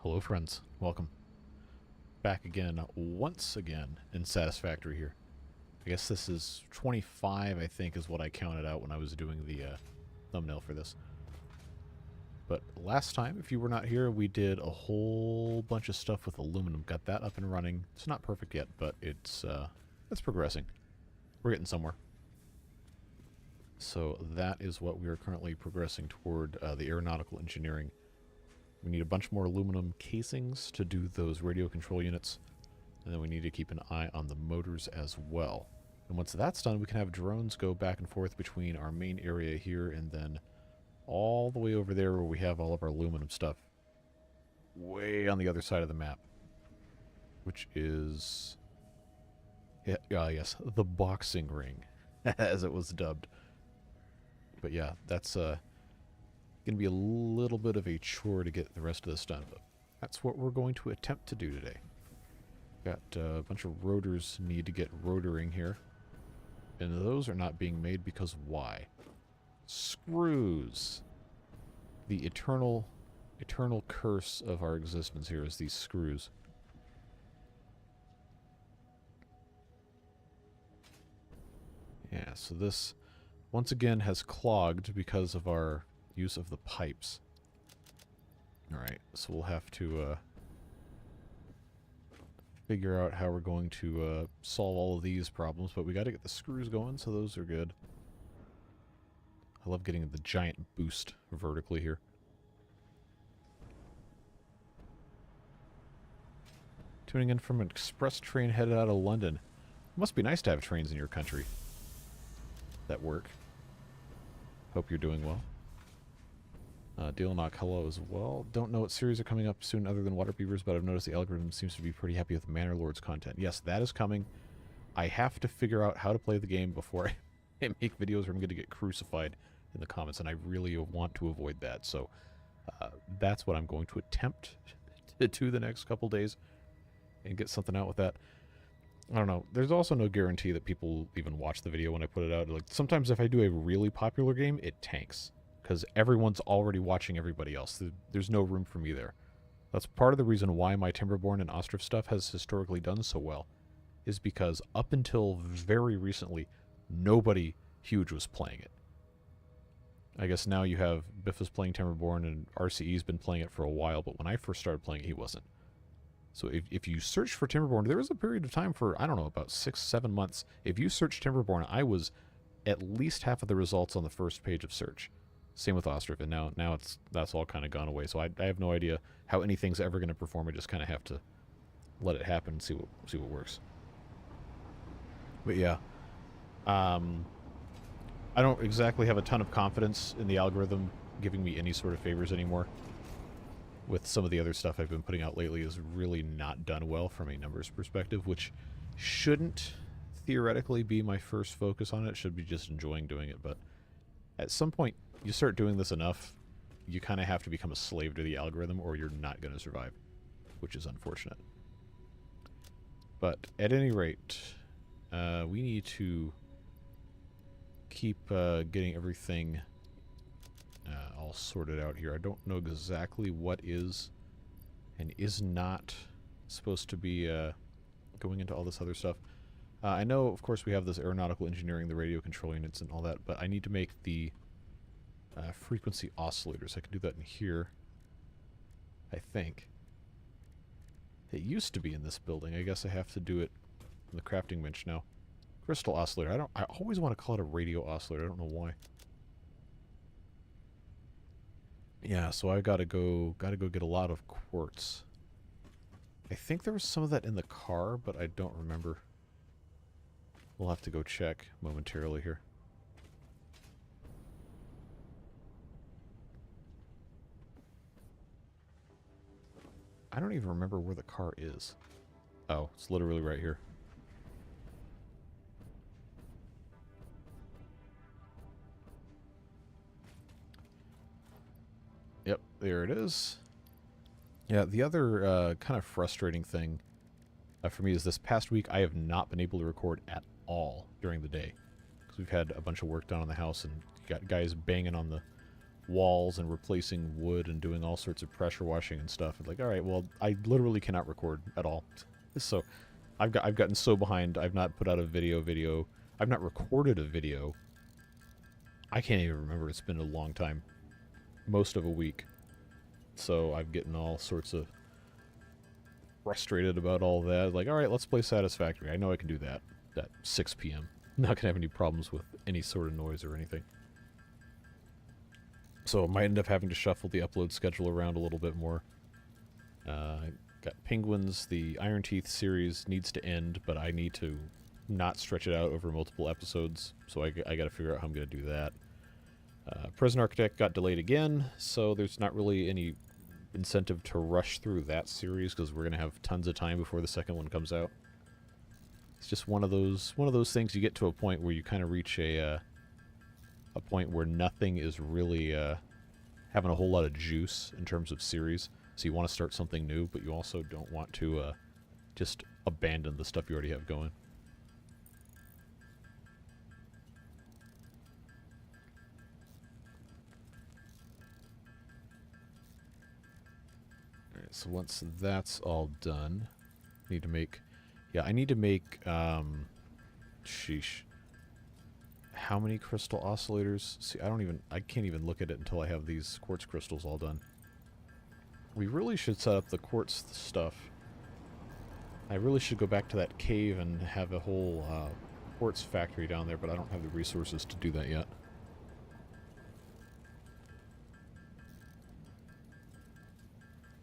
Hello friends, welcome. Back again, once again, in Satisfactory here. I guess this is 25, I think, is what I counted out when I was doing the thumbnail for this. But last time, if you were not here, we did a whole bunch of stuff with aluminum. Got that up and running. It's not perfect yet, but it's progressing. We're getting somewhere. So that is what we are currently progressing toward, the aeronautical engineering. We need a bunch more aluminum casings to do those radio control units. And then we need to keep an eye on the motors as well. And once that's done, we can have drones go back and forth between our main area here and then all the way over there where we have all of our aluminum stuff. Way on the other side of the map. Which is... yes, the boxing ring, as it was dubbed. But yeah, that's going to be a little bit of a chore to get the rest of this done. But that's what we're going to attempt to do today. Got a bunch of rotors need to get rotoring here. And those are not being made because why? Screws. The eternal curse of our existence here is these screws. Yeah, so this once again has clogged because of our use of the pipes. Alright, so we'll have to figure out how we're going to solve all of these problems, but we got to get the screws going, so those are good. I love getting the giant boost vertically here. Tuning in from an express train headed out of London. It must be nice to have trains in your country that work. Hope you're doing well. Dealanach, hello as well. Don't know what series are coming up soon other than Water Beavers, but I've noticed the algorithm seems to be pretty happy with Manor Lord's content. Yes, that is coming. I have to figure out how to play the game before I make videos or I'm going to get crucified in the comments, and I really want to avoid that. So that's what I'm going to attempt to do the next couple days and get something out with that. I don't know. There's also no guarantee that people even watch the video when I put it out. Like sometimes if I do a really popular game, it tanks. Because everyone's already watching everybody else. There's no room for me there. That's part of the reason why my Timberborn and Ostrov stuff has historically done so well. Is because up until very recently, nobody huge was playing it. I guess now you have Biff playing Timberborn and RCE's been playing it for a while, but when I first started playing it, he wasn't. So if you search for Timberborn, there was a period of time for, I don't know, about 6-7 months. If you search Timberborn, I was at least half of the results on the first page of search. Same with Ostrov, and now that's all kind of gone away. So I have no idea how anything's ever going to perform. I just kind of have to let it happen and see what works. But yeah, I don't exactly have a ton of confidence in the algorithm giving me any sort of favors anymore. With some of the other stuff I've been putting out lately is really not done well from a numbers perspective, which shouldn't theoretically be my first focus on it. It should be just enjoying doing it, but at some point you start doing this enough, you kind of have to become a slave to the algorithm or you're not going to survive, which is unfortunate. But at any rate, we need to keep getting everything all sorted out here. I don't know exactly what is and is not supposed to be going into all this other stuff. I know, of course, we have this aeronautical engineering, the radio control units and all that, but I need to make the frequency oscillators. I can do that in here, I think. It used to be in this building. I guess I have to do it in the crafting bench now. Crystal oscillator. I always want to call it a radio oscillator. I don't know why. Yeah, so I gotta go get a lot of quartz. I think there was some of that in the car, but I don't remember. We'll have to go check momentarily here. I don't even remember where the car is. Oh, it's literally right here. Yep, there it is. Yeah, the other kind of frustrating thing for me is this past week I have not been able to record at all during the day. Because we've had a bunch of work done on the house and got guys banging on the walls and replacing wood and doing all sorts of pressure washing and stuff. It's like, all right, well, I literally cannot record at all. So I've gotten so behind. I've not put out a video. I've not recorded a video. I can't even remember. It's been a long time. Most of a week. So I'm getting all sorts of frustrated about all that. Like, all right, let's play Satisfactory. I know I can do that at 6 p.m. Not going to have any problems with any sort of noise or anything. So I might end up having to shuffle the upload schedule around a little bit more. Got Penguins. The Iron Teeth series needs to end, but I need to not stretch it out over multiple episodes. So I got to figure out how I'm going to do that. Prison Architect got delayed again, so there's not really any incentive to rush through that series because we're going to have tons of time before the second one comes out. It's just one of those things. You get to a point where you kind of reach a point where nothing is really having a whole lot of juice in terms of series. So you want to start something new, but you also don't want to just abandon the stuff you already have going. Alright, so once that's all done, I need to make... Yeah, I need to make... sheesh. How many crystal oscillators? See, I can't even look at it until I have these quartz crystals all done. We really should set up the quartz stuff. I really should go back to that cave and have a whole quartz factory down there, but I don't have the resources to do that yet.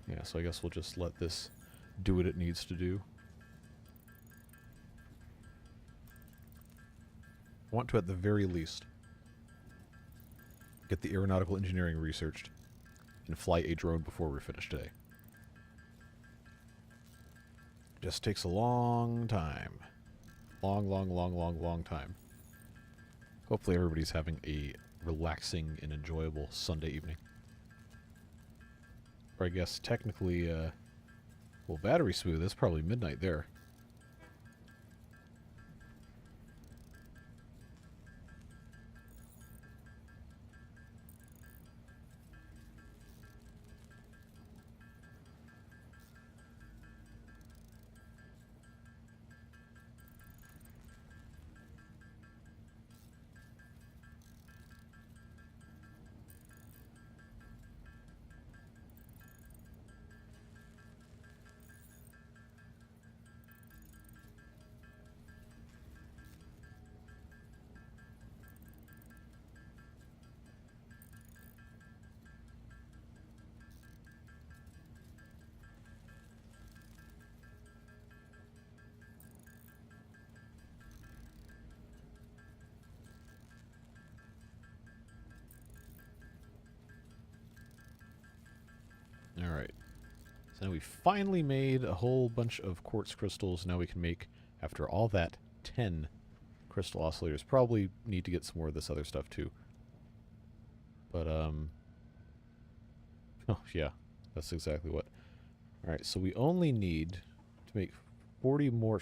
Yeah, so I guess we'll just let this do what it needs to do. I want to, at the very least, get the aeronautical engineering researched and fly a drone before we're finished today. Just takes a long time. Long time. Hopefully everybody's having a relaxing and enjoyable Sunday evening. Or I guess technically, well, battery smooth, it's probably midnight there. Alright. So now we finally made a whole bunch of quartz crystals. Now we can make, after all that, 10 crystal oscillators. Probably need to get some more of this other stuff too. But, oh yeah, that's exactly what. Alright, so we only need to make 40 more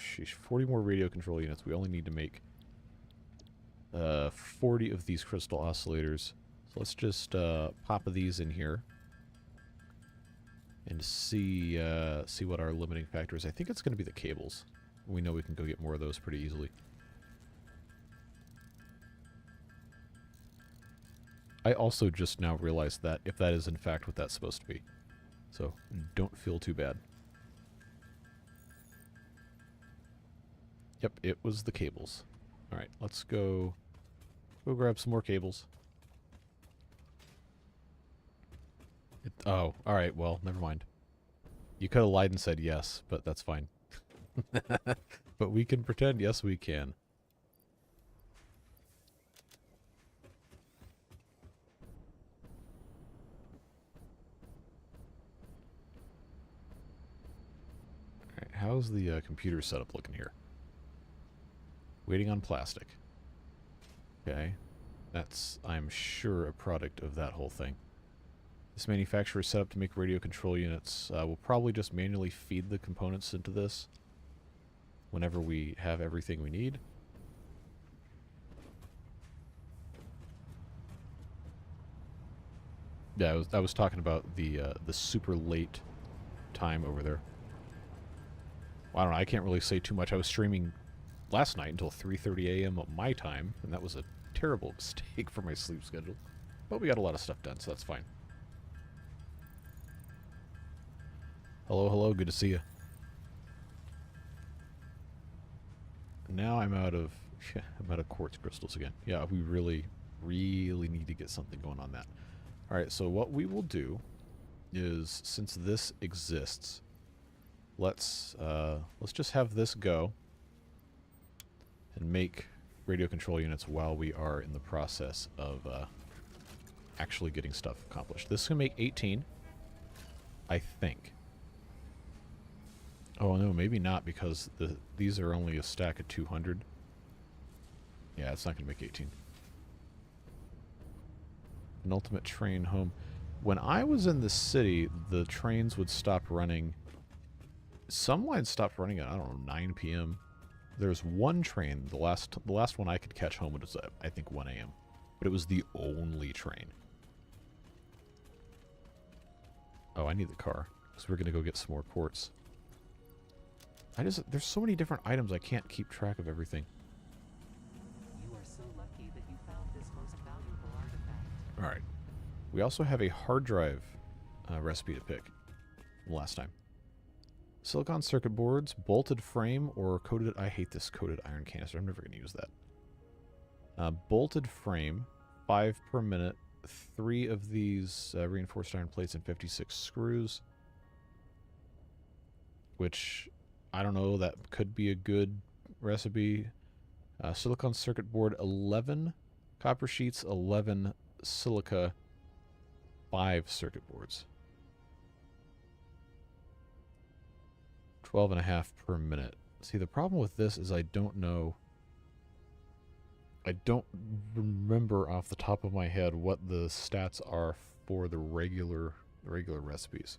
radio control units. We only need to make 40 of these crystal oscillators. So let's just pop these in here and see what our limiting factor is. I think it's going to be the cables. We know we can go get more of those pretty easily. I also just now realized that if that is in fact what that's supposed to be. So don't feel too bad. Yep, it was the cables. Alright, let's go grab some more cables. Oh, alright, well, never mind. You could have lied and said yes, but that's fine. But we can pretend yes we can. Alright, how's the computer setup looking here? Waiting on plastic. Okay. That's, I'm sure, a product of that whole thing. This manufacturer is set up to make radio control units. We'll probably just manually feed the components into this whenever we have everything we need. Yeah, I was talking about the super late time over there. Well, I don't know. I can't really say too much. I was streaming last night until 3:30 a.m. my time, and that was a terrible mistake for my sleep schedule. But we got a lot of stuff done, so that's fine. Hello, hello. Good to see you. Now I'm out of quartz crystals again. Yeah, we really need to get something going on that. All right, so what we will do is, since this exists, let's just have this go and make radio control units while we are in the process of actually getting stuff accomplished. This can make 18, I think. Oh no, maybe not, because these are only a stack of 200. Yeah, it's not going to make 18. An ultimate train home. When I was in the city, the trains would stop running. Some lines stopped running at, I don't know, 9 p.m. There's one train, the last one I could catch home was at, I think, 1 a.m. But it was the only train. Oh, I need the car, because we're going to go get some more quartz. There's so many different items, I can't keep track of everything. You are so lucky that you found this most valuable artifact. Alright. We also have a hard drive recipe to pick from last time. Silicon circuit boards, bolted frame, or coated... I hate this coated iron canister. I'm never going to use that. Bolted frame, 5 per minute, 3 of these reinforced iron plates and 56 screws. Which, I don't know, that could be a good recipe. Silicon circuit board, 11 copper sheets, 11 silica, 5 circuit boards. 12.5 per minute. See, the problem with this is I don't know. I don't remember off the top of my head what the stats are for the regular recipes.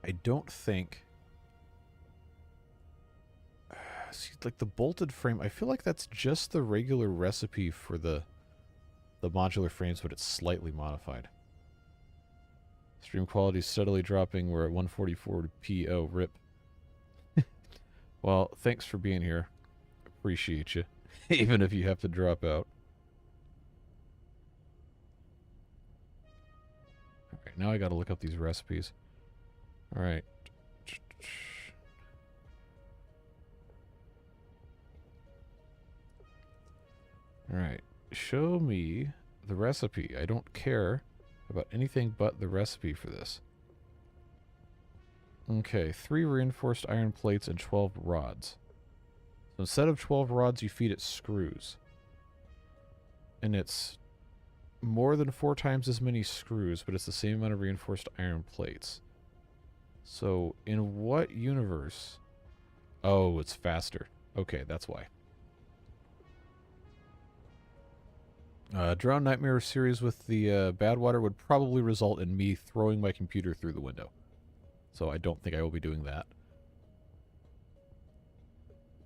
I don't think... See, like the bolted frame, I feel like that's just the regular recipe for the modular frames, but it's slightly modified. Stream quality steadily dropping. We're at 144p. Oh, rip. Well, thanks for being here. Appreciate you. Even if you have to drop out. Okay, now I gotta look up these recipes. Alright. Alright. Show me the recipe. I don't care about anything but the recipe for this. Okay, 3 reinforced iron plates and 12 rods. So instead of 12 rods, you feed it screws. And it's more than 4 times as many screws, but it's the same amount of reinforced iron plates. So, in what universe? Oh, it's faster. Okay, that's why. Drown Nightmare series with the bad water would probably result in me throwing my computer through the window. So I don't think I will be doing that.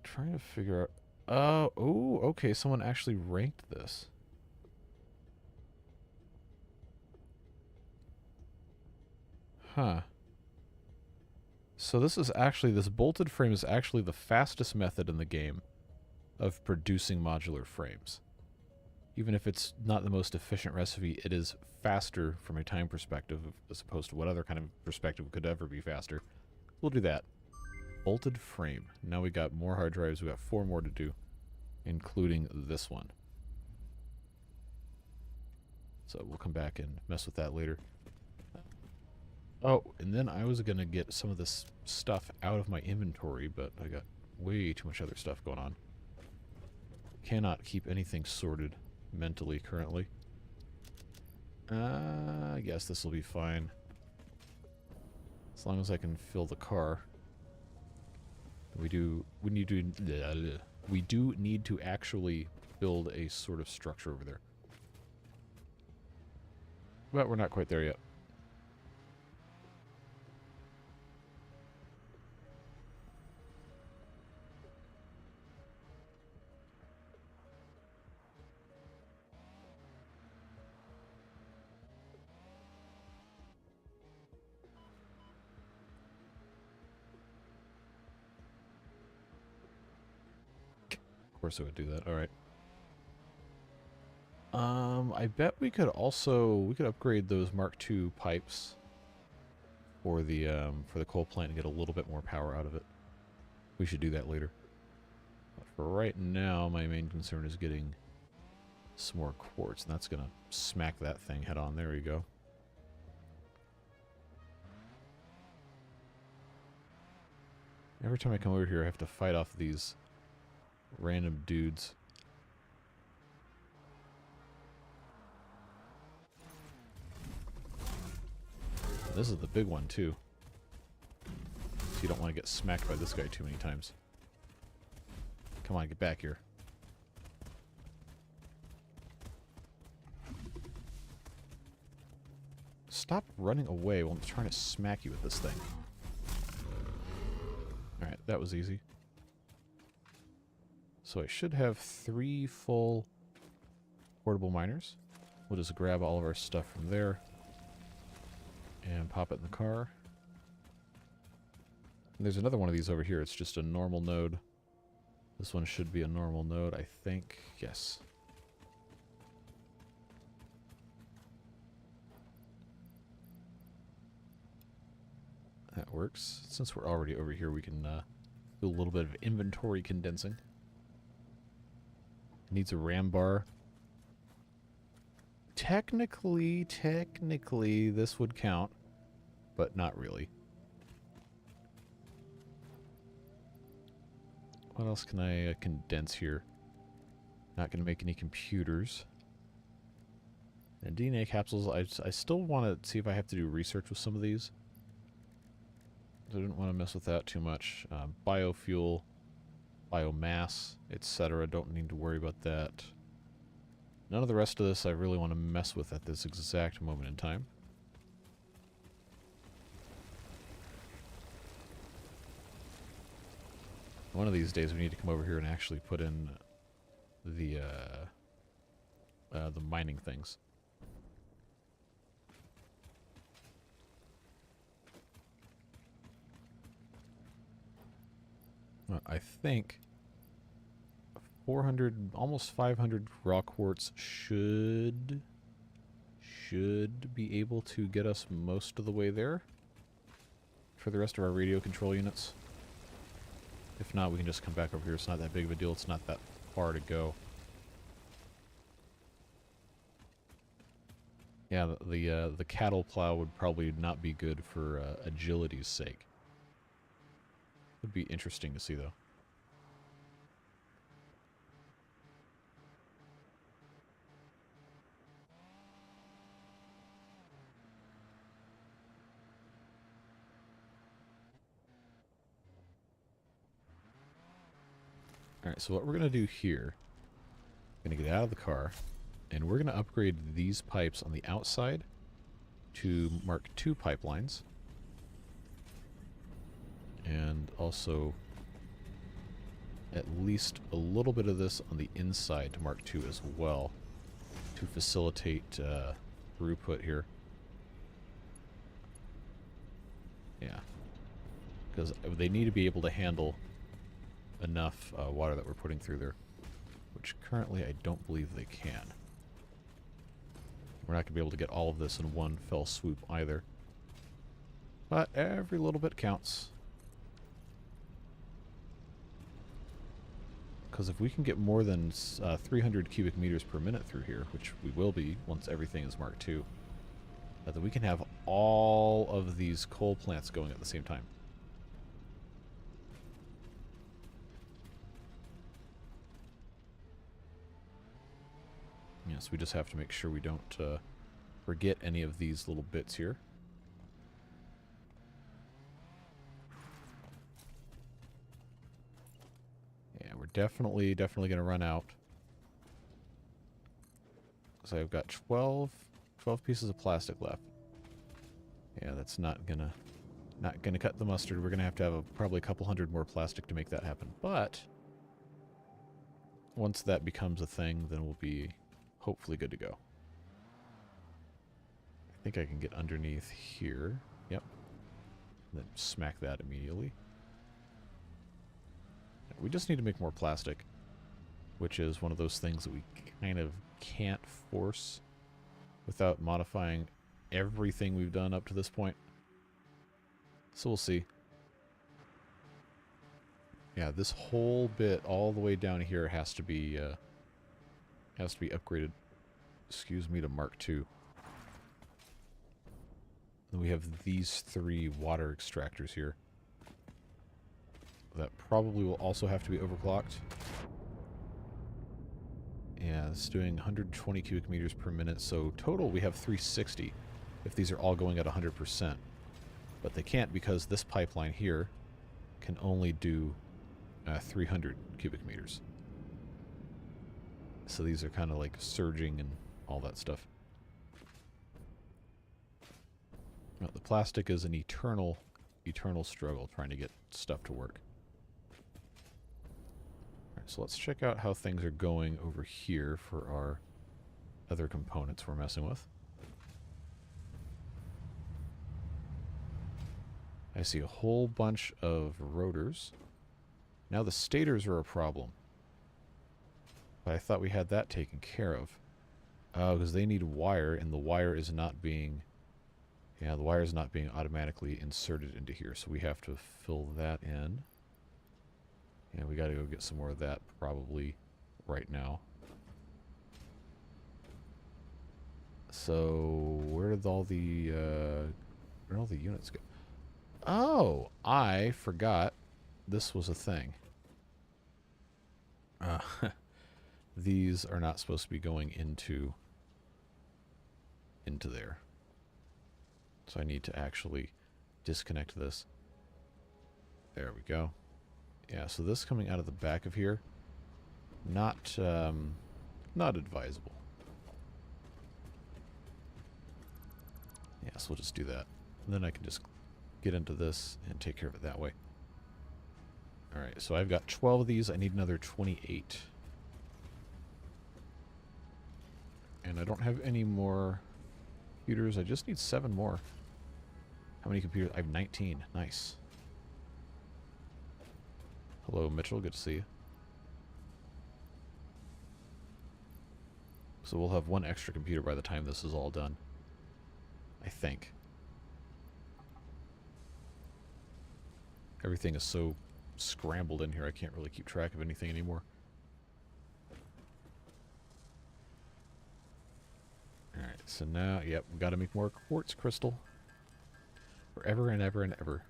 Trying to figure out... oh, okay, someone actually ranked this. Huh. So this bolted frame is actually the fastest method in the game of producing modular frames. Even if it's not the most efficient recipe, it is faster from a time perspective as opposed to what other kind of perspective could ever be faster. We'll do that. Bolted frame. Now we got more hard drives. We got 4 more to do, including this one. So we'll come back and mess with that later. Oh, and then I was going to get some of this stuff out of my inventory, but I got way too much other stuff going on. Cannot keep anything sorted mentally currently. I guess this will be fine. As long as I can fill the car. We do need to actually build a sort of structure over there. But we're not quite there yet. course it would do that. All right. I bet we could upgrade those Mark II pipes for the coal plant and get a little bit more power out of it. We should do that later. But for right now, my main concern is getting some more quartz, and that's gonna smack that thing head on. There we go. Every time I come over here, I have to fight off these random dudes. This is the big one, too. So you don't want to get smacked by this guy too many times. Come on, get back here. Stop running away while I'm trying to smack you with this thing. Alright, that was easy. So I should have 3 full portable miners. We'll just grab all of our stuff from there and pop it in the car. And there's another one of these over here. It's just a normal node. This one should be a normal node, I think. Yes. That works. Since we're already over here, we can do a little bit of inventory condensing. Needs a RAM bar. Technically, this would count, but not really. What else can I condense here? Not going to make any computers. And DNA capsules, I still want to see if I have to do research with some of these. I didn't want to mess with that too much. Biofuel, biomass, etc. Don't need to worry about that. None of the rest of this I really want to mess with at this exact moment in time. One of these days we need to come over here and actually put in the mining things. I think 400, almost 500 raw quartz should be able to get us most of the way there for the rest of our radio control units. If not, we can just come back over here. It's not that big of a deal. It's not that far to go. Yeah, the cattle plow would probably not be good for agility's sake. Would be interesting to see, though. Alright, so what we're going to do here, we're going to get out of the car, and we're going to upgrade these pipes on the outside to Mark II pipelines. And also at least a little bit of this on the inside to Mark II as well to facilitate throughput here. Yeah. Because they need to be able to handle enough water that we're putting through there, which currently I don't believe they can. We're not going to be able to get all of this in one fell swoop either. But every little bit counts. Because if we can get more than 300 cubic meters per minute through here, which we will be once everything is Mark II, then we can have all of these coal plants going at the same time. Yes, we just have to make sure we don't forget any of these little bits here. Yeah, we're definitely going to run out. So I've got 12 pieces of plastic left. Yeah, that's not gonna cut the mustard. We're gonna have to have probably a couple hundred more plastic to make that happen. But once that becomes a thing, then we'll be hopefully good to go. I think I can get underneath here. Yep. And then smack that immediately. We just need to make more plastic. which is one of those things that we kind of can't force without modifying everything we've done up to this point. So we'll see. Yeah, this whole bit all the way down here has to be upgraded. Excuse me, to Mark II. Then we have these 3 water extractors here. That probably will also have to be overclocked. Yeah, it's doing 120 cubic meters per minute, so total we have 360 if these are all going at 100%. But they can't because this pipeline here can only do 300 cubic meters. So these are kind of like surging and all that stuff. Now, the plastic is an eternal struggle trying to get stuff to work. Alright, so let's check out how things are going over here for our other components we're messing with. I see a whole bunch of rotors. Now the stators are a problem. But I thought we had that taken care of. Because they need wire, and the wire is not being... Yeah, the wire is not being automatically inserted into here, so we have to fill that in. Yeah, we gotta go get some more of that probably right now. So, where did all the units go? Oh, I forgot this was a thing. These are not supposed to be going into there. So I need to actually disconnect this. There we go. Yeah, so this coming out of the back of here, not advisable. Yeah, so we'll just do that. And then I can just get into this and take care of it that way. Alright, so I've got 12 of these. I need another 28. And I don't have any more computers. I just need 7 more. How many computers? I have 19. Nice. Hello, Mitchell. Good to see you. So we'll have 1 extra computer by the time this is all done. I think. Everything is so scrambled in here, I can't really keep track of anything anymore. Alright, so now, yep, we've got to make more quartz crystal. Forever and ever and ever.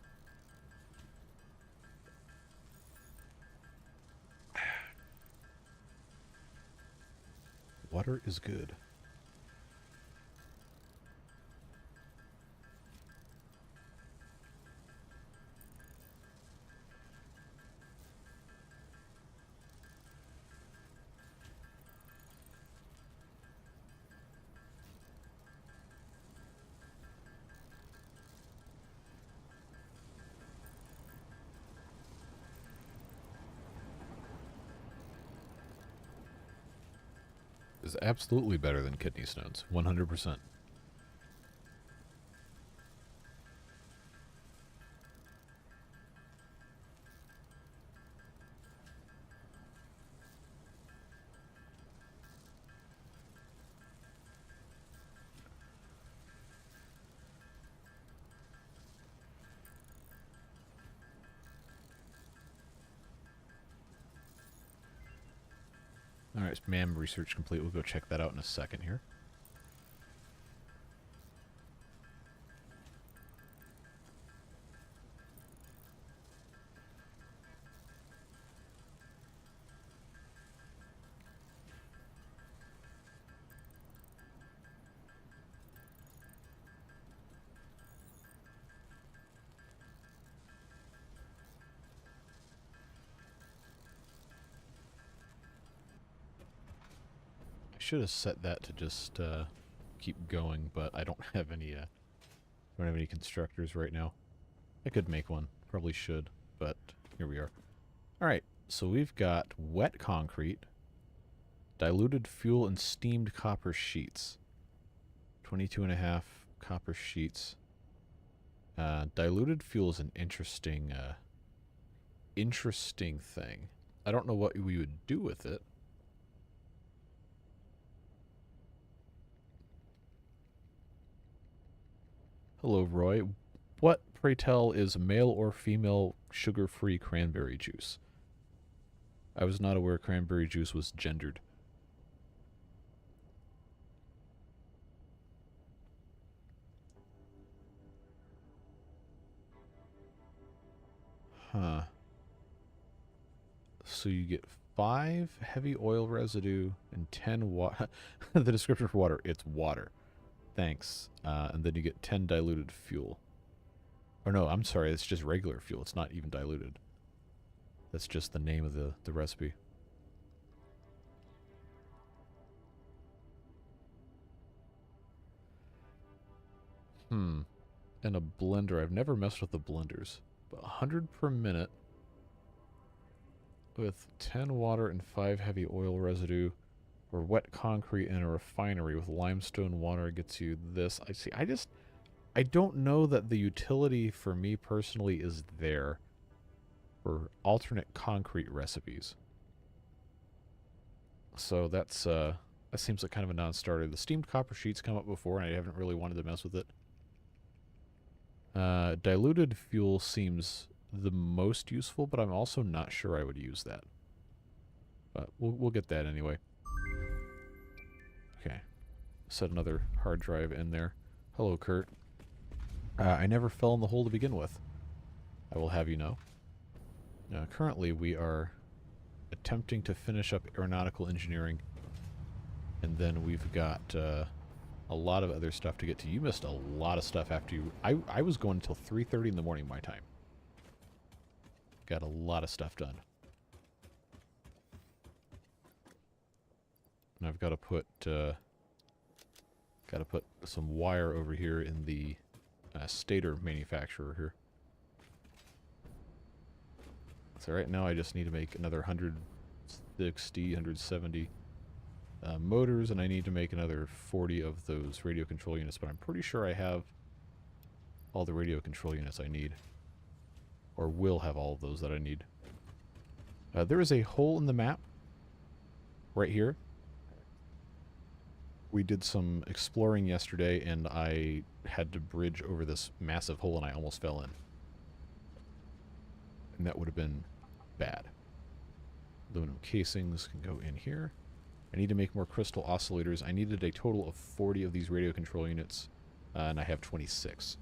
Water is good. Is absolutely better than kidney stones. 100%. Alright, MAM research complete. We'll go check that out in a second here. Should have set that to just keep going, but I don't have any constructors right now. I could make one, probably should, but here we are. All right, so we've got wet concrete, diluted fuel, and steamed copper sheets. 22.5 copper sheets. Diluted fuel is an interesting thing. I don't know what we would do with it. Hello, Roy. What, pray tell, is male or female sugar-free cranberry juice? I was not aware cranberry juice was gendered. Huh. So you get 5 heavy oil residue and 10 water. The description for water, it's water. Thanks. And then you get 10 diluted fuel. Or no, I'm sorry, it's just regular fuel. It's not even diluted. That's just the name of the recipe. And a blender. I've never messed with the blenders. But 100 per minute with 10 water and 5 heavy oil residue, or wet concrete in a refinery with limestone water gets you this. I see. I don't know that the utility for me personally is there for alternate concrete recipes. So that's that seems like kind of a non-starter. The steamed copper sheets come up before, and I haven't really wanted to mess with it. Diluted fuel seems the most useful, but I'm also not sure I would use that. But we'll get that anyway. Okay. Set another hard drive in there. Hello, Kurt. I never fell in the hole to begin with. I will have you know. Currently, we are attempting to finish up aeronautical engineering, and then we've got a lot of other stuff to get to. You missed a lot of stuff after you... I was going until 3:30 in the morning my time. Got a lot of stuff done. And I've got to put some wire over here in the stator manufacturer here. So right now I just need to make another 160, 170 motors, and I need to make another 40 of those radio control units, but I'm pretty sure I have all the radio control units I need. Or will have all of those that I need. There is a hole in the map right here. We did some exploring yesterday, and I had to bridge over this massive hole, and I almost fell in. And that would have been bad. Aluminum casings can go in here. I need to make more crystal oscillators. I needed a total of 40 of these radio control units, and I have 26.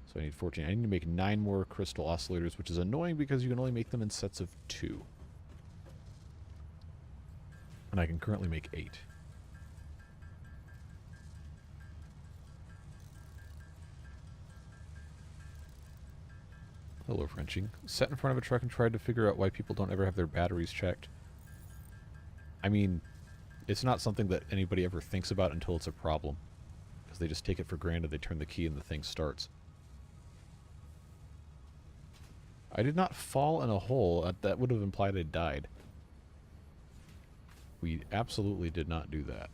So I need 14. I need to make 9 more crystal oscillators, which is annoying because you can only make them in sets of 2. And I can currently make 8. Hello, Frenching. Sat in front of a truck and tried to figure out why people don't ever have their batteries checked. I mean, it's not something that anybody ever thinks about until it's a problem. Because they just take it for granted, they turn the key and the thing starts. I did not fall in a hole. That would have implied I died. We absolutely did not do that.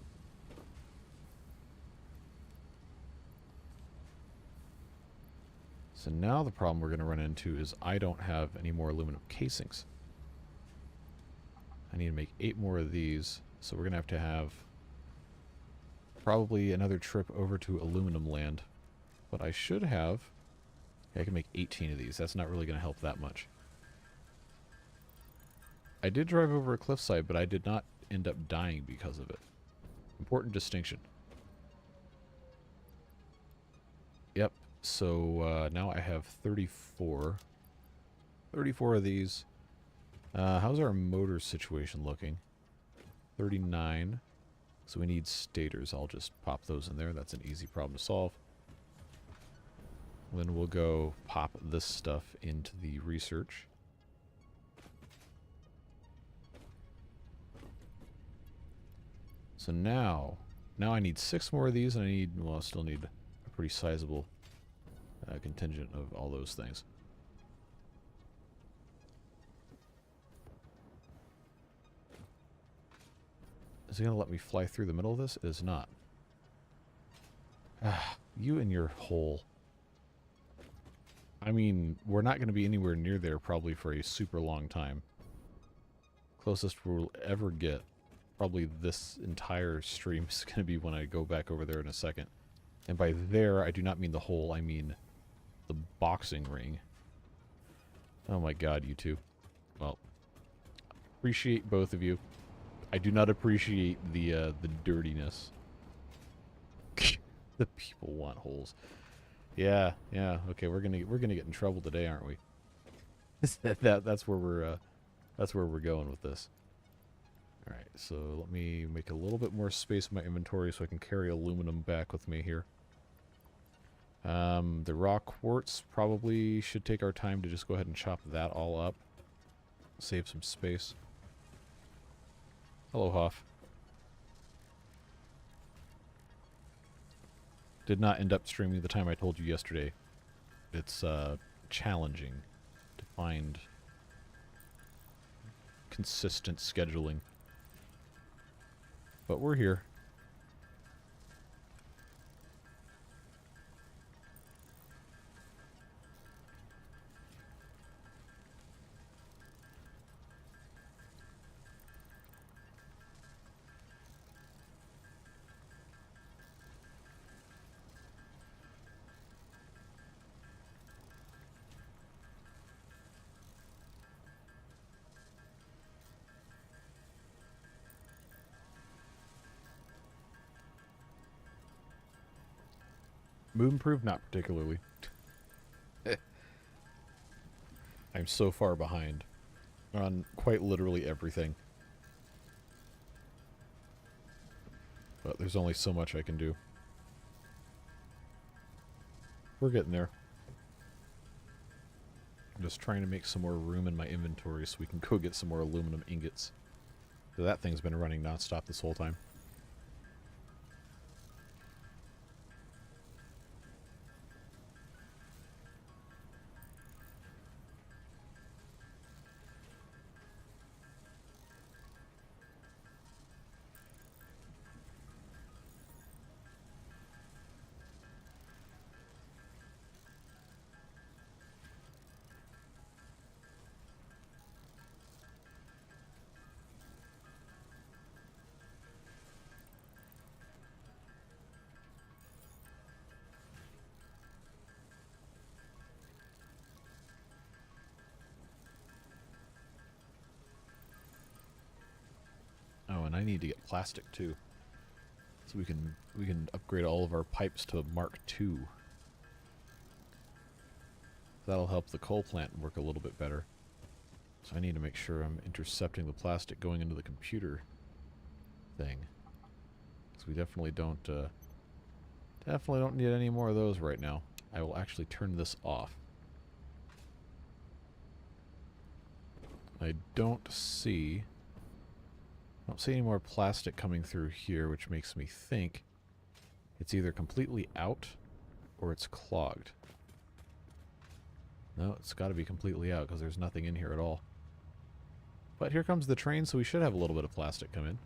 So now the problem we're going to run into is I don't have any more aluminum casings. I need to make 8 more of these, so we're going to have probably another trip over to aluminum land. But I should have... I can make 18 of these. That's not really going to help that much. I did drive over a cliffside, but I did not end up dying because of it. Important distinction. Yep. So now I have 34. 34 of these. How's our motor situation looking? 39. So we need stators. I'll just pop those in there. That's an easy problem to solve. Then we'll go pop this stuff into the research. So now I need 6 more of these, and I still need a pretty sizable contingent of all those things. Is it going to let me fly through the middle of this? It is not. Ah, you and your hole. I mean, we're not going to be anywhere near there probably for a super long time. Closest we'll ever get, probably this entire stream, is going to be when I go back over there in a second And by there, I do not mean the hole, I mean the boxing ring. Oh my god, you two. Well, appreciate both of you. I do not appreciate the dirtiness. The people want holes. Yeah, yeah. Okay, we're gonna get in trouble today, aren't we? that's where we're going with this. All right, so let me make a little bit more space in my inventory so I can carry aluminum back with me here. The raw quartz probably should take our time to just go ahead and chop that all up. Save some space. Hello, Hoff. Did not end up streaming the time I told you yesterday. It's challenging to find consistent scheduling. But we're here. Moon-proof? Not particularly. I'm so far behind on quite literally everything. But there's only so much I can do. We're getting there. I'm just trying to make some more room in my inventory so we can go get some more aluminum ingots. So that thing's been running nonstop this whole time. Oh, and I need to get plastic too, so we can upgrade all of our pipes to Mark II. That'll help the coal plant work a little bit better. So I need to make sure I'm intercepting the plastic going into the computer thing, because we definitely don't need any more of those right now. I will actually turn this off. I don't see any more plastic coming through here, which makes me think it's either completely out or it's clogged. No, it's got to be completely out because there's nothing in here at all. But here comes the train, so we should have a little bit of plastic come in.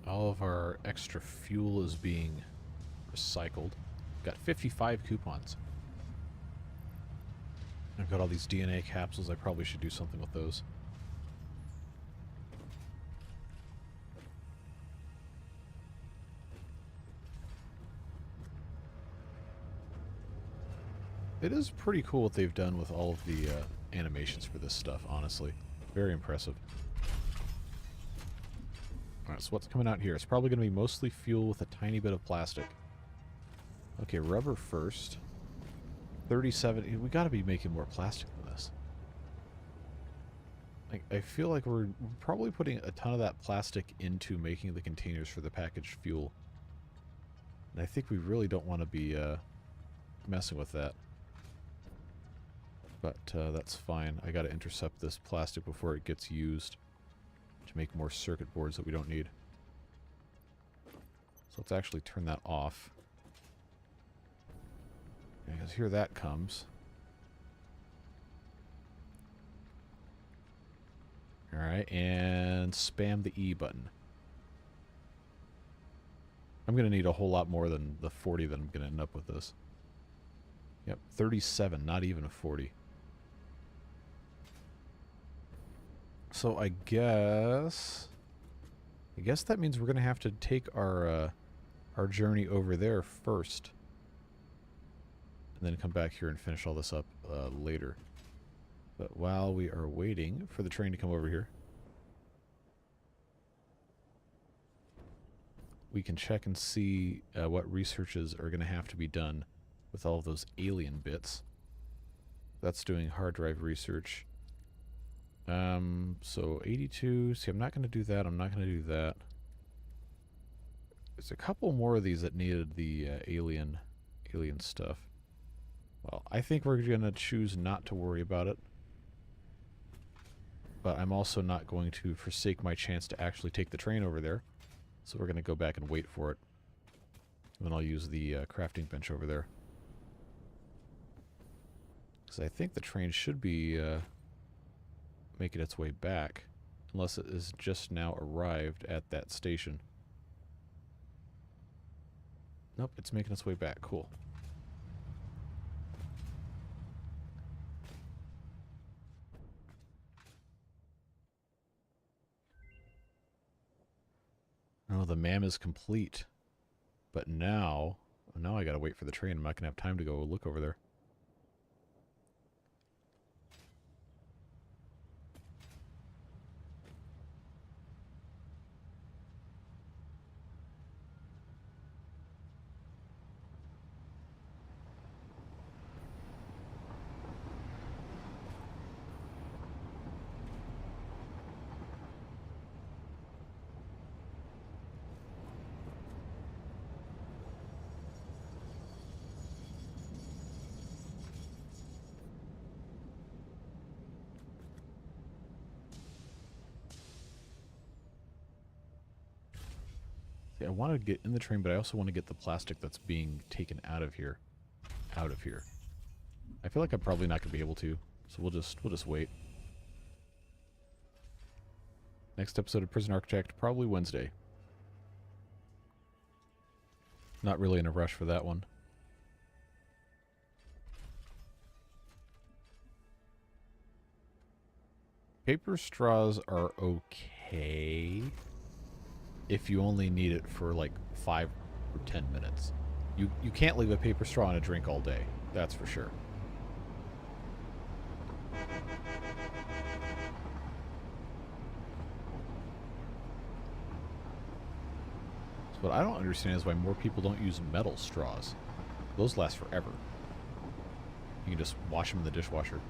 All of our extra fuel is being recycled. Got 55 coupons. I've got all these DNA capsules. I probably should do something with those. It is pretty cool what they've done with all of the animations for this stuff, honestly. Very impressive. Alright, so what's coming out here? It's probably going to be mostly fuel with a tiny bit of plastic. Okay, rubber first. 37. We got to be making more plastic than this. I feel like we're probably putting a ton of that plastic into making the containers for the packaged fuel. And I think we really don't want to be messing with that. But that's fine. I got to intercept this plastic before it gets used to make more circuit boards that we don't need. So let's actually turn that off. Because here that comes. Alright, and spam the E button. I'm going to need a whole lot more than the 40 that I'm going to end up with this. Yep, 37, not even a 40. So I guess that means we're going to have to take our journey over there first. And then come back here and finish all this up later. But while we are waiting for the train to come over here, we can check and see what researches are going to have to be done with all of those alien bits. That's doing hard drive research. So 82. See, I'm not going to do that. I'm not going to do that. There's a couple more of these that needed the alien stuff. Well, I think we're going to choose not to worry about it. But I'm also not going to forsake my chance to actually take the train over there. So we're going to go back and wait for it. And then I'll use the crafting bench over there. Because I think the train should be making its way back. Unless it is just now arrived at that station. Nope, it's making its way back. Cool. Oh, the MAM is complete. But now I gotta wait for the train. I'm not gonna have time to go look over there. I want to get in the train, but I also want to get the plastic that's being taken out of here. I feel like I'm probably not going to be able to, so we'll just wait. Next episode of Prison Architect, probably Wednesday. Not really in a rush for that one. Paper straws are okay if you only need it for like 5 or 10 minutes. You can't leave a paper straw in a drink all day. That's for sure. So what I don't understand is why more people don't use metal straws. Those last forever. You can just wash them in the dishwasher.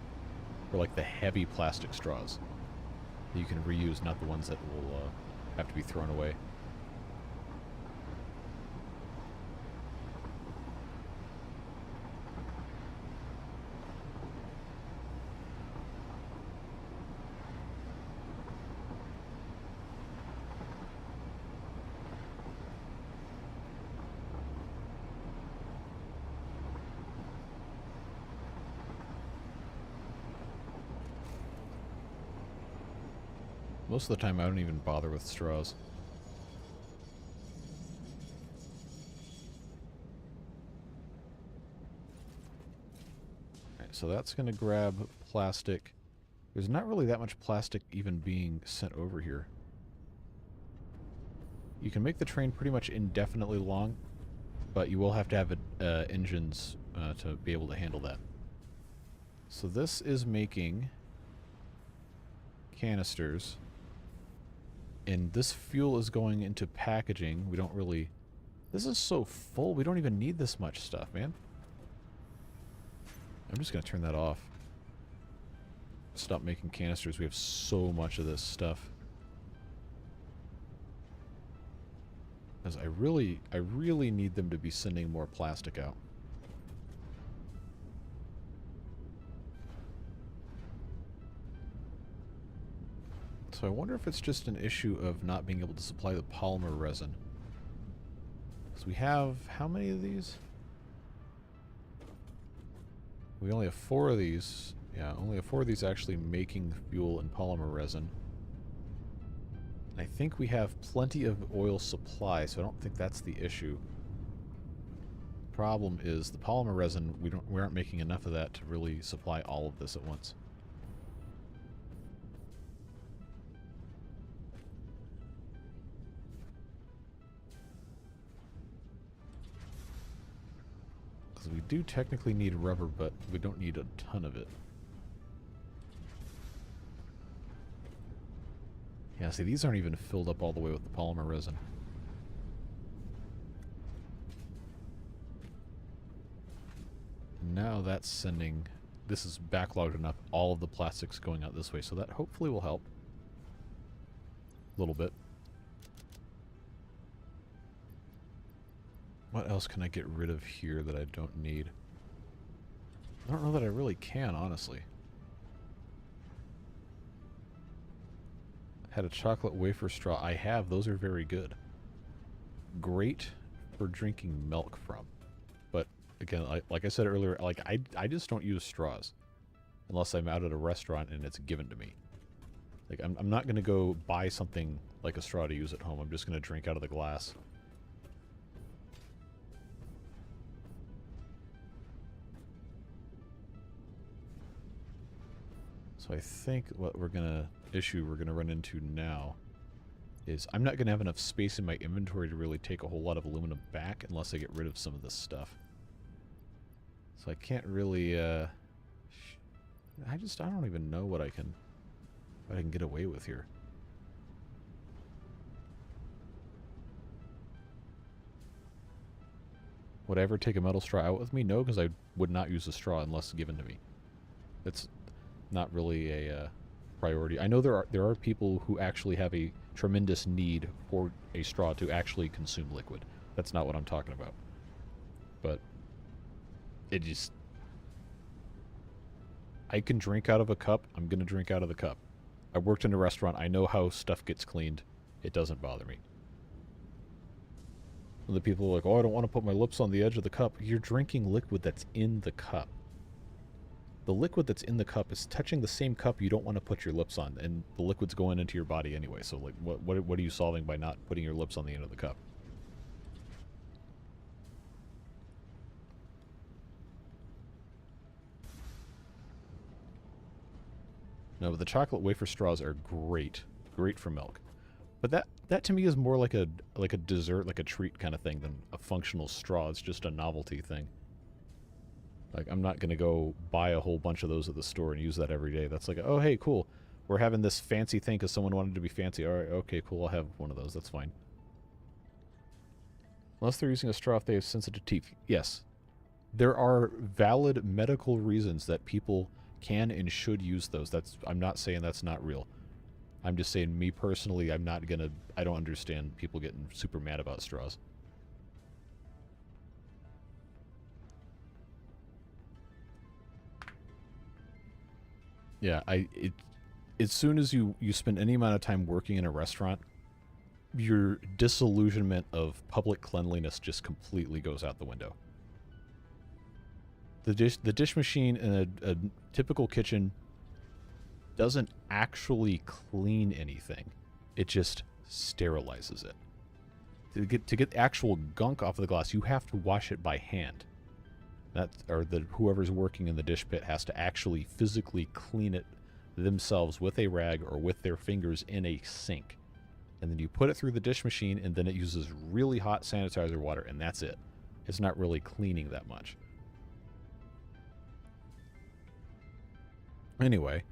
Or like the heavy plastic straws that you can reuse, not the ones that will have to be thrown away. Most of the time I don't even bother with straws. Alright, so that's going to grab plastic. There's not really that much plastic even being sent over here. You can make the train pretty much indefinitely long, but you will have to have engines to be able to handle that. So this is making canisters. And this fuel is going into packaging. We don't really... This is so full. We don't even need this much stuff, man. I'm just going to turn that off. Stop making canisters. We have so much of this stuff. Because I really need them to be sending more plastic out. So I wonder if it's just an issue of not being able to supply the polymer resin. So we have how many of these? We only have 4 of these. Yeah, only have 4 of these actually making fuel and polymer resin. And I think we have plenty of oil supply, so I don't think that's the issue. Problem is the polymer resin, we aren't making enough of that to really supply all of this at once. Because we do technically need rubber, but we don't need a ton of it. Yeah, see, these aren't even filled up all the way with the polymer resin. Now that's sending... This is backlogged enough, all of the plastics going out this way, so that hopefully will help. A little bit. What else can I get rid of here that I don't need? I don't know that I really can, honestly. Had a chocolate wafer straw. I have. Those are very good. Great for drinking milk from. But again, like I said earlier, like I just don't use straws unless I'm out at a restaurant and it's given to me. Like I'm not going to go buy something like a straw to use at home. I'm just going to drink out of the glass. So I think what we're going to run into now is I'm not going to have enough space in my inventory to really take a whole lot of aluminum back unless I get rid of some of this stuff. So I can't really, I don't even know what I can get away with here. Would I ever take a metal straw out with me? No, because I would not use a straw unless given to me. It's not really a priority. I know there are people who actually have a tremendous need for a straw to actually consume liquid. That's not what I'm talking about. But it just... I can drink out of a cup. I'm going to drink out of the cup. I worked in a restaurant. I know how stuff gets cleaned. It doesn't bother me. When the people are like, oh, I don't want to put my lips on the edge of the cup. You're drinking liquid that's in the cup. The liquid that's in the cup is touching the same cup you don't want to put your lips on, and the liquid's going into your body anyway. So, like, what are you solving by not putting your lips on the end of the cup? No, but the chocolate wafer straws are great for milk. But that to me is more like a dessert, like a treat kind of thing than a functional straw. It's just a novelty thing. Like, I'm not going to go buy a whole bunch of those at the store and use that every day. That's like, oh, hey, cool. We're having this fancy thing because someone wanted to be fancy. All right, okay, cool. I'll have one of those. That's fine. Unless they're using a straw if they have sensitive teeth. Yes. There are valid medical reasons that people can and should use those. I'm not saying that's not real. I'm just saying, me personally, I don't understand people getting super mad about straws. Yeah, as soon as you spend any amount of time working in a restaurant, your disillusionment of public cleanliness just completely goes out the window. The dish machine in a typical kitchen doesn't actually clean anything. It just sterilizes it. To get actual gunk off of the glass, you have to wash it by hand. Whoever's working in the dish pit has to actually physically clean it themselves with a rag or with their fingers in a sink. And then you put it through the dish machine, and then it uses really hot sanitizer water, and that's it. It's not really cleaning that much. Anyway,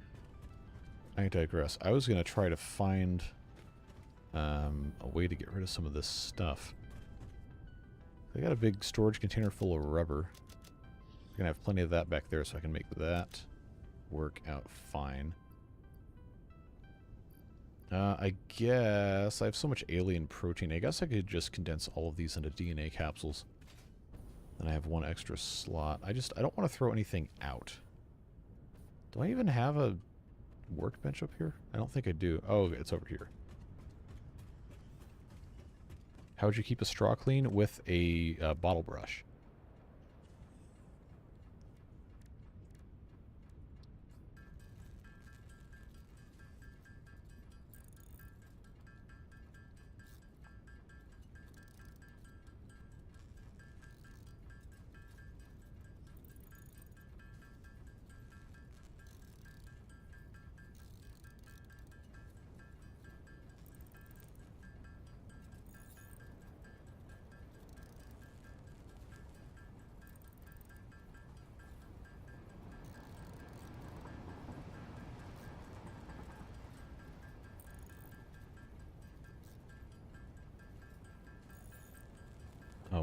I digress. I was going to try to find a way to get rid of some of this stuff. I got a big storage container full of rubber. I'm going to have plenty of that back there, so I can make that work out fine. I guess I have so much alien protein. I guess I could just condense all of these into DNA capsules. Then I have one extra slot. I don't want to throw anything out. Do I even have a workbench up here? I don't think I do. Oh, it's over here. How would you keep a straw clean? With a bottle brush.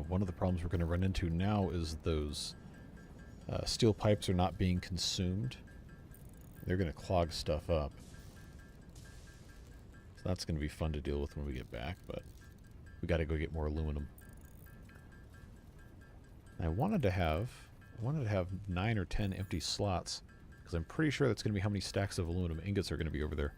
one of the problems we're going to run into now is those steel pipes are not being consumed. They're going to clog stuff up. So that's going to be fun to deal with when we get back, but we got to go get more aluminum. I wanted to have 9 or 10 empty slots, because I'm pretty sure that's going to be how many stacks of aluminum ingots are going to be over there.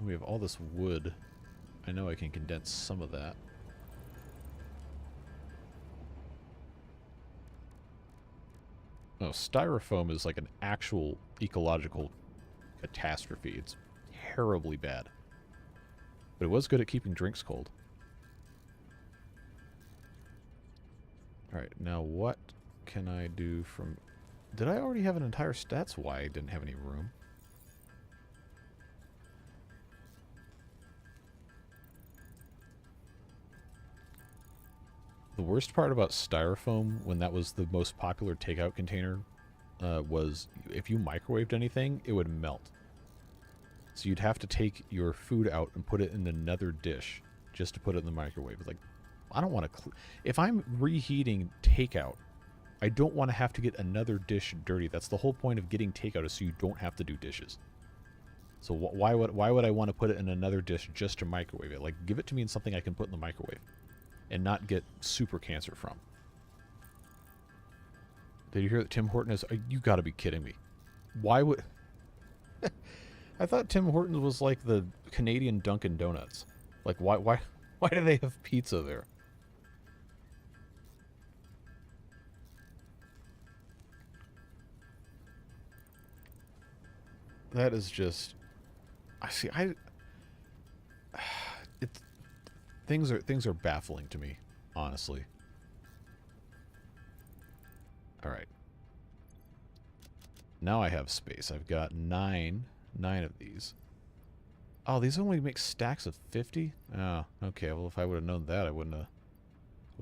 We have all this wood. I know I can condense some of that. Oh, styrofoam is like an actual ecological catastrophe. It's terribly bad. But it was good at keeping drinks cold. Alright, now what can I do from... Did I already have an entire... That's why I didn't have any room. The worst part about styrofoam, when that was the most popular takeout container, was if you microwaved anything, it would melt. So you'd have to take your food out and put it in another dish just to put it in the microwave. It's like, I don't want to... If I'm reheating takeout, I don't want to have to get another dish dirty. That's the whole point of getting takeout, is so you don't have to do dishes. So why would I want to put it in another dish just to microwave it? Like, give it to me in something I can put in the microwave and not get super cancer from. Did you hear that Tim Horton is... You gotta be kidding me. Why would... I thought Tim Hortons was like the Canadian Dunkin' Donuts. Like, why do they have pizza there? That is just... Things are baffling to me, honestly. Alright. Now I have space. I've got nine of these. Oh, these only make stacks of 50? Oh, okay. Well, if I would have known that, I wouldn't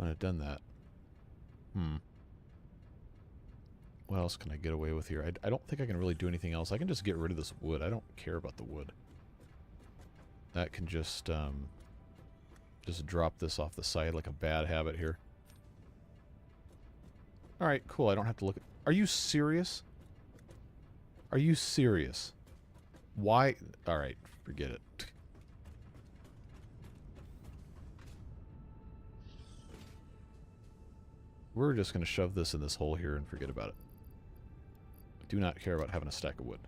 have done that. What else can I get away with here? I don't think I can really do anything else. I can just get rid of this wood. I don't care about the wood. That can just drop this off the side like a bad habit here. Alright, cool. I don't have to look at... Are you serious? Are you serious? Why? Alright, forget it. We're just going to shove this in this hole here and forget about it. Do not care about having a stack of wood.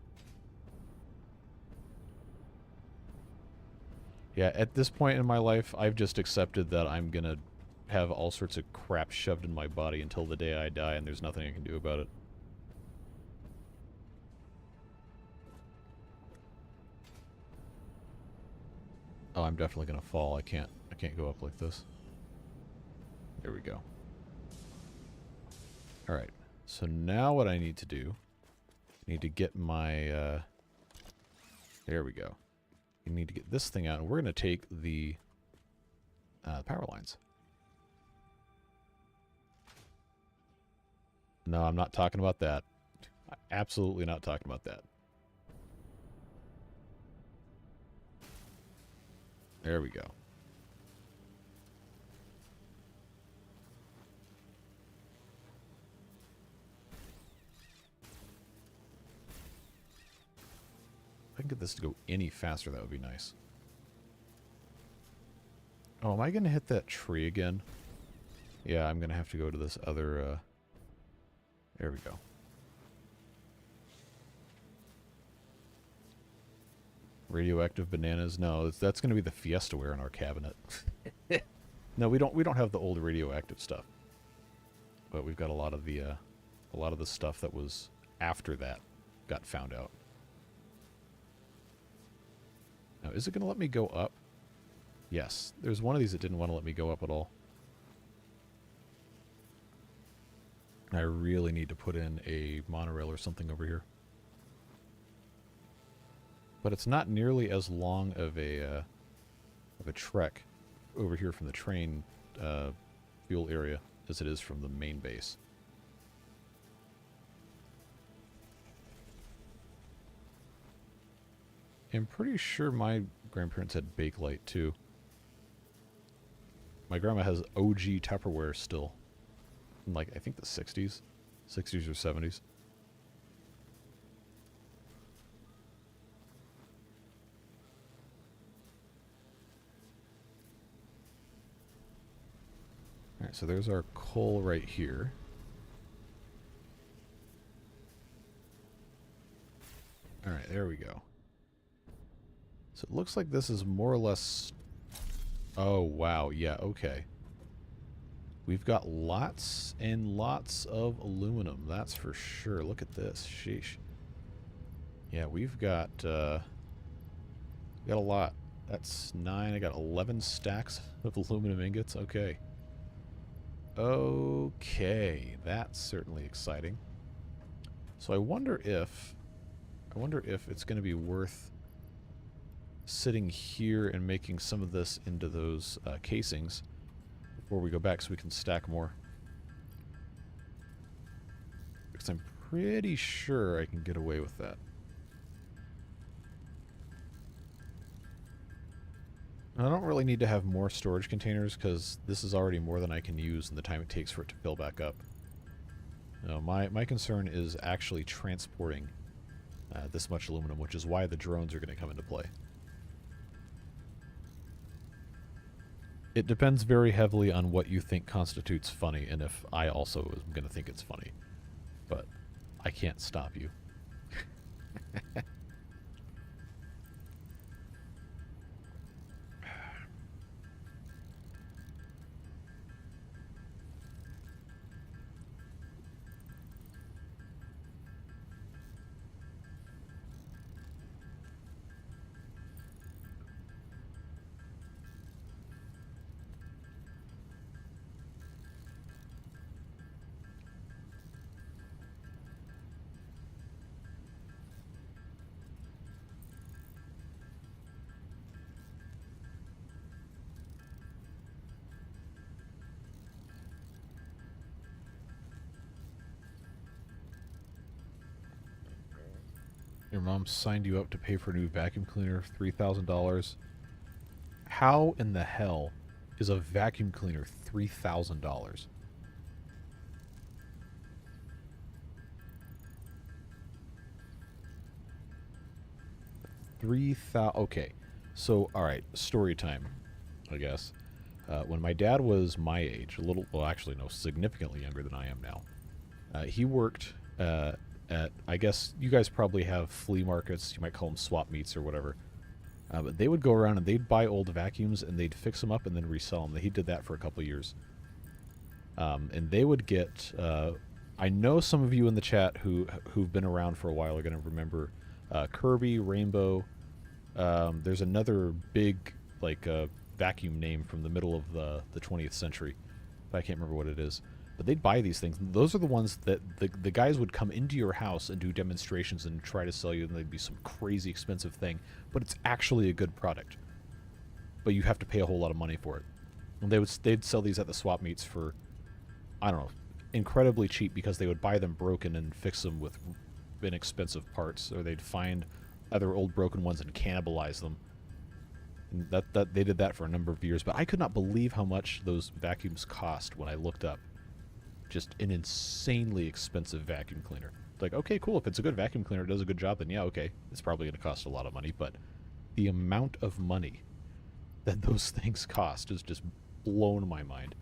Yeah, at this point in my life, I've just accepted that I'm going to have all sorts of crap shoved in my body until the day I die, and there's nothing I can do about it. Oh, I'm definitely going to fall. I can't go up like this. There we go. Alright, so now what I need to do, I need to get my, there we go. You need to get this thing out, and we're going to take the power lines. No, I'm not talking about that. Absolutely not talking about that. There we go. If I can get this to go any faster, that would be nice. Oh, am I going to hit that tree again? Yeah, I'm going to have to go to this other... There we go. Radioactive bananas? No, that's going to be the Fiestaware in our cabinet. No, we don't have the old radioactive stuff. But we've got a lot of the stuff that was after that got found out. Now, is it going to let me go up? Yes. There's one of these that didn't want to let me go up at all. I really need to put in a monorail or something over here. But it's not nearly as long of a trek over here from the train fuel area as it is from the main base. I'm pretty sure my grandparents had Bakelite too. My grandma has OG Tupperware still. In like, I think the 60s. 60s or 70s. Alright, so there's our coal right here. Alright, there we go. So it looks like this is more or less... Oh, wow. Yeah, okay. We've got lots and lots of aluminum. That's for sure. Look at this. Sheesh. Yeah, we've got a lot. That's 9. I got 11 stacks of aluminum ingots. Okay. Okay. That's certainly exciting. So I wonder if it's going to be worth sitting here and making some of this into those casings before we go back so we can stack more. Because I'm pretty sure I can get away with that. I don't really need to have more storage containers because this is already more than I can use in the time it takes for it to fill back up. No, my concern is actually transporting this much aluminum, which is why the drones are going to come into play. It depends very heavily on what you think constitutes funny, and if I also am going to think it's funny. But I can't stop you. Your mom signed you up to pay for a new vacuum cleaner, $3,000. How in the hell is a vacuum cleaner $3,000? Okay, so all right, story time, I guess. When my dad was my age, well, actually, no, significantly younger than I am now, he worked at, I guess you guys probably have flea markets, you might call them swap meets or whatever. But they would go around and they'd buy old vacuums and they'd fix them up and then resell them. He did that for a couple of years. And they would get, I know some of you in the chat who've been around for a while are going to remember Kirby, Rainbow. There's another big vacuum name from the middle of the 20th century. But I can't remember what it is. But they'd buy these things. Those are the ones that the guys would come into your house and do demonstrations and try to sell you, and they'd be some crazy expensive thing. But it's actually a good product. But you have to pay a whole lot of money for it. And they'd sell these at the swap meets for, I don't know, incredibly cheap because they would buy them broken and fix them with inexpensive parts, or they'd find other old broken ones and cannibalize them. And that they did that for a number of years. But I could not believe how much those vacuums cost when I looked up. Just an insanely expensive vacuum cleaner. Like, okay, cool. If it's a good vacuum cleaner, it does a good job, then yeah, okay. It's probably going to cost a lot of money. But the amount of money that those things cost is just blown my mind.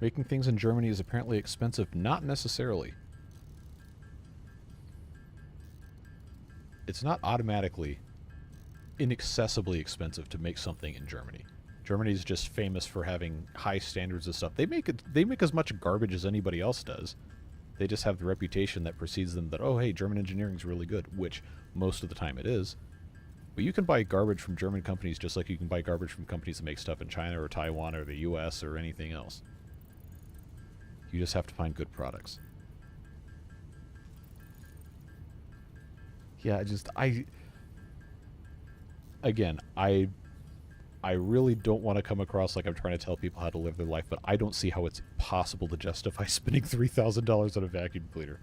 Making things in Germany is apparently expensive. Not necessarily. It's not automatically inaccessibly expensive to make something in Germany. Germany is just famous for having high standards of stuff. They make as much garbage as anybody else does. They just have the reputation that precedes them that, oh, hey, German engineering is really good, which most of the time it is. But you can buy garbage from German companies just like you can buy garbage from companies that make stuff in China or Taiwan or the US or anything else. You just have to find good products. Yeah, I really don't want to come across like I'm trying to tell people how to live their life, but I don't see how it's possible to justify spending $3,000 on a vacuum cleaner.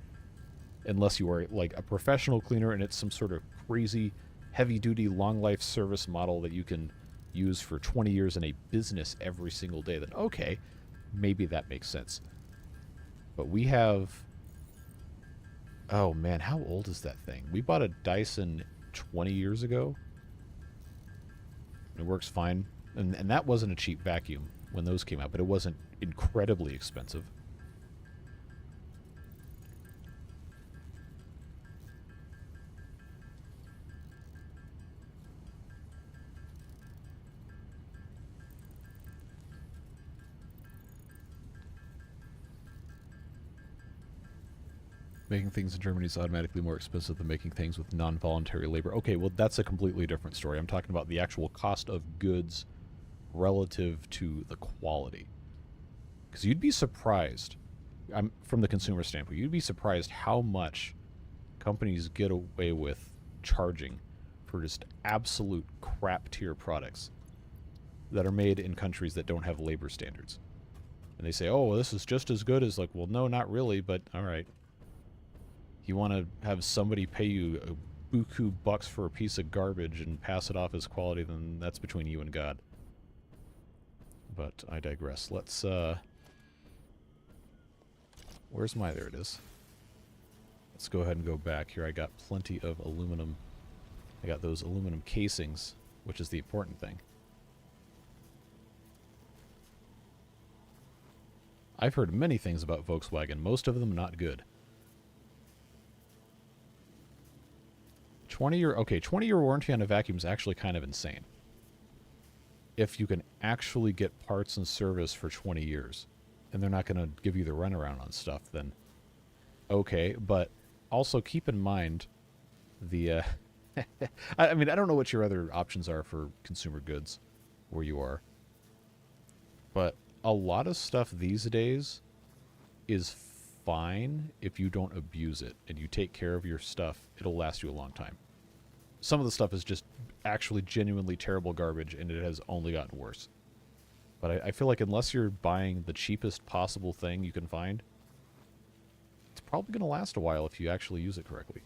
Unless you are, like, a professional cleaner and it's some sort of crazy, heavy-duty, long-life service model that you can use for 20 years in a business every single day, then okay, maybe that makes sense. But we have... Oh, man, how old is that thing? We bought a Dyson 20 years ago. It works fine. And that wasn't a cheap vacuum when those came out, but it wasn't incredibly expensive. Making things in Germany is automatically more expensive than making things with non-voluntary labor. Okay, well, that's a completely different story. I'm talking about the actual cost of goods relative to the quality. Because you'd be surprised, from the consumer standpoint, you'd be surprised how much companies get away with charging for just absolute crap-tier products that are made in countries that don't have labor standards. And they say, oh, well, this is just as good as, like, well, no, not really, but all right. You want to have somebody pay you a buku bucks for a piece of garbage and pass it off as quality, then that's between you and God. But I digress. Let's, where's my... There it is. Let's go ahead and go back here. I got plenty of aluminum. I got those aluminum casings, which is the important thing. I've heard many things about Volkswagen, most of them not good. 20-year warranty on a vacuum is actually kind of insane. If you can actually get parts and service for 20 years, and they're not going to give you the runaround on stuff, then okay. But also keep in mind the... I mean, I don't know what your other options are for consumer goods where you are. But a lot of stuff these days is fine if you don't abuse it and you take care of your stuff. It'll last you a long time. Some of the stuff is just actually genuinely terrible garbage, and it has only gotten worse. But I feel like unless you're buying the cheapest possible thing you can find, it's probably going to last a while if you actually use it correctly.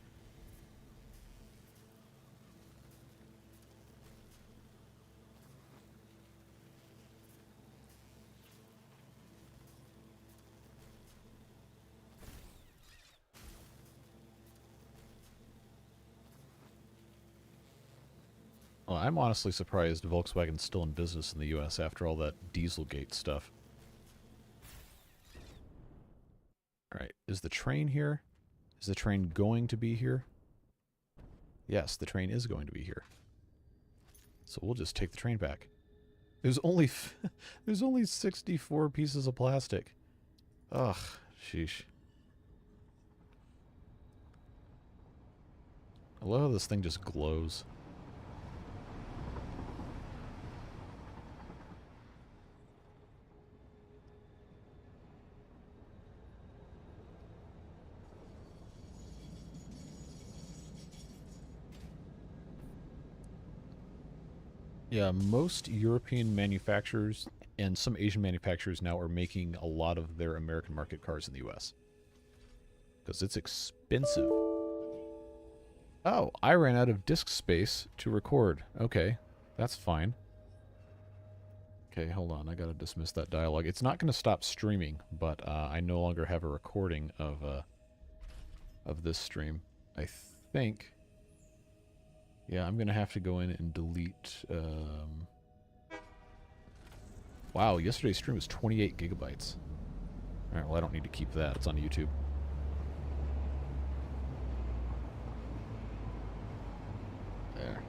Well, I'm honestly surprised Volkswagen's still in business in the US after all that Dieselgate stuff. Alright, is the train here? Is the train going to be here? Yes, the train is going to be here. So we'll just take the train back. There's only 64 pieces of plastic. Ugh, sheesh. I love how this thing just glows. Yeah, most European manufacturers and some Asian manufacturers now are making a lot of their American market cars in the US. Because it's expensive. Oh, I ran out of disk space to record. Okay, that's fine. Okay, hold on. I gotta dismiss that dialogue. It's not going to stop streaming, but I no longer have a recording of this stream. I think... Yeah, I'm going to have to go in and delete... Wow, yesterday's stream was 28 gigabytes. Alright, well, I don't need to keep that. It's on YouTube. There.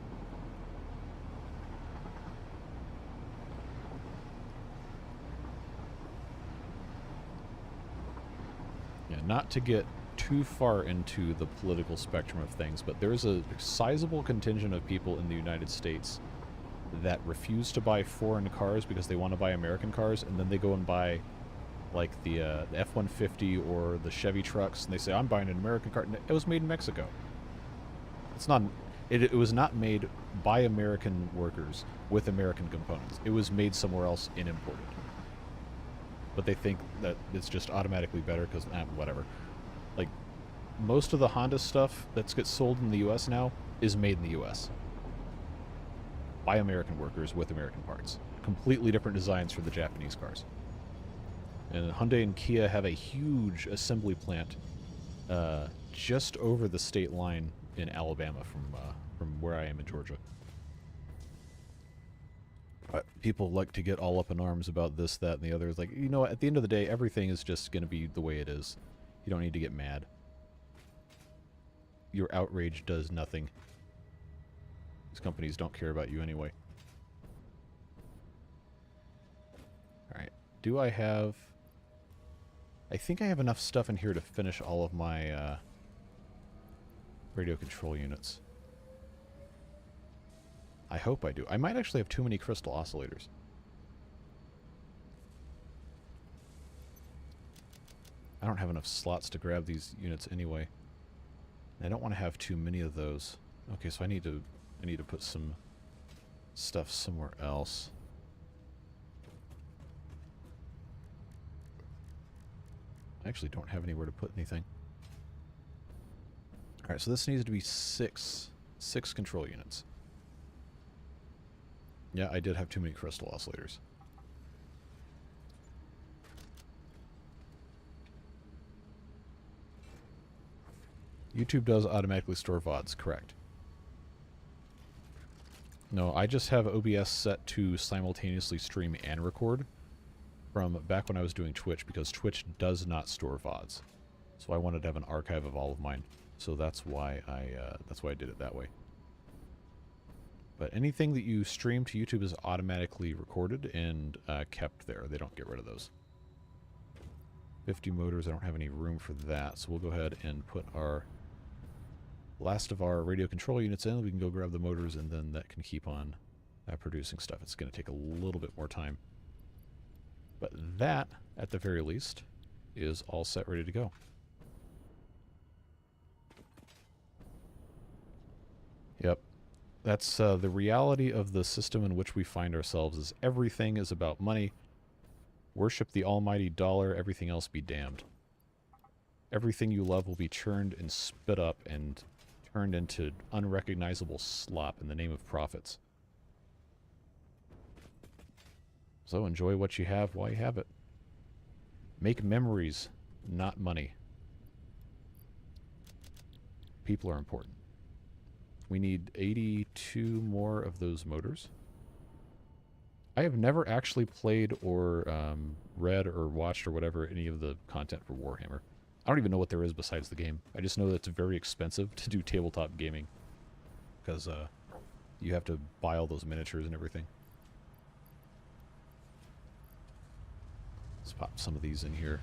Yeah, not to get too far into the political spectrum of things, but there's a sizable contingent of people in the United States that refuse to buy foreign cars because they want to buy American cars, and then they go and buy like the F-150 or the Chevy trucks, and they say, I'm buying an American car. It was made in Mexico. It's not... It was not made by American workers with American components. It was made somewhere else and imported. But they think that it's just automatically better because, whatever. Like, most of the Honda stuff that gets sold in the U.S. now is made in the U.S. by American workers with American parts. Completely different designs for the Japanese cars. And Hyundai and Kia have a huge assembly plant just over the state line in Alabama from where I am in Georgia. People like to get all up in arms about this, that, and the other. It's like, you know, at the end of the day, everything is just going to be the way it is. You don't need to get mad. Your outrage does nothing. These companies don't care about you anyway. Alright. Do I have... I think I have enough stuff in here to finish all of my radio control units. I hope I do. I might actually have too many crystal oscillators. I don't have enough slots to grab these units anyway. I don't want to have too many of those. Okay, so I need to put some stuff somewhere else. I actually don't have anywhere to put anything. Alright, so this needs to be six control units. Yeah, I did have too many crystal oscillators. YouTube does automatically store VODs, correct. No, I just have OBS set to simultaneously stream and record from back when I was doing Twitch, because Twitch does not store VODs. So I wanted to have an archive of all of mine. So that's why I did it that way. But anything that you stream to YouTube is automatically recorded and kept there. They don't get rid of those. 50 motors, I don't have any room for that. So we'll go ahead and put our last of our radio control units in. We can go grab the motors, and then that can keep on producing stuff. It's going to take a little bit more time. But that, at the very least, is all set, ready to go. Yep. That's the reality of the system in which we find ourselves, is everything is about money. Worship the almighty dollar, everything else be damned. Everything you love will be churned and spit up and turned into unrecognizable slop in the name of profits. So enjoy what you have while you have it. Make memories, not money. People are important. We need 82 more of those motors. I have never actually played or read or watched or whatever any of the content for Warhammer. I don't even know what there is besides the game. I just know that it's very expensive to do tabletop gaming, because you have to buy all those miniatures and everything. Let's pop some of these in here.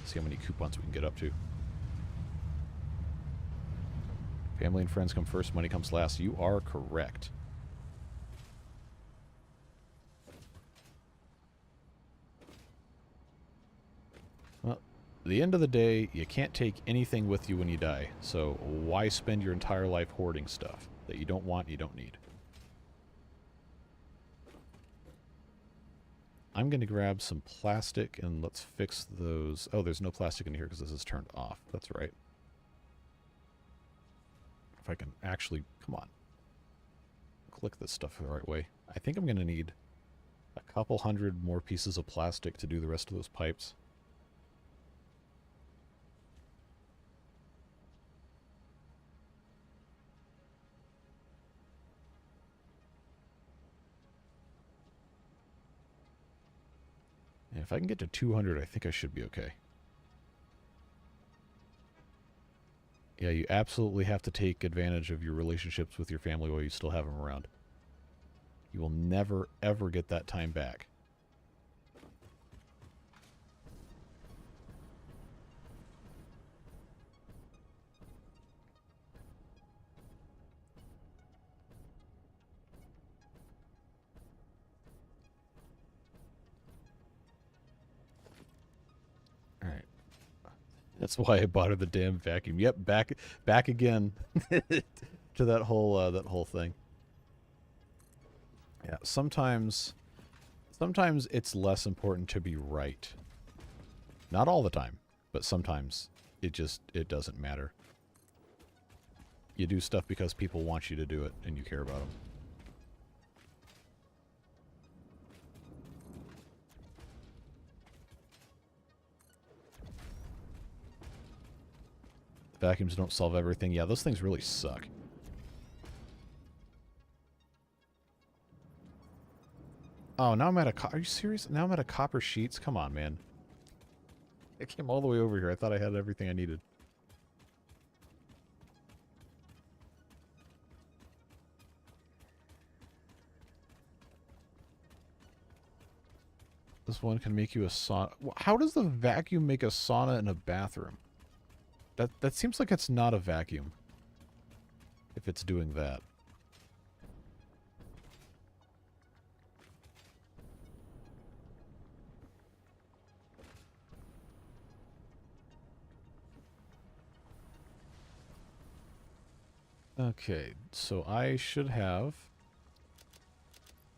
See how many coupons we can get up to. Family and friends come first, money comes last. You are correct. Well, at the end of the day, you can't take anything with you when you die. So why spend your entire life hoarding stuff that you don't want, you don't need? I'm going to grab some plastic and let's fix those. Oh, there's no plastic in here because this is turned off. That's right. If I can actually, come on, click this stuff the right way. I think I'm going to need a couple hundred more pieces of plastic to do the rest of those pipes. And if I can get to 200, I think I should be okay. Yeah, you absolutely have to take advantage of your relationships with your family while you still have them around. You will never, ever get that time back. Alright. That's why I bought her the damn vacuum. Yep, back again to that whole thing. Yeah, sometimes it's less important to be right. Not all the time, but sometimes it doesn't matter. You do stuff because people want you to do it and you care about them. Vacuums don't solve everything. Yeah, those things really suck. Oh, now I'm at a... Are you serious? Now I'm at a copper sheets? Come on, man. I came all the way over here. I thought I had everything I needed. This one can make you a sauna. How does the vacuum make a sauna in a bathroom? That seems like it's not a vacuum. If it's doing that. Okay, so I should have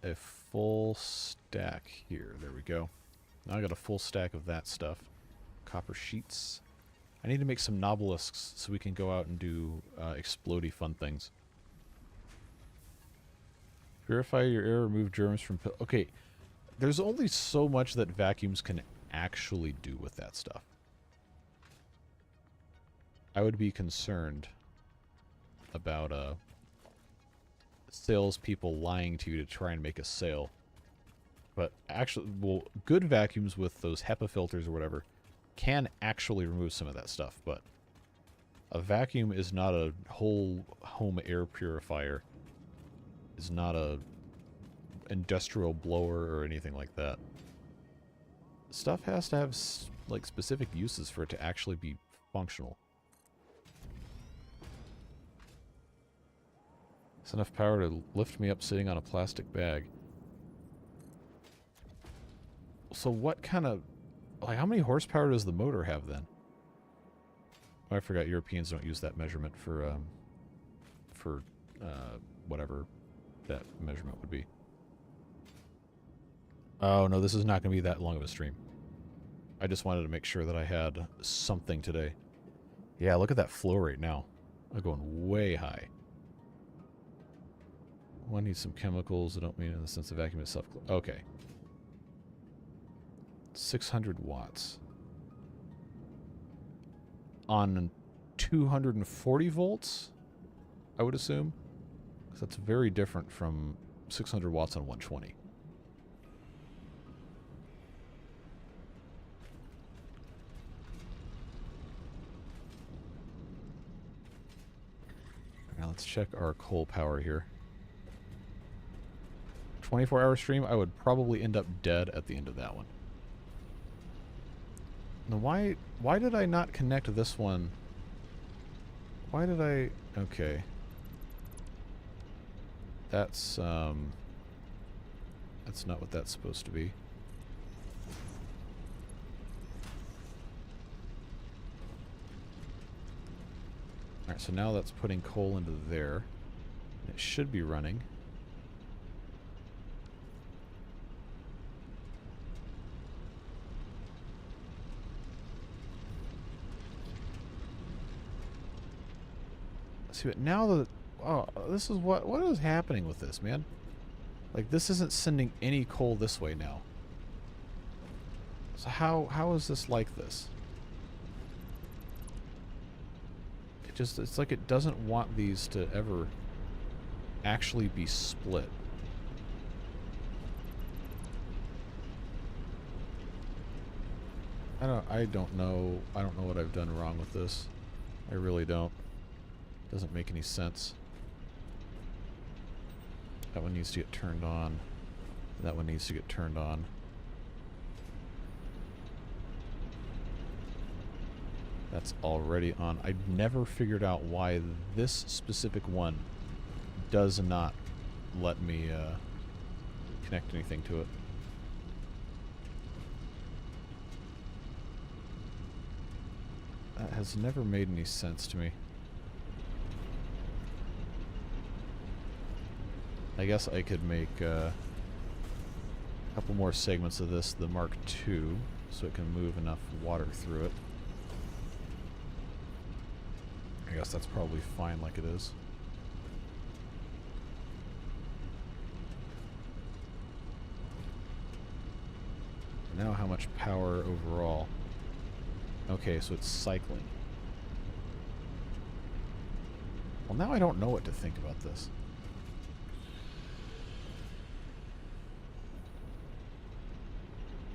a full stack here. There we go. Now I got a full stack of that stuff. Copper sheets. I need to make some nobelisks so we can go out and do explodey fun things. Purify your air, remove germs from... Okay, there's only so much that vacuums can actually do with that stuff. I would be concerned about salespeople lying to you to try and make a sale. But actually, well, good vacuums with those HEPA filters or whatever can actually remove some of that stuff, but a vacuum is not a whole home air purifier. Is not a industrial blower or anything like that. Stuff has to have like specific uses for it to actually be functional. It's enough power to lift me up sitting on a plastic bag. So what kind of... Like, how many horsepower does the motor have, then? Oh, I forgot Europeans don't use that measurement for whatever that measurement would be. Oh, no, this is not going to be that long of a stream. I just wanted to make sure that I had something today. Yeah, look at that flow rate now. I'm going way high. One needs some chemicals. I don't mean in the sense of vacuum itself. Okay. 600 watts. On 240 volts, I would assume. Because that's very different from 600 watts on 120. Now let's check our coal power here. 24-hour stream, I would probably end up dead at the end of that one. Now why did I not connect this one? Why did I... Okay. That's not what that's supposed to be. Alright, so now that's putting coal into there. It should be running. See, but now that... Oh, this is what is happening with this, man? Like, this isn't sending any coal this way now. So how is this like this? It's like it doesn't want these to ever actually be split. I don't know what I've done wrong with this. I really don't. Doesn't make any sense. That one needs to get turned on. That one needs to get turned on. That's already on. I never figured out why this specific one does not let me connect anything to it. That has never made any sense to me. I guess I could make a couple more segments of this, the Mark II, so it can move enough water through it. I guess that's probably fine like it is. Now how much power overall? Okay, so it's cycling. Well, now I don't know what to think about this.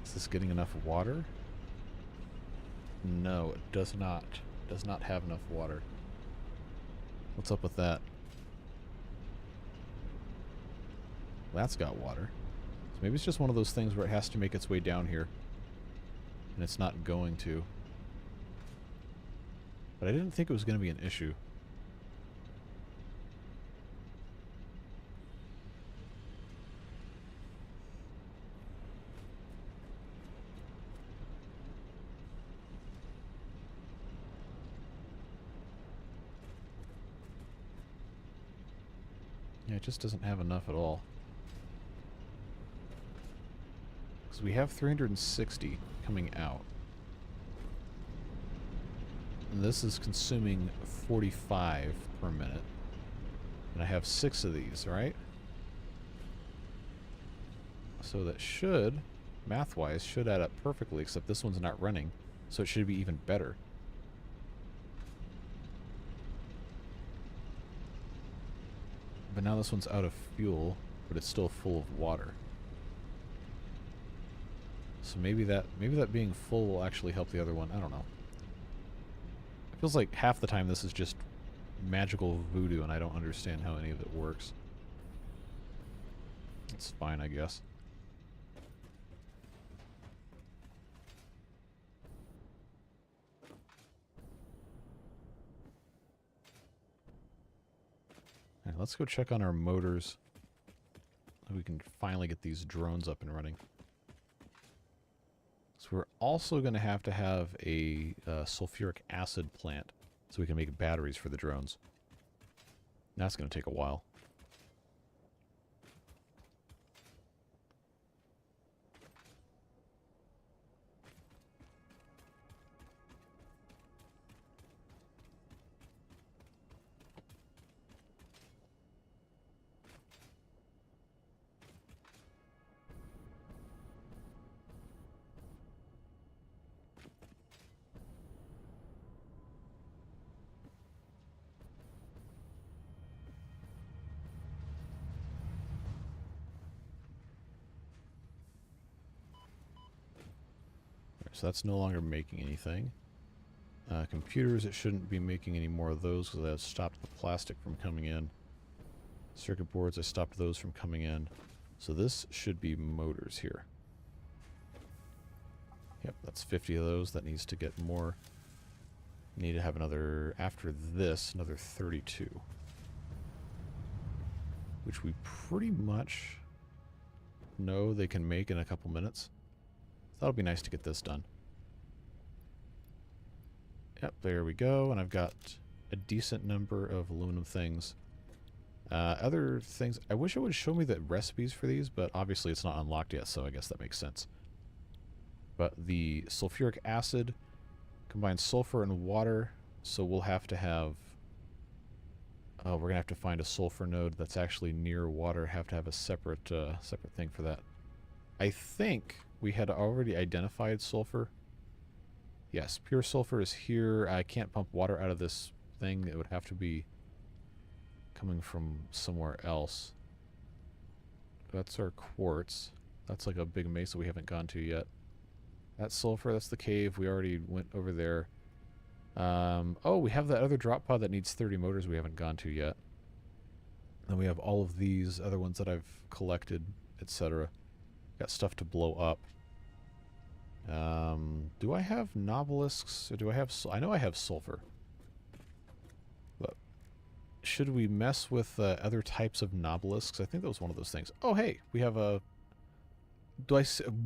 Is this getting enough water? No, it does not. It does not have enough water. What's up with that? Well, that's got water. So maybe it's just one of those things where it has to make its way down here. And it's not going to. But I didn't think it was going to be an issue. Yeah, it just doesn't have enough at all. Because we have 360 coming out. And this is consuming 45 per minute. And I have 6 of these, right? So that should, math-wise, should add up perfectly, except this one's not running. So it should be even better. But now this one's out of fuel, but it's still full of water. So maybe that being full will actually help the other one. I don't know. It feels like half the time this is just magical voodoo and I don't understand how any of it works. It's fine, I guess. Alright, let's go check on our motors. We can finally get these drones up and running. So we're also going to have a sulfuric acid plant so we can make batteries for the drones. That's going to take a while. So that's no longer making anything. Computers, it shouldn't be making any more of those because I stopped the plastic from coming in. Circuit boards, I stopped those from coming in. So this should be motors here. Yep, that's 50 of those. That needs to get more. Need to have another, after this, another 32. Which we pretty much know they can make in a couple minutes. That'll be nice to get this done. Yep, there we go. And I've got a decent number of aluminum things. Other things, I wish it would show me the recipes for these, but obviously it's not unlocked yet, so I guess that makes sense. But the sulfuric acid combines sulfur and water, so we'll have to have... we're going to have to find a sulfur node that's actually near water, have to have a separate thing for that. I think we had already identified sulfur. Yes, pure sulfur is here. I can't pump water out of this thing. It would have to be coming from somewhere else. That's our quartz. That's like a big mesa we haven't gone to yet. That's sulfur. That's the cave. We already went over there. Oh, we have that other drop pod that needs 30 motors we haven't gone to yet. Then we have all of these other ones that I've collected, etc. Got stuff to blow up. Do I have nobelisks? Or do I have... I know I have sulfur. But should we mess with other types of nobelisks? I think that was one of those things. Oh, hey, we have a...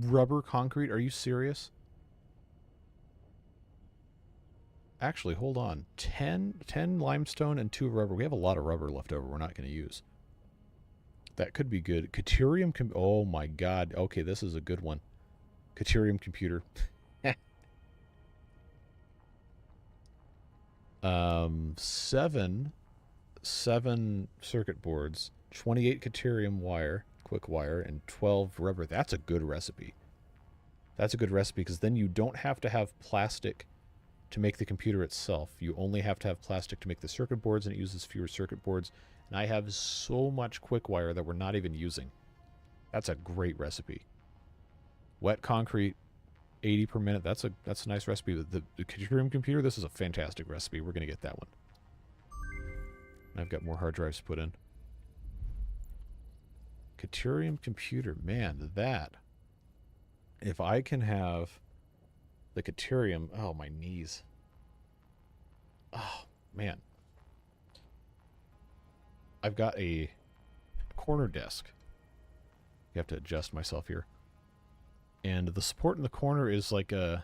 rubber concrete? Are you serious? Actually, hold on. 10 limestone and 2 rubber. We have a lot of rubber left over we're not going to use. That could be good. Caterium oh my god. Okay, this is a good one. Caterium computer. 7 circuit boards, 28 Caterium wire, quick wire, and 12 rubber. That's a good recipe. That's a good recipe because then you don't have to have plastic to make the computer itself. You only have to have plastic to make the circuit boards, and it uses fewer circuit boards. And I have so much quick wire that we're not even using. That's a great recipe. Wet concrete, 80 per minute. That's a nice recipe. The Caterium computer, this is a fantastic recipe. We're going to get that one. And I've got more hard drives to put in. Caterium computer, man, that. If I can have the Caterium, oh, my knees. Oh, man. I've got a corner desk. You have to adjust myself here. And the support in the corner is like a...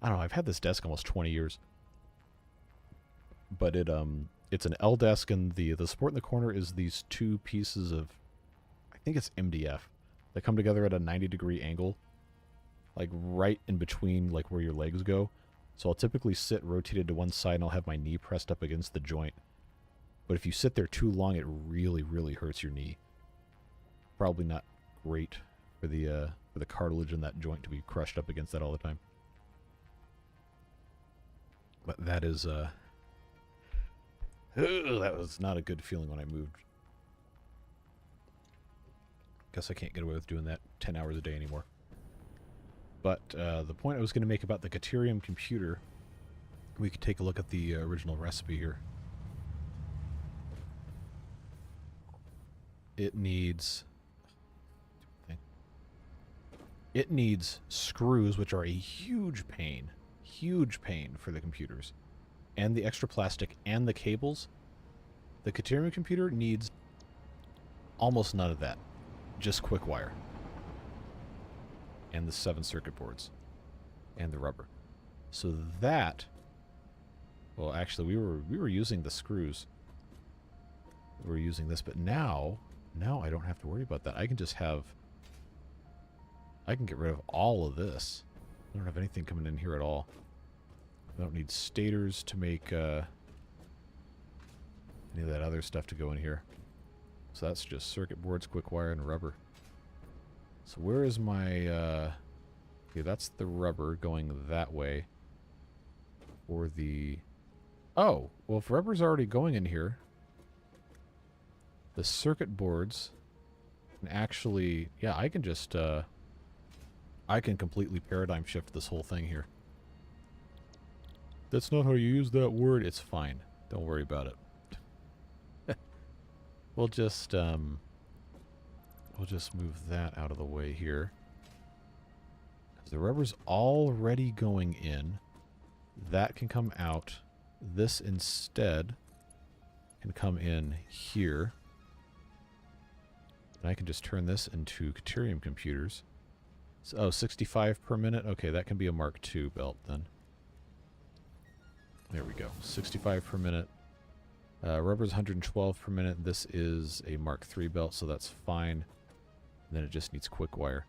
I don't know, I've had this desk almost 20 years. But it's an L desk, and the support in the corner is these two pieces of... I think it's MDF. They come together at a 90-degree angle. Like right in between like where your legs go. So I'll typically sit rotated to one side and I'll have my knee pressed up against the joint. But if you sit there too long, it really, really hurts your knee. Probably not great for the cartilage in that joint to be crushed up against that all the time. But that is that was not a good feeling when I moved. Guess I can't get away with doing that 10 hours a day anymore. But the point I was going to make about the Caterium computer, we could take a look at the original recipe here. It needs screws, which are a huge pain for the computers, and the extra plastic and the cables. The Caterium computer needs almost none of that, just quick wire. And the 7 circuit boards and the rubber. So that, well, actually we were using the screws. We were using this, but now I don't have to worry about that. I can just have, I can get rid of all of this. I don't have anything coming in here at all. I don't need stators to make any of that other stuff to go in here. So that's just circuit boards, quick wire, and rubber. So where is my, okay, that's the rubber going that way. Or the, oh, well, if rubber's already going in here, the circuit boards can actually, yeah, I can just, I can completely paradigm shift this whole thing here. That's not how you use that word. It's fine. Don't worry about it. We'll just move that out of the way here. Because the rubber's already going in. That can come out. This instead can come in here. And I can just turn this into Caterium computers. So, oh, 65 per minute? Okay, that can be a Mark II belt then. There we go. 65 per minute. Rubber's 112 per minute. This is a Mark III belt, so that's fine. And then it just needs quick wire.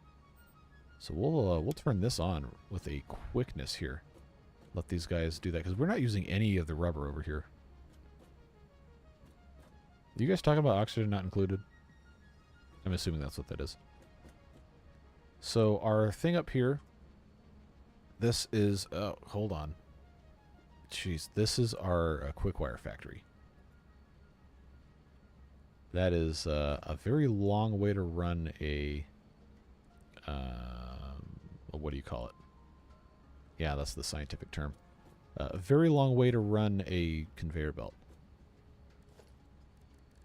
So we'll turn this on with a quickness here. Let these guys do that, because we're not using any of the rubber over here. Are you guys talking about oxygen not included? I'm assuming that's what that is. So our thing up here, this is, oh, hold on. Jeez, this is our quick wire factory. That is a very long way to run a, what do you call it? Yeah, that's the scientific term. A very long way to run a conveyor belt.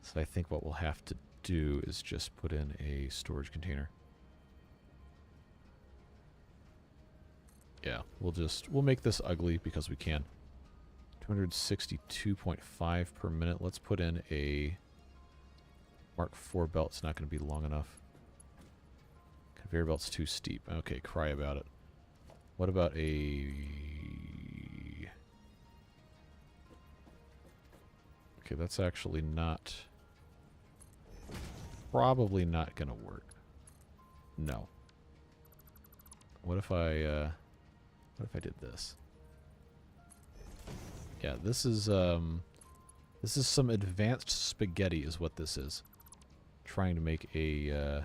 So I think what we'll have to do is just put in a storage container. Yeah, we'll make this ugly because we can. 262.5 per minute. Let's put in a Mark IV belt. It's not going to be long enough. Conveyor belt's too steep. Okay, cry about it. What about a... Okay, that's actually not... probably not going to work. No. What if I did this? Yeah, this is some advanced spaghetti is what this is. Trying to make a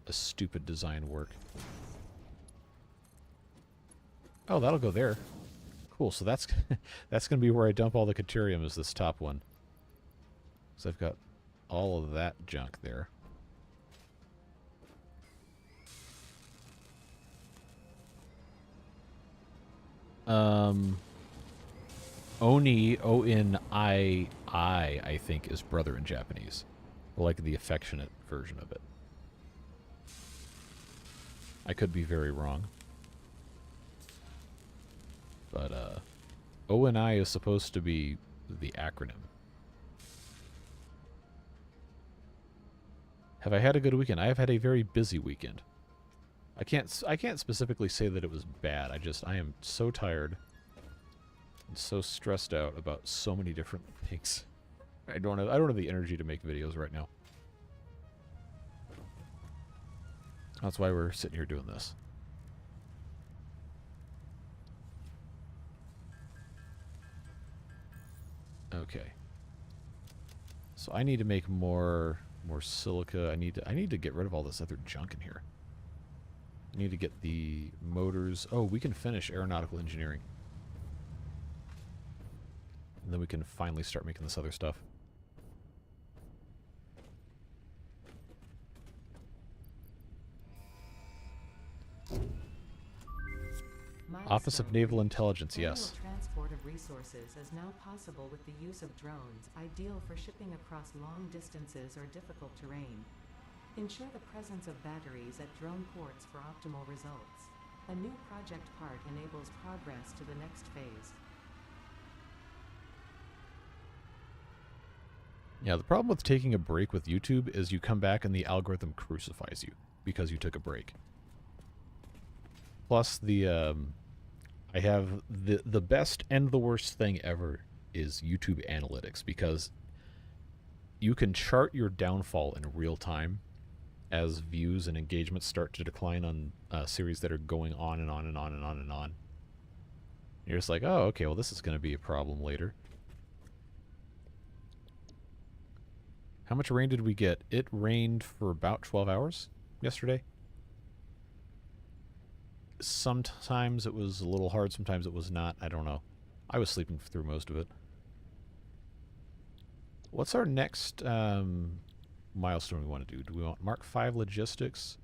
stupid design work. Oh, that'll go there. Cool, so that's that's going to be where I dump all the Caterium, is this top one. So I've got all of that junk there. Oni, O-N-I-I, I think, is brother in Japanese. Like the affectionate version of it. I could be very wrong. But, O-N-I is supposed to be the acronym. Have I had a good weekend? I have had a very busy weekend. I can't specifically say that it was bad. I am so tired and so stressed out about so many different things. I don't have the energy to make videos right now. That's why we're sitting here doing this. Okay. So I need to make more silica. I need to get rid of all this other junk in here. I need to get the motors. Oh, we can finish aeronautical engineering. And then we can finally start making this other stuff. Office of Naval Intelligence, yes. Transport of resources is now possible with the use of drones, ideal for shipping across long distances or difficult terrain. Ensure the presence of batteries at drone ports for optimal results. A new project part enables progress to the next phase. Yeah, the problem with taking a break with YouTube is you come back and the algorithm crucifies you because you took a break. Plus, I have the best and the worst thing ever is YouTube analytics, because you can chart your downfall in real time as views and engagements start to decline on series that are going on and on and on and on and on. You're just like, oh, okay, well, this is going to be a problem later. How much rain did we get? It rained for about 12 hours yesterday. Sometimes it was a little hard, sometimes it was not. I don't know. I was sleeping through most of it. What's our next milestone we want to do? Do we want Mark V logistics?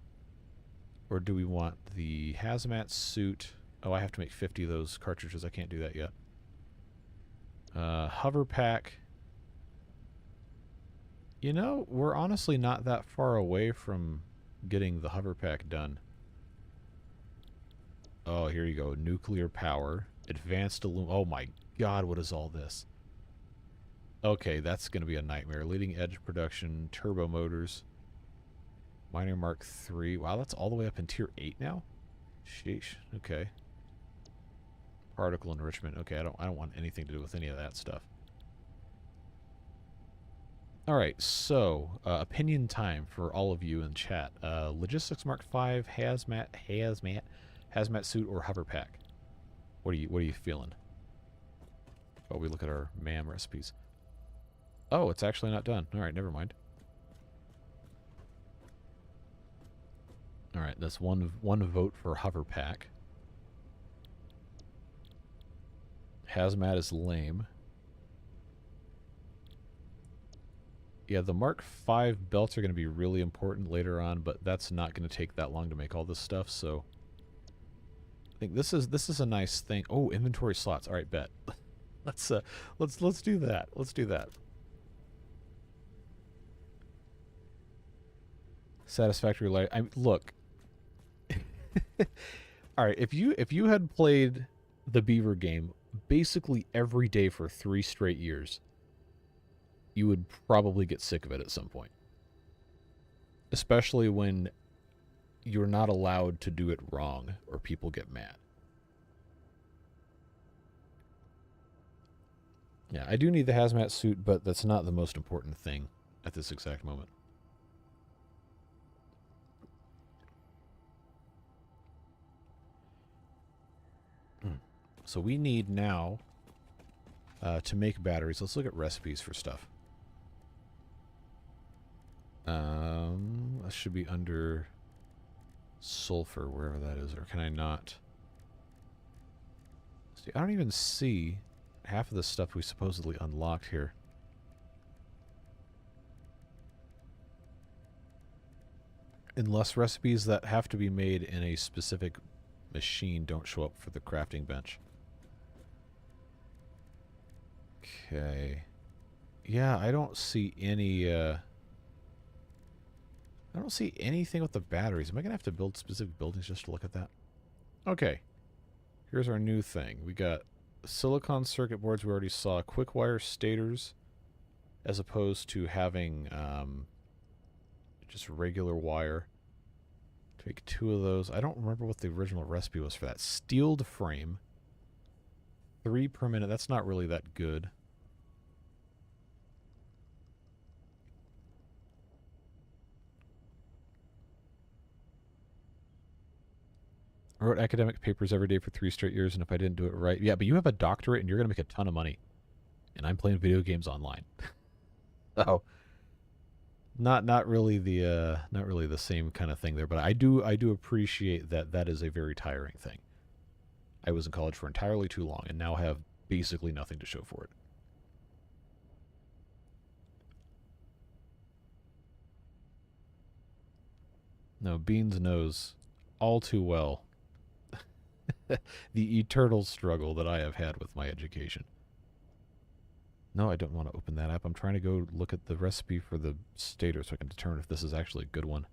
Or do we want the hazmat suit? Oh, I have to make 50 of those cartridges. I can't do that yet. Hover pack. You know, we're honestly not that far away from getting the hover pack done. Oh, here you go. Nuclear power. Advanced oh my god, what is all this? Okay, that's going to be a nightmare. Leading edge production, turbo motors. Miner Mark III. Wow, that's all the way up in tier 8 now? Sheesh. Okay. Particle enrichment. Okay, I don't want anything to do with any of that stuff. Alright, so, opinion time for all of you in chat. Logistics Mark V, hazmat suit, or hover pack? What are you feeling? Oh, we look at our MAM recipes. Oh, it's actually not done. Alright, never mind. Alright, that's one vote for hover pack. Hazmat is lame. Yeah, the Mark V belts are going to be really important later on, but that's not going to take that long to make all this stuff, so I think this is a nice thing. Oh, inventory slots. All right, bet. let's do that. Let's do that. Satisfactory light. Look. All right, if you had played the Beaver game basically every day for 3 straight years, you would probably get sick of it at some point. Especially when you're not allowed to do it wrong or people get mad. Yeah, I do need the hazmat suit, but that's not the most important thing at this exact moment. So we need now to make batteries. Let's look at recipes for stuff. That should be under sulfur, wherever that is, or can I not? See, I don't even see half of the stuff we supposedly unlocked here. Unless recipes that have to be made in a specific machine don't show up for the crafting bench. Okay. Yeah, I don't see any, I don't see anything with the batteries. Am I going to have to build specific buildings just to look at that? Okay. Here's our new thing. We got silicon circuit boards we already saw. Quick wire stators as opposed to having just regular wire. Take 2 of those. I don't remember what the original recipe was for that. Steeled frame. 3 per minute. That's not really that good. I wrote academic papers every day for 3 straight years, and if I didn't do it right... Yeah, but you have a doctorate, and you're going to make a ton of money. And I'm playing video games online. So, not really the same kind of thing there, but I do appreciate that that is a very tiring thing. I was in college for entirely too long, and now have basically nothing to show for it. No, Beans knows all too well the eternal struggle that I have had with my education. No, I don't want to open that up. I'm trying to go look at the recipe for the stator so I can determine if this is actually a good one.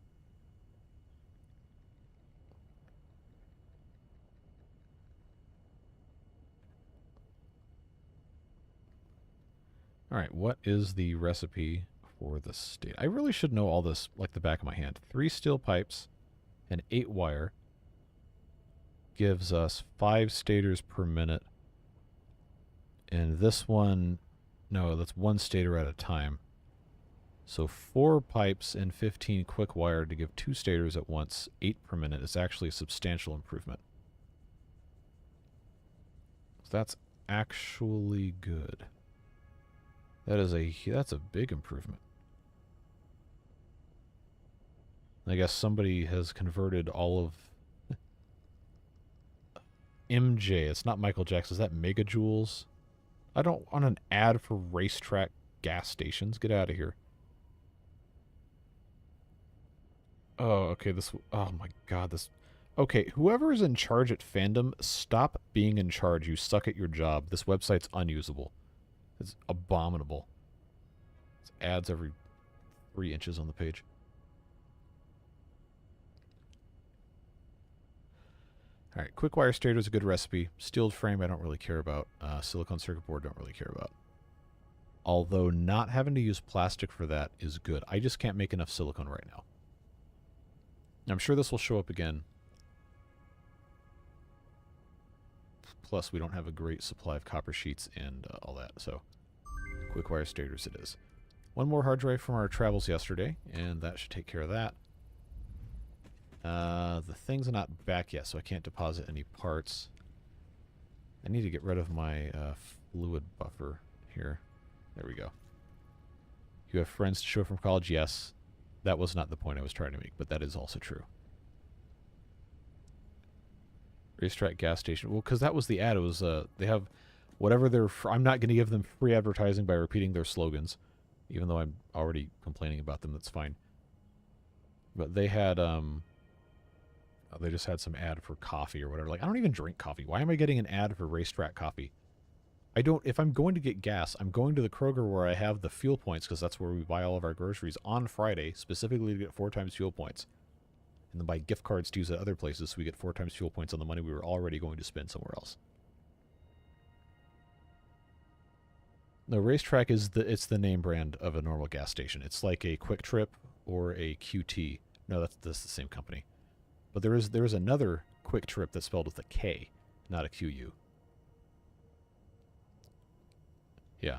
Alright, what is the recipe for the stator? I really should know all this like the back of my hand. 3 steel pipes and 8 wire gives us 5 stators per minute. And this one, no, that's 1 stator at a time. So 4 pipes and 15 quick wire to give 2 stators at once, 8 per minute, is actually a substantial improvement. So that's actually good. That's a big improvement. I guess somebody has converted all of MJ. It's not Michael Jackson. Is that megajoules? I don't want an ad for racetrack gas stations. Get out of here. Oh, okay. Oh my God. Okay, whoever is in charge at Fandom, stop being in charge. You suck at your job. This website's unusable. It's abominable. It's ads every 3 inches on the page. Alright, quick wire stator is a good recipe. Steeled frame I don't really care about. Silicon circuit board don't really care about. Although not having to use plastic for that is good. I just can't make enough silicone right now. I'm sure this will show up again. Plus, we don't have a great supply of copper sheets and all that, so quick wire stators it is. 1 more hard drive from our travels yesterday, and that should take care of that. The things are not back yet, so I can't deposit any parts. I need to get rid of my fluid buffer here. There we go. You have friends to show from college? Yes. That was not the point I was trying to make, but that is also true. Racetrack gas station. Well, because that was the ad. It was, they have whatever their... I'm not going to give them free advertising by repeating their slogans, even though I'm already complaining about them. That's fine. But they had, they just had some ad for coffee or whatever. Like, I don't even drink coffee. Why am I getting an ad for racetrack coffee? I don't... If I'm going to get gas, I'm going to the Kroger where I have the fuel points, because that's where we buy all of our groceries on Friday, specifically to get 4 times fuel points. And then buy gift cards to use at other places so we get 4 times fuel points on the money we were already going to spend somewhere else. No, Racetrack is it's the name brand of a normal gas station. It's like a Quick Trip or a QT. No, that's the same company. But there is another Quick Trip that's spelled with a K, not a QU. Yeah.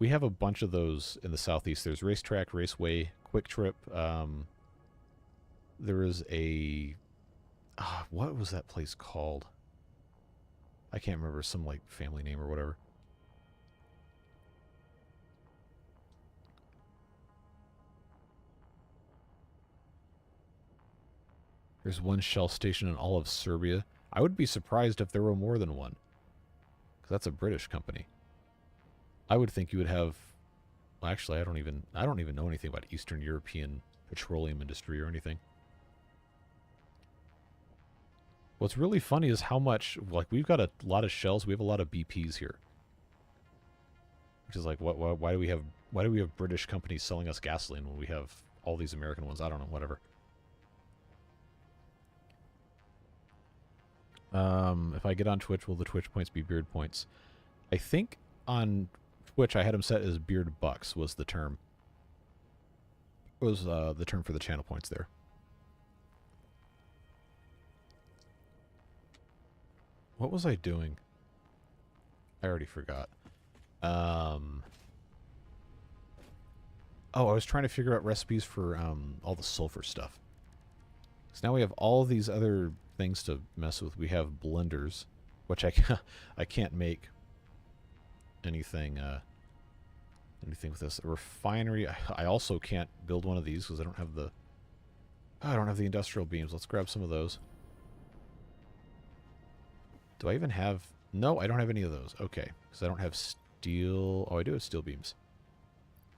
We have a bunch of those in the southeast. There's Racetrack, Raceway, Quick Trip. There is a... what was that place called? I can't remember, some like family name or whatever. There's one Shell station in all of Serbia. I would be surprised if there were more than one. Because that's a British company. I would think you would have... Well, actually, I don't even know anything about Eastern European petroleum industry or anything. What's really funny is how much... Like, we've got a lot of Shells. We have a lot of BPs here. Which is like, why do we have British companies selling us gasoline when we have all these American ones? I don't know, whatever. If I get on Twitch, will the Twitch points be beard points? I think on Twitch I had them set as beard bucks was the term. Was the term for the channel points there. What was I doing? I already forgot. Oh, I was trying to figure out recipes for all the sulfur stuff. So now we have all these other things to mess with. We have blenders, which I can't make anything anything with this. A refinery. I also can't build one of these because I don't have the industrial beams. Let's grab some of those. Do I even have... No, I don't have any of those. Okay, because I don't have steel. Oh, I do have steel beams.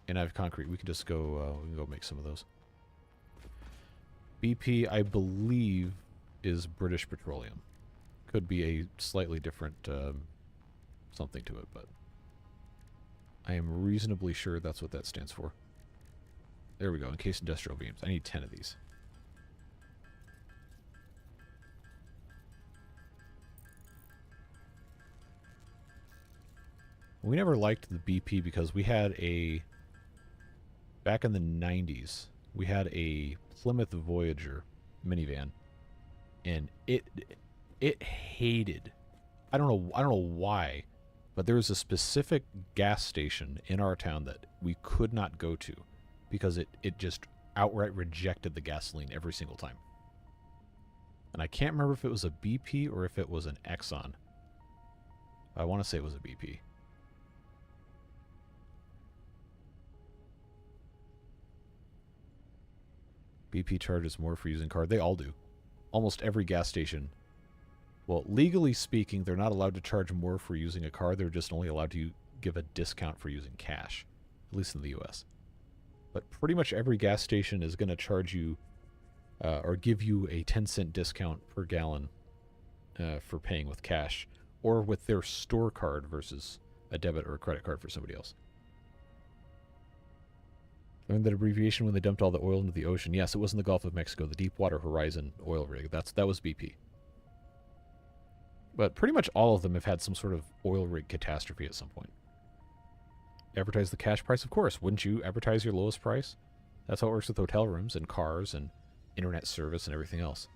And I have concrete. We can just go, we can go make some of those. BP, I believe, is British Petroleum. Could be a slightly different something to it, but I am reasonably sure that's what that stands for. There we go, encased industrial beams. I need 10 of these. We never liked the BP because we had a... Back in the 90s, we had a Plymouth Voyager minivan, and it hated... I don't know why, but there was a specific gas station in our town that we could not go to because it just outright rejected the gasoline every single time. And I can't remember if it was a BP or if it was an Exxon. I want to say it was a BP. BP charges more for using card. They all do. Almost every gas station. Well, legally speaking, they're not allowed to charge more for using a card. They're just only allowed to give a discount for using cash. At least in the US. But pretty much every gas station is going to charge you or give you a 10-cent discount per gallon for paying with cash or with their store card versus a debit or a credit card for somebody else. Learned that abbreviation when they dumped all the oil into the ocean. Yes, it was in the Gulf of Mexico, the Deepwater Horizon oil rig. That was BP. But pretty much all of them have had some sort of oil rig catastrophe at some point. Advertise the cash price? Of course. Wouldn't you advertise your lowest price? That's how it works with hotel rooms and cars and internet service and everything else.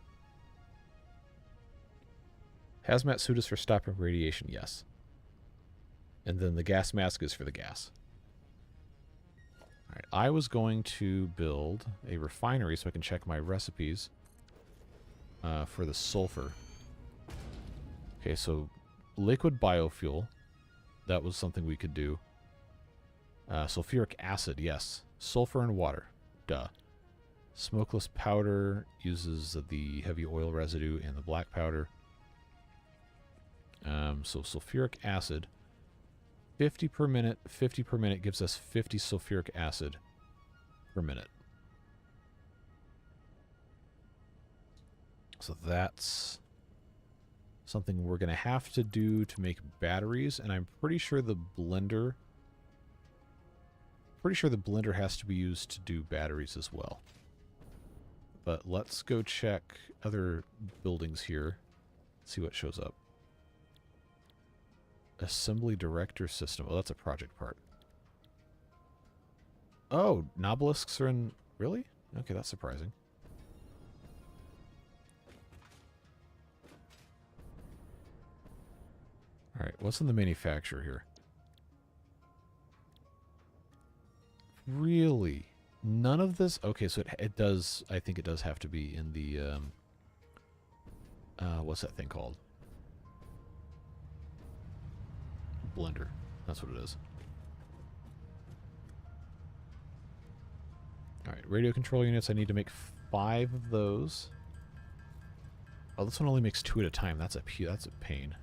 Hazmat suit is for stopping radiation, yes. And then the gas mask is for the gas. Alright, I was going to build a refinery so I can check my recipes for the sulfur. Okay, so liquid biofuel. That was something we could do. Sulfuric acid, yes. Sulfur and water. Duh. Smokeless powder uses the heavy oil residue and the black powder. So sulfuric acid. 50 per minute. 50 per minute gives us 50 sulfuric acid per minute. So that's something we're going to have to do to make batteries, and I'm pretty sure the blender has to be used to do batteries as well. But let's go check other buildings here. See what shows up. Assembly director system. Oh, that's a project part. Oh, Nobelisks are in... Really? Okay, that's surprising. Alright, what's in the manufacturer here? Really? None of this? Okay, so it does... I think it does have to be in the... what's that thing called? blender. That's what it is. Alright, radio control units. I need to make 5 of those. Oh, this one only makes 2 at a time. That's a pain.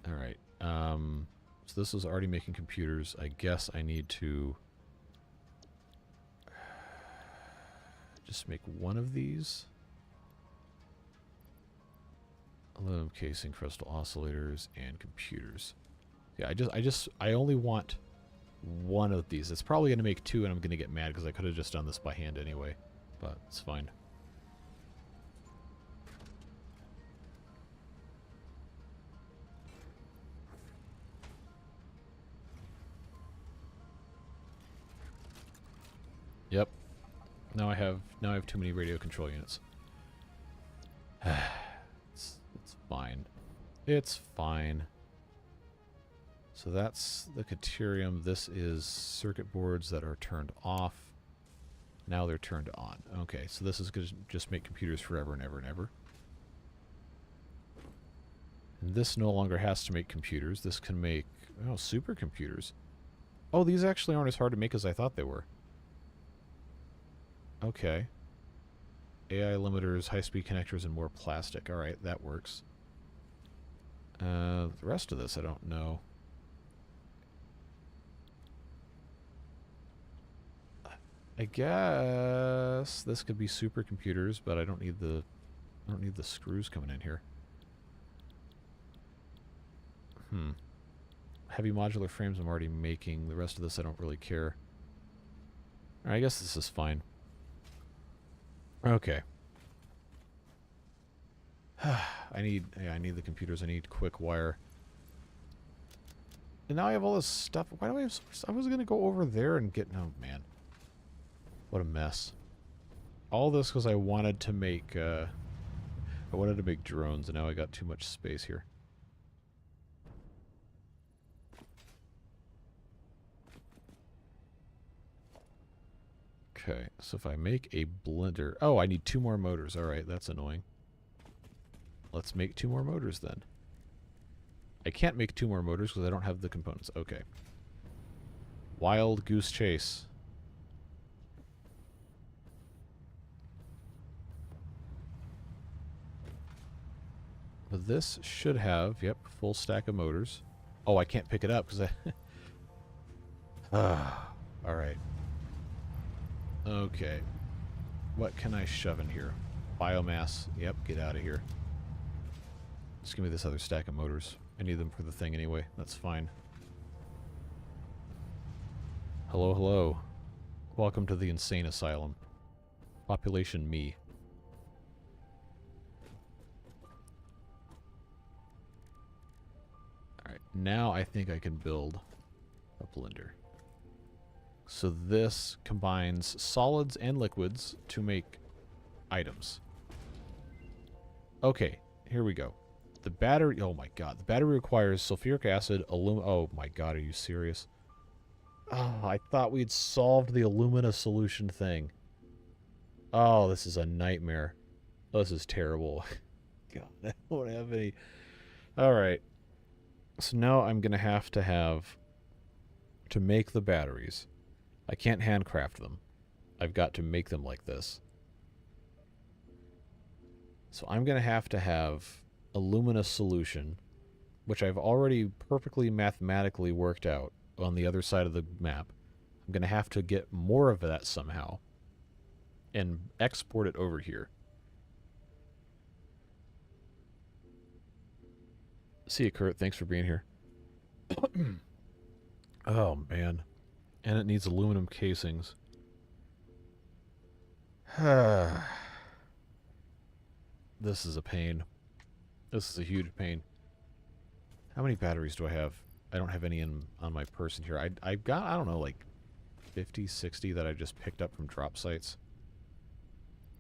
Alright. So this is already making computers. I guess I need to just make 1 of these. Aluminum casing, crystal oscillators, and computers. Yeah, I only want 1 of these. It's probably going to make 2, and I'm going to get mad because I could have just done this by hand anyway. But it's fine. Yep. Now I have too many radio control units. It's fine. It's fine. So that's the Caterium. This is circuit boards that are turned off. Now they're turned on. Okay, so this is going to just make computers forever and ever and ever. And this no longer has to make computers. This can make, oh, supercomputers. Oh, these actually aren't as hard to make as I thought they were. Okay. AI limiters, high-speed connectors, and more plastic. Alright, that works. The rest of this, I don't know. I guess this could be supercomputers, but I don't need the screws coming in here. Heavy modular frames I'm already making. The rest of this I don't really care. Alright, I guess this is fine. Okay. I need the computers. I need quick wire. And now I have all this stuff. Why do I have so much? I was going to go over there and get... Oh, man. What a mess. All this because I wanted to make... I wanted to make drones, and now I got too much space here. Okay, so if I make a blender... Oh, I need 2 more motors. Alright, that's annoying. Let's make 2 more motors then. I can't make 2 more motors because I don't have the components. Okay. Wild goose chase. But this should have, yep, full stack of motors. Oh, I can't pick it up because I... Alright. Okay. What can I shove in here? Biomass. Yep, get out of here. Just give me this other stack of motors. I need them for the thing anyway. That's fine. Hello, hello. Welcome to the insane asylum. Population me. Alright, now I think I can build a blender. So this combines solids and liquids to make items. Okay, here we go. The battery, oh my god, the battery requires sulfuric acid, oh my god, are you serious? Oh, I thought we'd solved the alumina solution thing. Oh, this is a nightmare. Oh, this is terrible. God, I don't have any. Alright. So now I'm going to have, to make the batteries. I can't handcraft them. I've got to make them like this. So I'm going to have alumina solution, which I've already perfectly mathematically worked out on the other side of the map. I'm going to have to get more of that somehow and export it over here. See you, Kurt. Thanks for being here. Oh, man. And it needs aluminum casings. This is a pain. This is a huge pain. How many batteries do I have? I don't have any on my person here. I've got, I don't know, like 50, 60 that I just picked up from drop sites.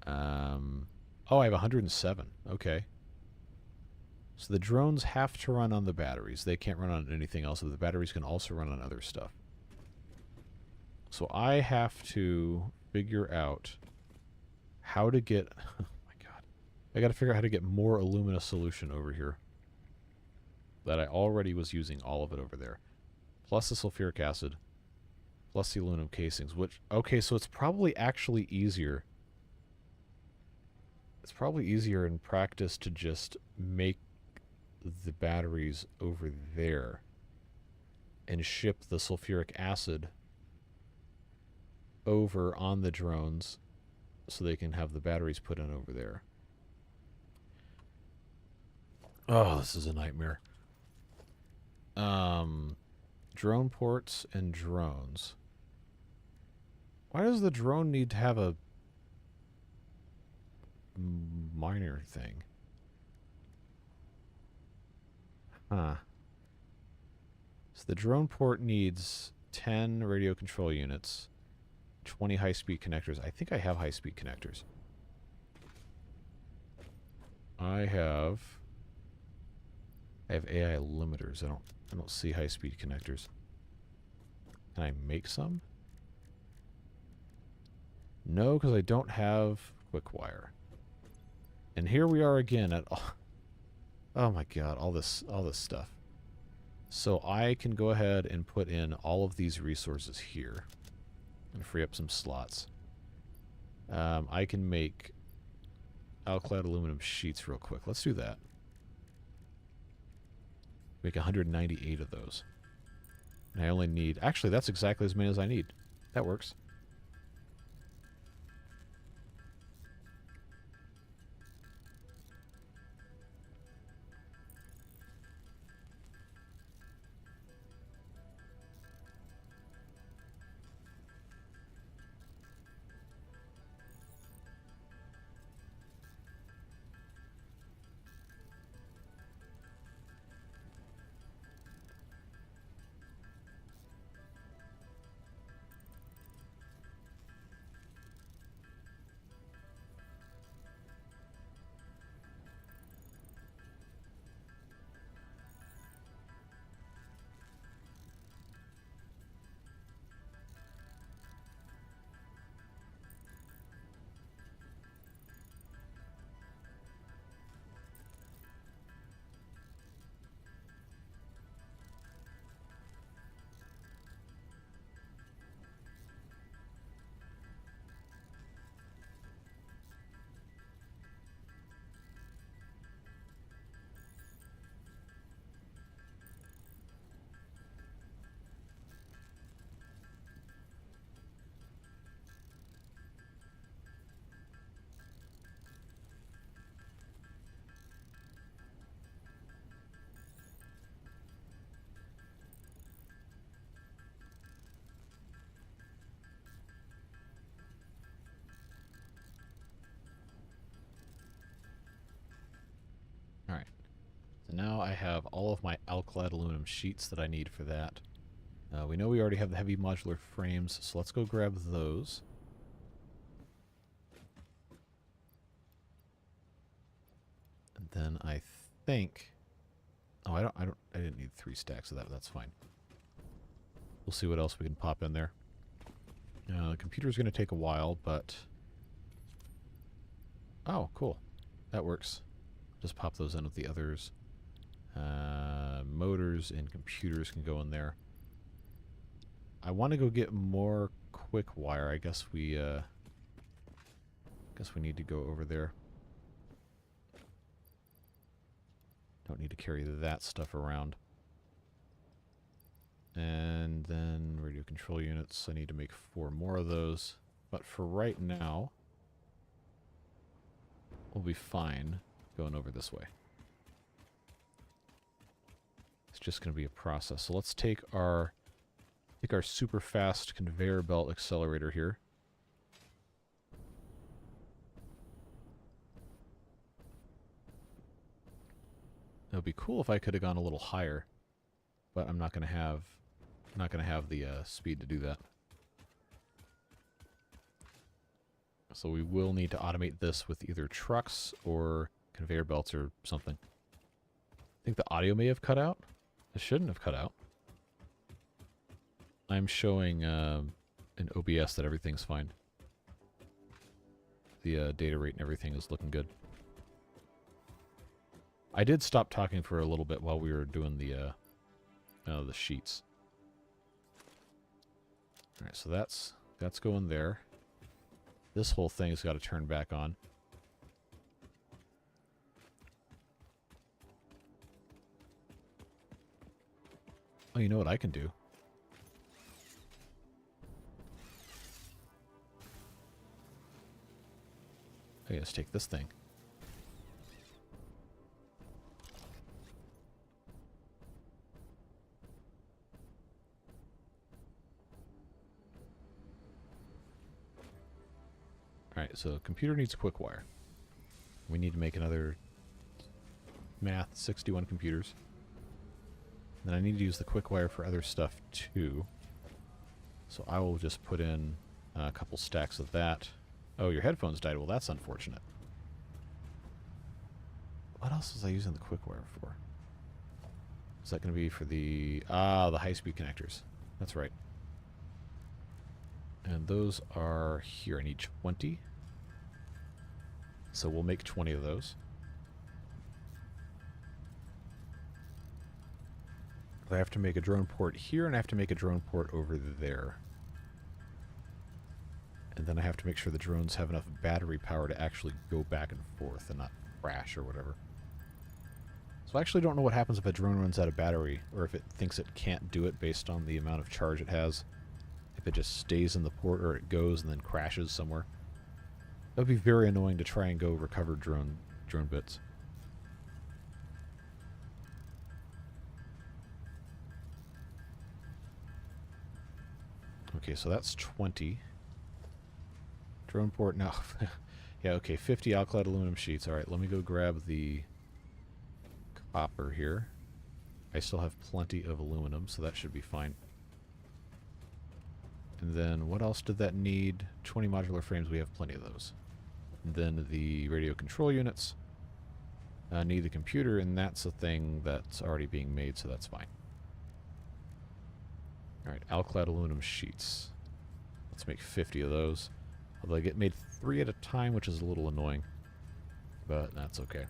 Oh, I have 107. Okay. So the drones have to run on the batteries. They can't run on anything else. But the batteries can also run on other stuff. So I have to figure out how to get... Oh my god. I gotta figure out how to get more alumina solution over here. That I already was using all of it over there. Plus the sulfuric acid. Plus the aluminum casings, which... Okay, so it's probably actually easier. It's probably easier in practice to just make the batteries over there and ship the sulfuric acid over on the drones so they can have the batteries put in over there. Oh, this is a nightmare. Drone ports and drones. Why does the drone need to have a miner thing? Huh. So the drone port needs 10 radio control units, 20 high-speed connectors. I think I have high-speed connectors. I have AI limiters. I don't see high-speed connectors. Can I make some? No, because I don't have quick wire. And here we are again at oh my god, all this stuff. So I can go ahead and put in all of these resources here and free up some slots. I can make alkyd aluminum sheets real quick. Let's do that. Make 198 of those. And I only need... Actually, that's exactly as many as I need. That works. Alright. So now I have all of my alkyd aluminum sheets that I need for that. We know we already have the heavy modular frames, so let's go grab those. And then I think... Oh, I didn't need 3 stacks of that, but that's fine. We'll see what else we can pop in there. The computer's going to take a while, but... Oh, cool. That works. Just pop those in with the others. Motors and computers can go in there. I want to go get more quick wire. I guess we need to go over there. Don't need to carry that stuff around. And then radio control units. I need to make 4 more of those. But for right now, we'll be fine going over this way. It's just going to be a process. So let's take our super fast conveyor belt accelerator here. It would be cool if I could have gone a little higher, but I'm not going to have the speed to do that. So we will need to automate this with either trucks or conveyor belts or something. I think the audio may have cut out. It shouldn't have cut out. I'm showing in OBS that everything's fine. The data rate and everything is looking good. I did stop talking for a little bit while we were doing the sheets. All right, so that's going there. This whole thing's got to turn back on. Oh, you know what I can do? I gotta take this thing. Alright, so computer needs a quick wire. We need to make another math 61 computers. Then I need to use the quick wire for other stuff too. So I will just put in a couple stacks of that. Oh, your headphones died. Well, that's unfortunate. What else was I using the quick wire for? Is that going to be for the high-speed connectors? That's right. And those are here. I need 20. So we'll make 20 of those. I have to make a drone port here, and I have to make a drone port over there. And then I have to make sure the drones have enough battery power to actually go back and forth and not crash or whatever. So I actually don't know what happens if a drone runs out of battery, or if it thinks it can't do it based on the amount of charge it has. If it just stays in the port, or it goes and then crashes somewhere. That would be very annoying to try and go recover drone bits. Okay, so that's 20. Drone port, no. Yeah, okay, 50 alkyd aluminum sheets. Alright, let me go grab the copper here. I still have plenty of aluminum, so that should be fine. And then what else did that need? 20 modular frames, we have plenty of those. And then the radio control units. Need the computer, and that's a thing that's already being made, so that's fine. Alright, alkyd aluminum sheets. Let's make 50 of those. Although I get made 3 at a time, which is a little annoying. But that's okay.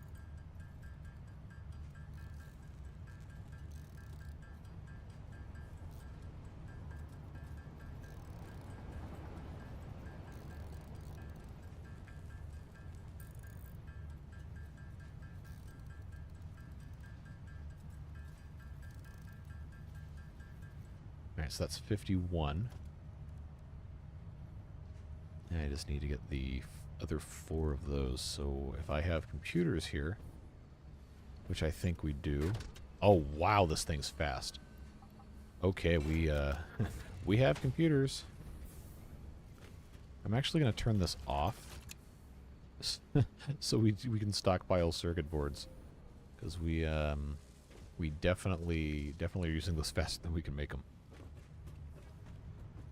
Alright, so that's 51. And I just need to get the other 4 of those. So if I have computers here, which I think we do. Oh, wow, this thing's fast. Okay, we we have computers. I'm actually going to turn this off so we can stockpile circuit boards, because we definitely are using this faster than we can make them.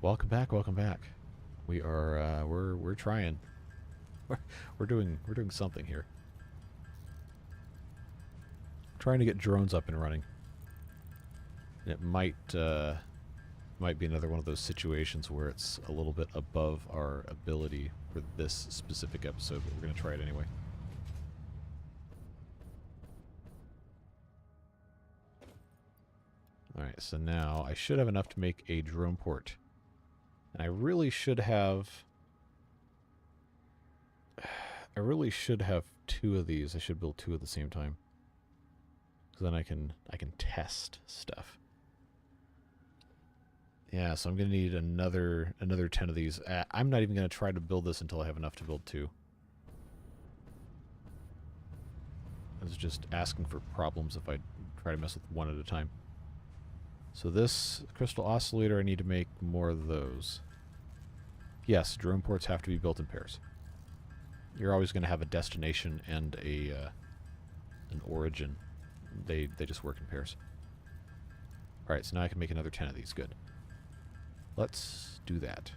Welcome back, welcome back. We are we're trying. We're doing something here. Trying to get drones up and running. And it might be another one of those situations where it's a little bit above our ability for this specific episode, but we're going to try it anyway. Alright, so now I should have enough to make a drone port. And I really should have 2 of these. I should build 2 at the same time. So then I can test stuff. Yeah, so I'm going to need another 10 of these. I'm not even going to try to build this until I have enough to build 2. I was just asking for problems if I try to mess with 1 at a time. So this crystal oscillator, I need to make more of those. Yes, drone ports have to be built in pairs. You're always going to have a destination and an origin. They just work in pairs. Alright, so now I can make another 10 of these. Good. Let's do that.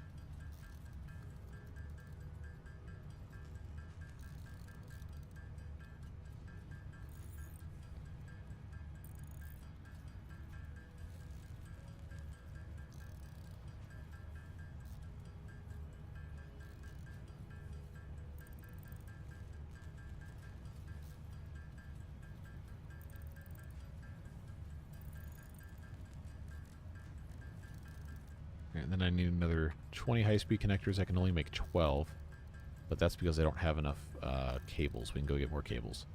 And then I need another 20 high-speed connectors. I can only make 12. But that's because I don't have enough cables. We can go get more cables.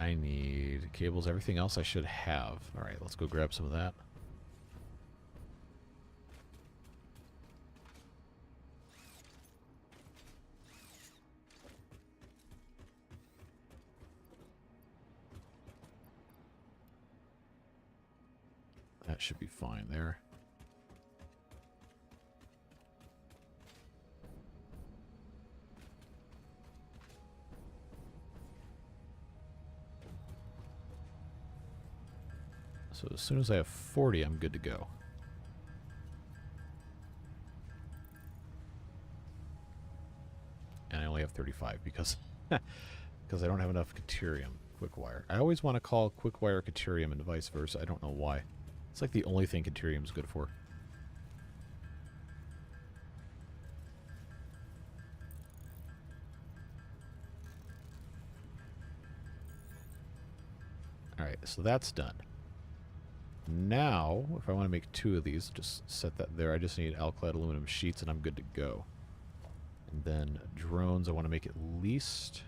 I need cables. Everything else I should have. All right, let's go grab some of that. That should be fine there. So as soon as I have 40, I'm good to go. And I only have 35 because because I don't have enough Caterium Quickwire. I always want to call Quickwire Caterium and vice versa. I don't know why. It's like the only thing Caterium is good for. Alright, so that's done. Now, if I want to make 2 of these, just set that there. I just need alkyd aluminum sheets and I'm good to go. And then drones, I want to make at least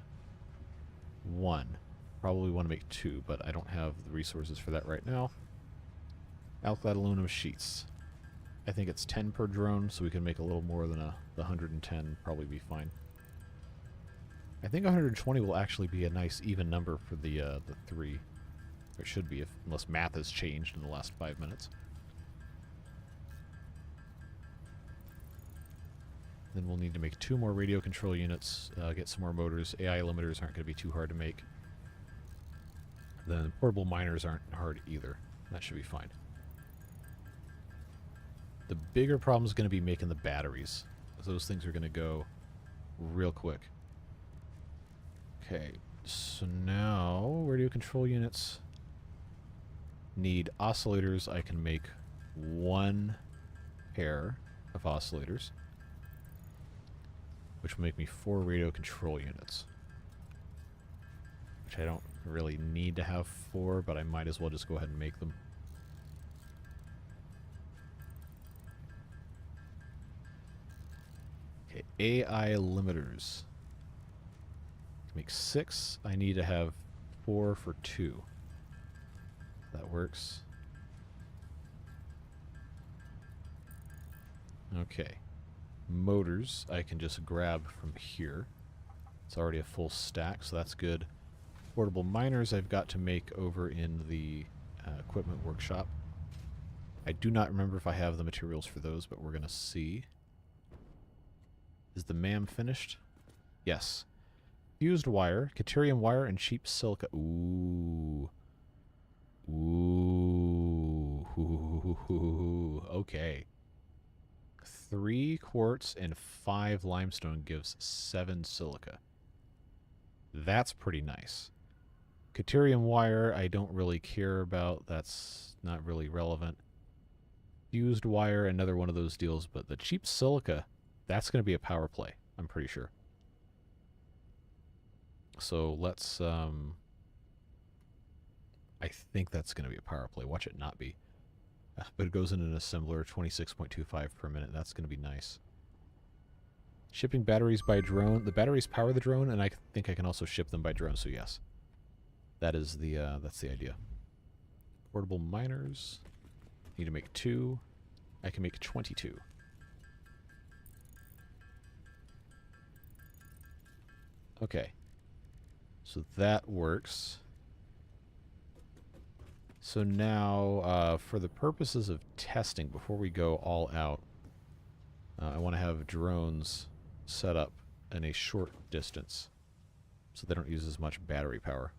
1. Probably want to make 2, but I don't have the resources for that right now. Alkyd aluminum sheets. I think it's 10 per drone, so we can make a little more than the 110, probably be fine. I think 120 will actually be a nice even number for the 3. It should be, unless math has changed in the last 5 minutes. Then we'll need to make 2 more radio control units, get some more motors. AI limiters aren't going to be too hard to make. Then portable miners aren't hard either. That should be fine. The bigger problem is going to be making the batteries. Those things are going to go real quick. Okay, so now radio control units need oscillators. I can make 1 pair of oscillators, which will make me 4 radio control units, which I don't really need to have 4, but I might as well just go ahead and make them. Okay, AI limiters. Make 6. I need to have 4 for 2. That works. Okay. Motors, I can just grab from here. It's already a full stack, so that's good. Portable miners I've got to make over in the equipment workshop. I do not remember if I have the materials for those, but we're going to see. Is the MAM finished? Yes. Fused wire, Caterium wire, and cheap silica. Ooh. Ooh. Okay. 3 quartz and 5 limestone gives 7 silica. That's pretty nice. Caterium wire I don't really care about. That's not really relevant. Fused wire, another one of those deals, but the cheap silica, that's going to be a power play, I'm pretty sure. So let's, I think that's going to be a power play. Watch it not be. But it goes in an assembler, 26.25 per minute. That's going to be nice. Shipping batteries by drone. The batteries power the drone, and I think I can also ship them by drone, so yes. That is the, that's the idea. Portable miners. Need to make 2. I can make 22. Okay. So that works. So now, for the purposes of testing, before we go all out, I want to have drones set up in a short distance so they don't use as much battery power.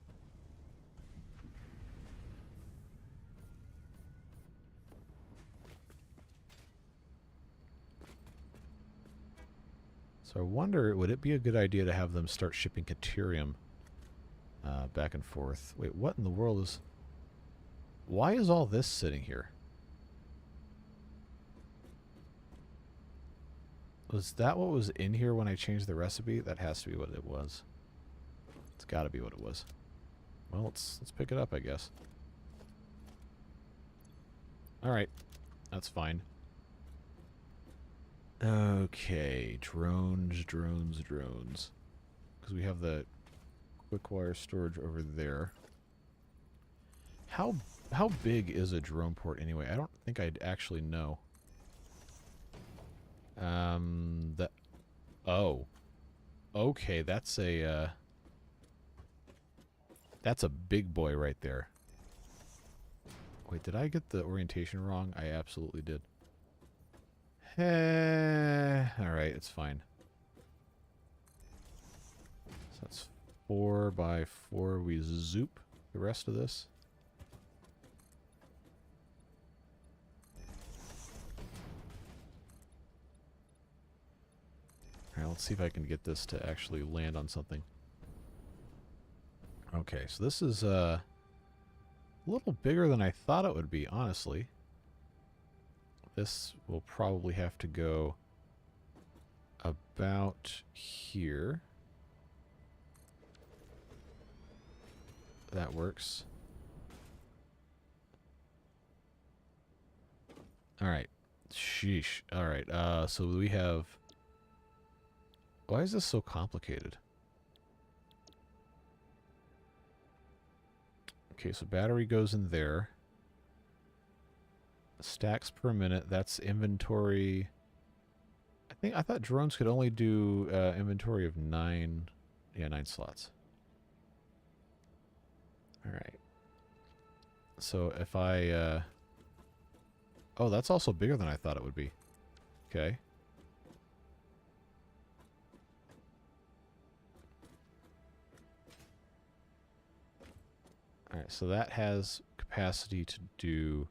So I wonder, would it be a good idea to have them start shipping Caterium back and forth? Wait, what in the world is... Why is all this sitting here? Was that what was in here when I changed the recipe? That has to be what it was. It's got to be what it was. Well, let's pick it up, I guess. All right, that's fine. Okay, drones. Because we have the quick wire storage over there. How big is a drone port anyway? I don't think I'd actually know. Oh. Okay, that's a big boy right there. Wait, did I get the orientation wrong? I absolutely did. Alright, it's fine. So that's 4 by 4. We zoop the rest of this. Alright, let's see if I can get this to actually land on something. Okay, so this is a little bigger than I thought it would be, honestly. This will probably have to go about here. That works. Alright. Sheesh. Alright, so we have... Why is this so complicated? Okay, so battery goes in there. Stacks per minute. That's inventory. I thought drones could only do inventory of 9. Yeah, 9 slots. All right. So if I... oh, that's also bigger than I thought it would be. Okay. Alright, so that has capacity to do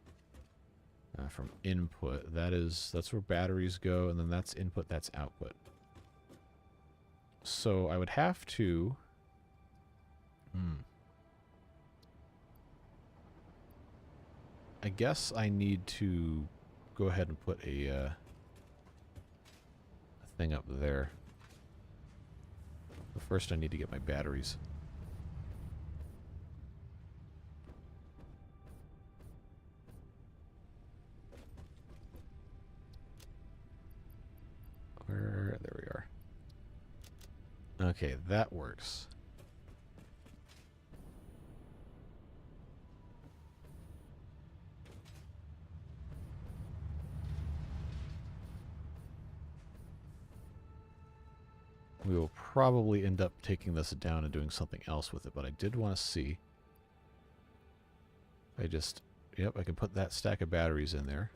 from input. That's where batteries go, and then that's input, that's output. So I would have to... I guess I need to go ahead and put a thing up there. But first I need to get my batteries. There we are. Okay, that works. We will probably end up taking this down and doing something else with it, but I did want to see. Yep, I can put that stack of batteries in there.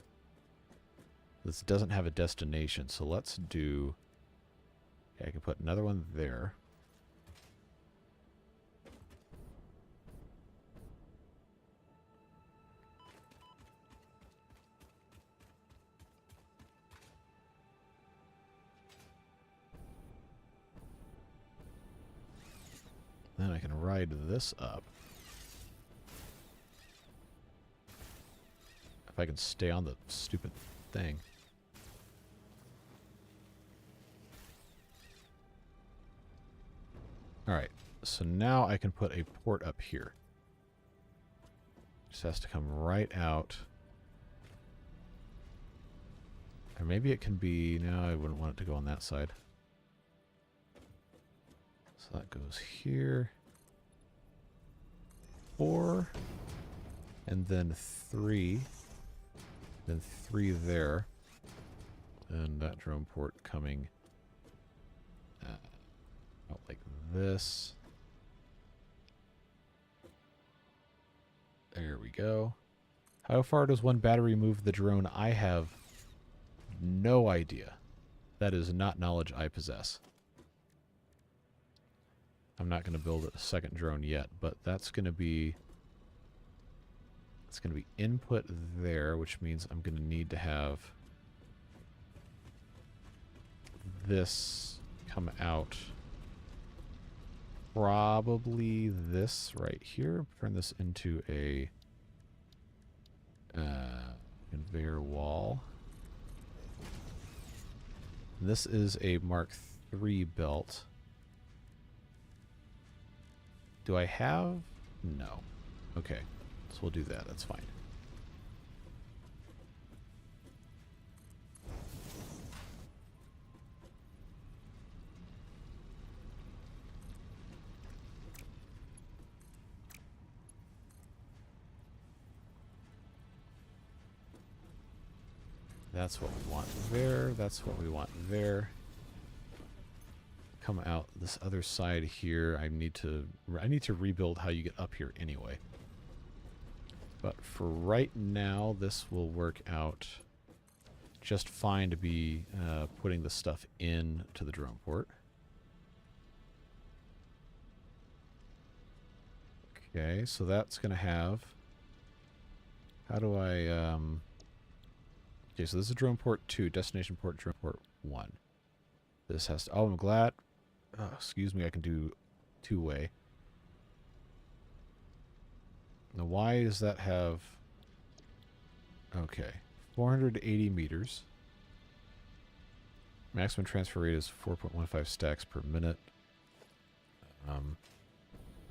This doesn't have a destination, so let's do... Yeah, I can put another one there. Then I can ride this up. If I can stay on the stupid thing. Alright, so now I can put a port up here. Just has to come right out. Or maybe it can be... No, I wouldn't want it to go on that side. So that goes here. 4. And then 3. Then 3 there. And that drone port coming out like this. There we go. How far does one battery move the drone? I have no idea. That is not knowledge I possess. I'm not going to build a second drone yet, but that's going to be... It's going to be input there, which means I'm going to need to have this come out probably this right here. Turn this into a conveyor wall. This is a Mark III belt. Do I have? No. Okay. So we'll do that. That's fine. That's what we want there. That's what we want there. Come out this other side here. I need to rebuild how you get up here anyway. But for right now, this will work out just fine to be putting the stuff in to the drone port. Okay, so that's going to have... How do I... Okay, so this is drone port 2, destination port, drone port 1. This has to... Oh, I'm glad... Oh, excuse me, I can do two-way. Now, why does that have... Okay, 480 meters. Maximum transfer rate is 4.15 stacks per minute.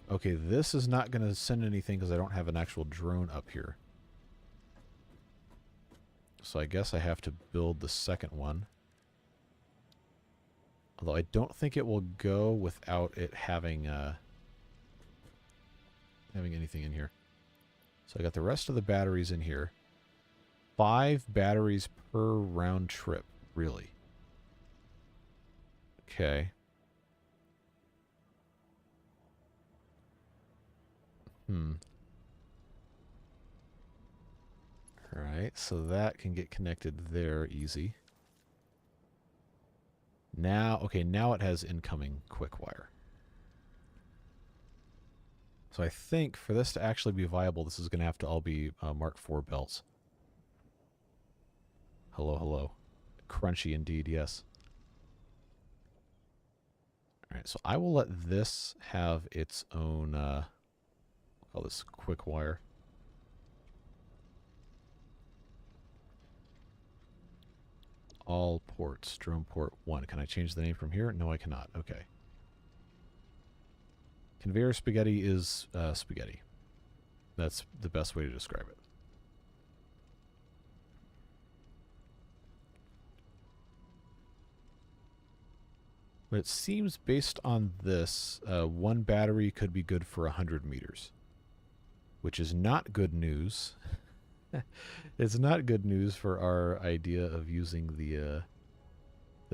Okay, this is not going to send anything because I don't have an actual drone up here. So I guess I have to build the second one. Although I don't think it will go without it having anything in here. So I got the rest of the batteries in here. 5 batteries per round trip, really. Okay. Alright, so that can get connected there easy. Now, okay, now it has incoming quick wire. So I think for this to actually be viable, this is going to have to all be Mark IV belts. Hello, hello. Crunchy indeed, yes. Alright, so I will let this have its own, call this quick wire. All ports, drone port 1. Can I change the name from here? No, I cannot. Okay. Conveyor spaghetti is spaghetti. That's the best way to describe it. But it seems based on this, one battery could be good for 100 meters, which is not good news. It's not good news for our idea of using the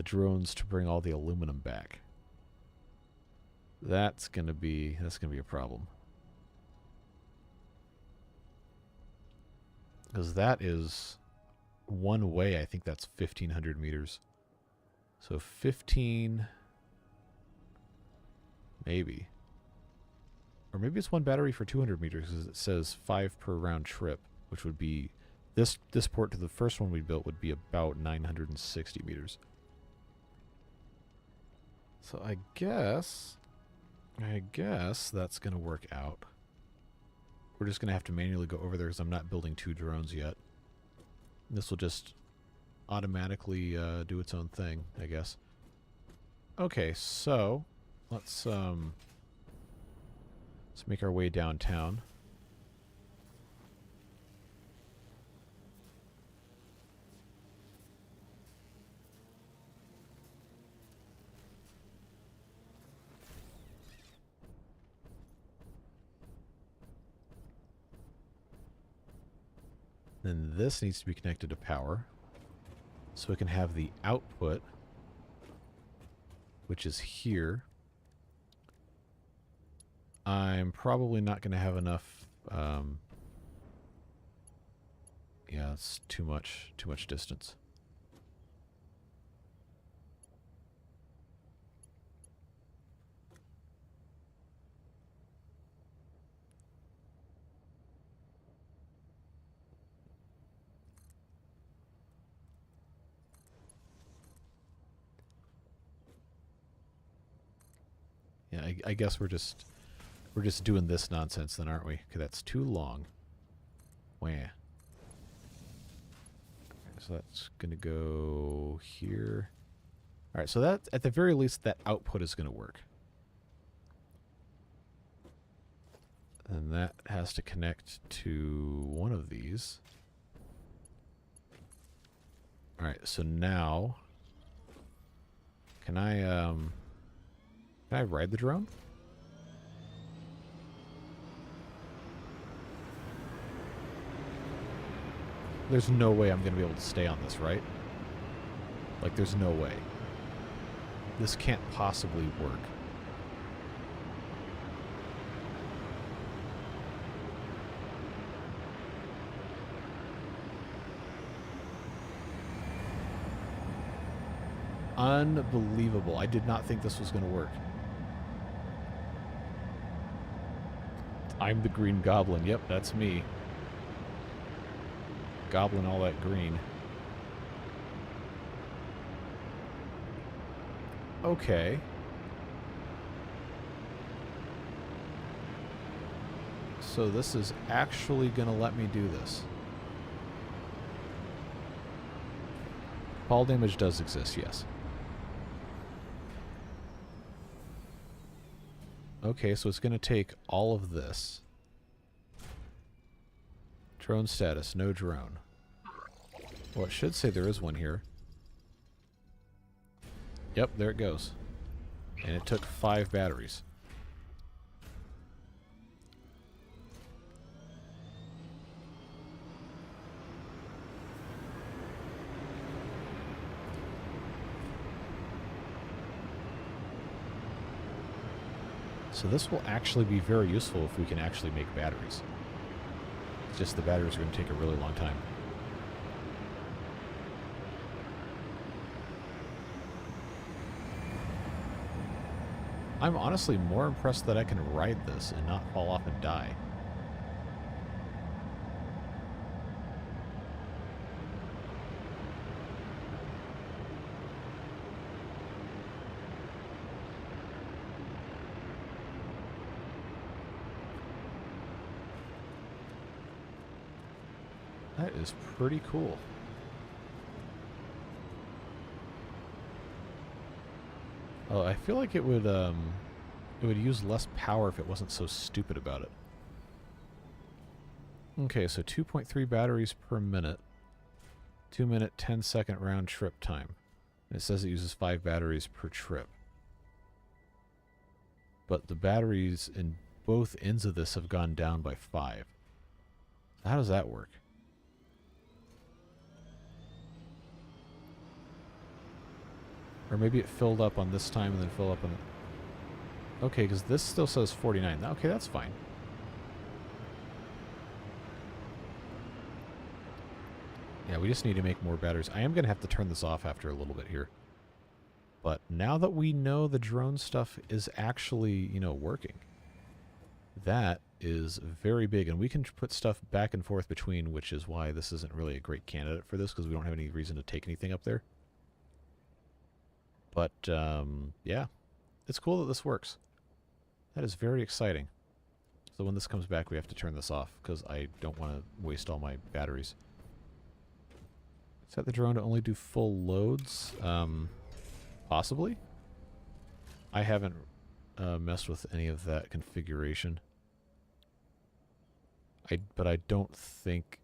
drones to bring all the aluminum back. That's gonna be a problem. Because that is one way, I think that's 1,500 meters. So 15, maybe. Or maybe it's one battery for 200 meters because it says 5 per round trip, which would be, this port to the first one we built would be about 960 meters. So I guess that's going to work out. We're just going to have to manually go over there because I'm not building 2 drones yet. This will just automatically do its own thing, I guess. Okay, so let's make our way downtown. Then this needs to be connected to power. So we can have the output, which is here. I'm probably not going to have enough. Yeah, it's too much distance. I guess we're just doing this nonsense then, aren't we? Okay, that's too long. Wah. So that's gonna go here. All right, so that at the very least that output is gonna work. And that has to connect to one of these. All right, so now can I ride the drone? There's no way I'm going to be able to stay on this, right? Like, there's no way. This can't possibly work. Unbelievable. I did not think this was going to work. I'm the Green Goblin. Yep, that's me. Goblin all that green. Okay. So this is actually going to let me do this. Fall damage does exist, yes. Okay, so it's going to take all of this. Drone status, no drone. Well, it should say there is one here. Yep, there it goes. And it took 5 batteries. So this will actually be very useful if we can actually make batteries. It's just the batteries are going to take a really long time. I'm honestly more impressed that I can ride this and not fall off and die. That is pretty cool. Oh, I feel like it would use less power if it wasn't so stupid about it. Okay, so 2.3 batteries per minute. 2 minute, 10-second round trip time. And it says it uses 5 batteries per trip. But the batteries in both ends of this have gone down by 5. How does that work? Or maybe it filled up on this time and then filled up on... Okay, because this still says 49. Okay, that's fine. Yeah, we just need to make more batteries. I am going to have to turn this off after a little bit here. But now that we know the drone stuff is actually, you know, working, that is very big. And we can put stuff back and forth between, which is why this isn't really a great candidate for this, because we don't have any reason to take anything up there. But, yeah, it's cool that this works. That is very exciting. So when this comes back, we have to turn this off, because I don't want to waste all my batteries. Set the drone to only do full loads? Possibly? I haven't messed with any of that configuration. But I don't think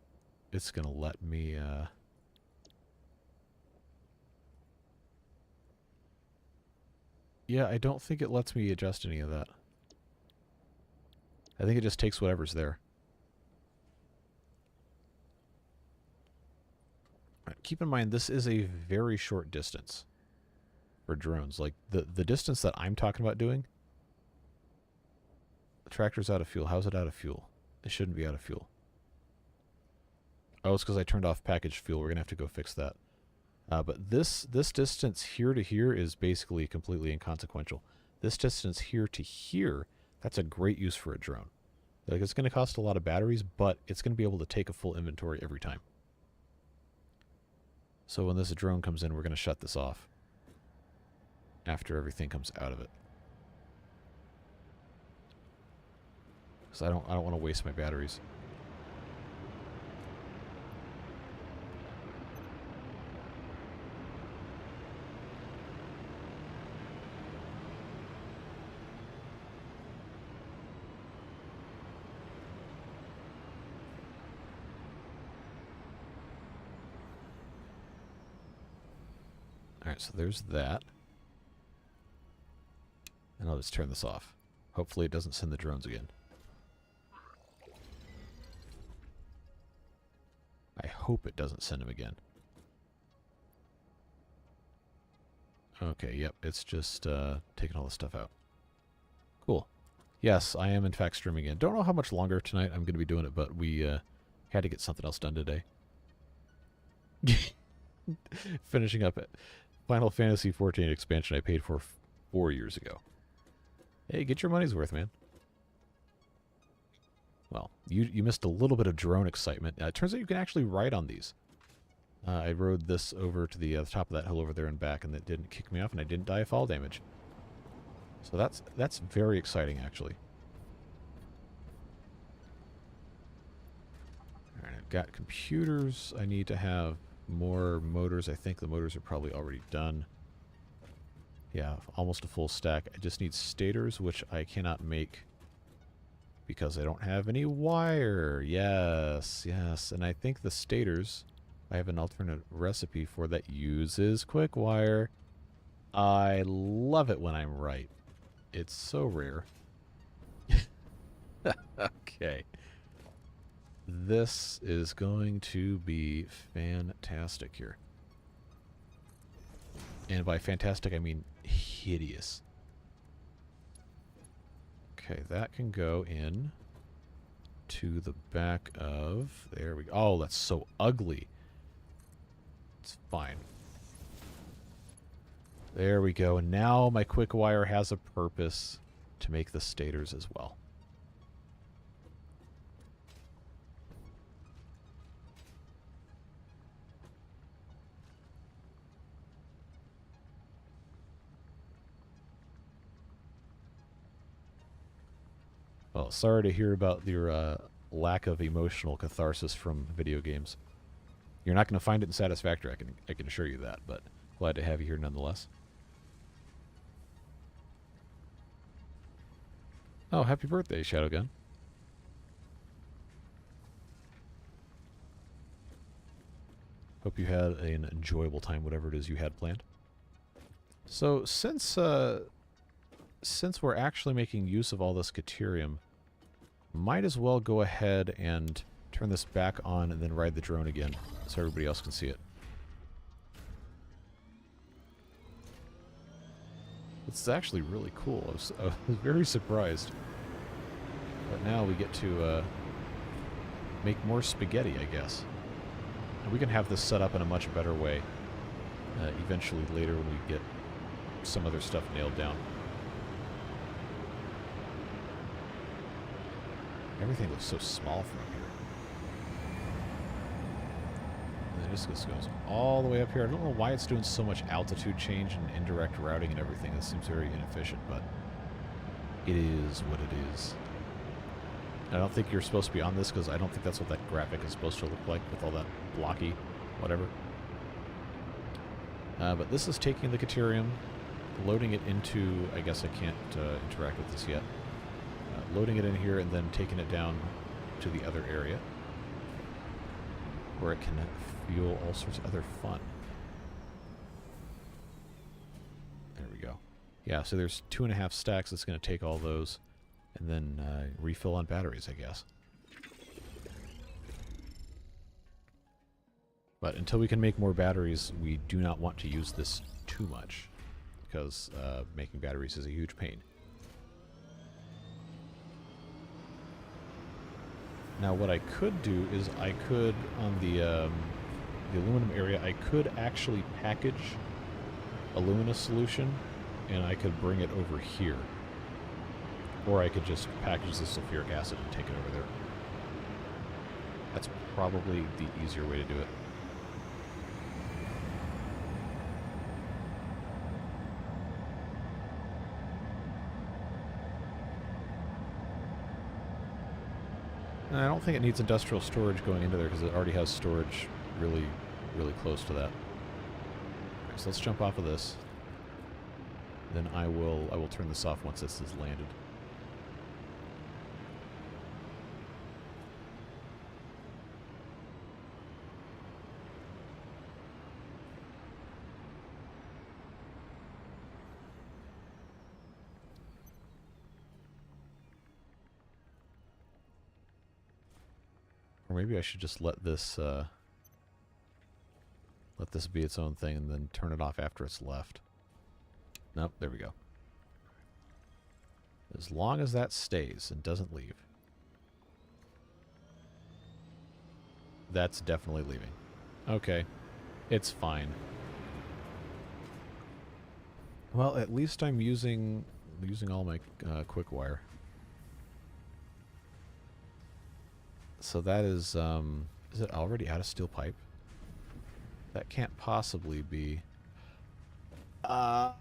it's going to let me... Yeah, I don't think it lets me adjust any of that. I think it just takes whatever's there. Right, keep in mind, this is a very short distance for drones. Like, the distance that I'm talking about doing, the tractor's out of fuel. How's it out of fuel? It shouldn't be out of fuel. Oh, it's because I turned off packaged fuel. We're going to have to go fix that. But this distance here to here is basically completely inconsequential. This distance here to here, that's a great use for a drone. Like, it's going to cost a lot of batteries, but it's going to be able to take a full inventory every time. So when this drone comes in, we're going to shut this off after everything comes out of it. because I don't want to waste my batteries. Alright, so there's that. And I'll just turn this off. Hopefully it doesn't send the drones again. I hope it doesn't send them again. Okay, yep, it's just taking all the stuff out. Cool. Yes, I am in fact streaming again. Don't know how much longer tonight I'm going to be doing it, but we had to get something else done today. Finishing up it. Final Fantasy XIV expansion I paid for 4 years ago. Hey, get your money's worth, man. Well, you missed a little bit of drone excitement. It turns out you can actually ride on these. I rode this over to the top of that hill over there and back, and it didn't kick me off, and I didn't die of fall damage. So that's very exciting, actually. All right, I've got computers. I need to have more motors. I think the motors are probably already done. Yeah, almost a full stack. I just need stators, which I cannot make because I don't have any wire. Yes, yes. And I think the stators, I have an alternate recipe for that uses quick wire. I love it when I'm right. It's so rare. Okay. This is going to be fantastic here. And by fantastic, I mean hideous. Okay, that can go in to the back of... There we go. Oh, that's so ugly. It's fine. There we go. And now my quick wire has a purpose to make the stators as well. Well, sorry to hear about your lack of emotional catharsis from video games. You're not going to find it in Satisfactory, I can assure you that, but glad to have you here nonetheless. Oh, happy birthday, Shadowgun. Hope you had an enjoyable time, whatever it is you had planned. So, since we're actually making use of all this Caterium, might as well go ahead and turn this back on and then ride the drone again so everybody else can see it. It's actually really cool. I was very surprised. But now we get to make more spaghetti, I guess. And we can have this set up in a much better way eventually later when we get some other stuff nailed down. Everything looks so small from here. And then this goes all the way up here. I don't know why it's doing so much altitude change and indirect routing and everything. It seems very inefficient, but it is what it is. I don't think you're supposed to be on this because I don't think that's what that graphic is supposed to look like with all that blocky whatever. But this is taking the Caterium, loading it into... I guess I can't interact with this yet. Loading it in here and then taking it down to the other area where it can fuel all sorts of other fun. There we go. Yeah, so there's 2.5 stacks. It's going to take all those and then refill on batteries, I guess. But until we can make more batteries, we do not want to use this too much because making batteries is a huge pain. Now what I could do is I could, on the aluminum area, I could actually package a luminous solution and I could bring it over here. Or I could just package the sulfuric acid and take it over there. That's probably the easier way to do it. don't think it needs industrial storage going into there because it already has storage really, really close to that. Okay, so let's jump off of this. Then I will turn this off once this is landed. Or maybe I should just let this be its own thing and then turn it off after it's left. Nope, there we go. As long as that stays and doesn't leave. That's definitely leaving. Okay. It's fine. Well, at least I'm using all my quick wire. So that is it already out of steel pipe? That can't possibly be. Oh,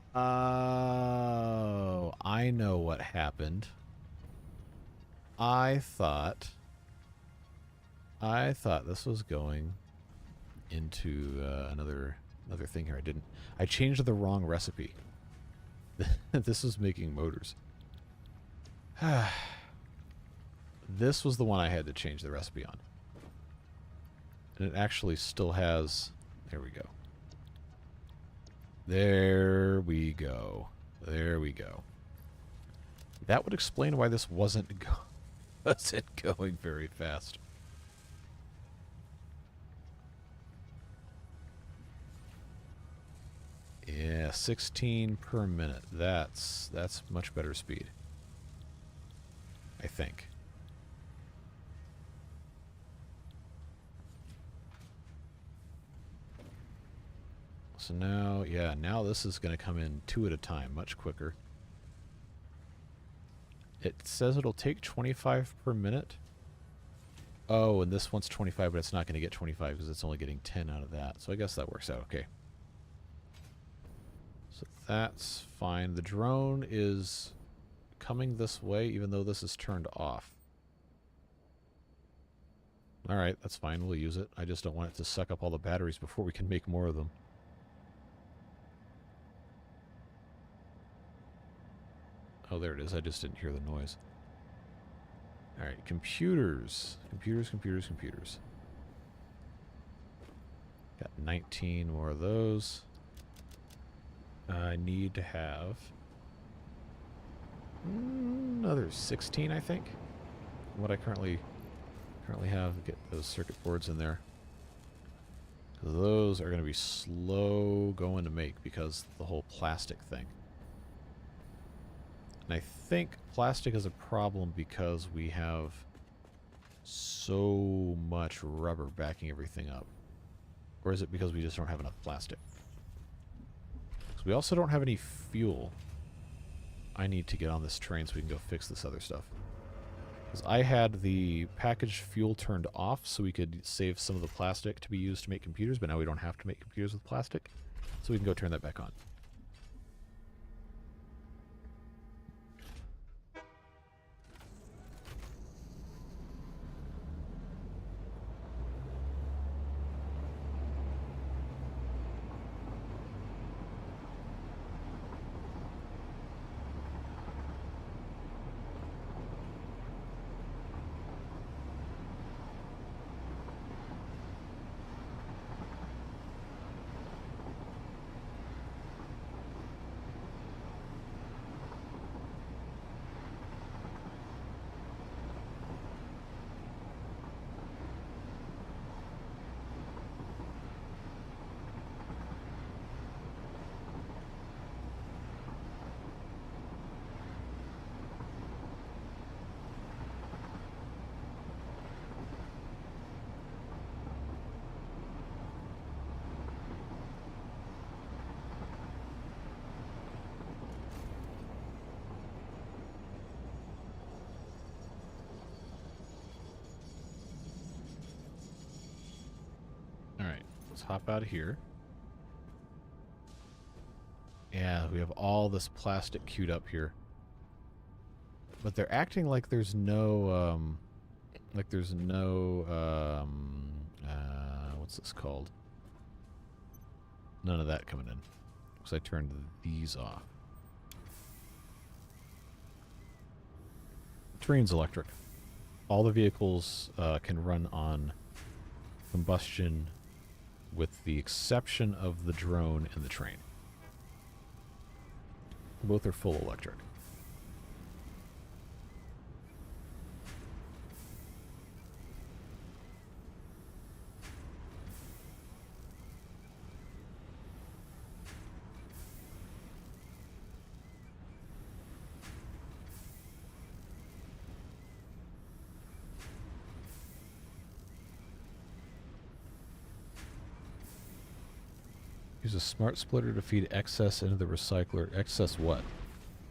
I know what happened. I thought this was going into another thing here. I didn't. I changed the wrong recipe. This was making motors. This was the one I had to change the recipe on. And it actually still has... There we go. There we go. There we go. That would explain why this wasn't going very fast. Yeah, 16 per minute. That's much better speed. I think. So now, yeah, now this is going to come in 2 at a time, much quicker. It says it'll take 25 per minute. Oh, and this one's 25, but it's not going to get 25 because it's only getting 10 out of that. So I guess that works out okay. So that's fine. The drone is coming this way, even though this is turned off. Alright, that's fine. We'll use it. I just don't want it to suck up all the batteries before we can make more of them. Oh, there it is. I just didn't hear the noise. Alright, computers. Computers. Got 19 more of those. I need to have another 16, I think. What I currently have, get those circuit boards in there. Because those are going to be slow going to make because of the whole plastic thing. And I think plastic is a problem because we have so much rubber backing everything up. Or is it because we just don't have enough plastic? Because we also don't have any fuel. I need to get on this train so we can go fix this other stuff. Because I had the packaged fuel turned off so we could save some of the plastic to be used to make computers, but now we don't have to make computers with plastic. So we can go turn that back on. Let's hop out of here. Yeah, we have all this plastic queued up here. But they're acting like there's no Like there's no, what's this called? None of that coming in. Because I turned these off. Terrain's electric. All the vehicles can run on combustion with the exception of the drone and the train. Both are full electric. Use a smart splitter to feed excess into the recycler. Excess what?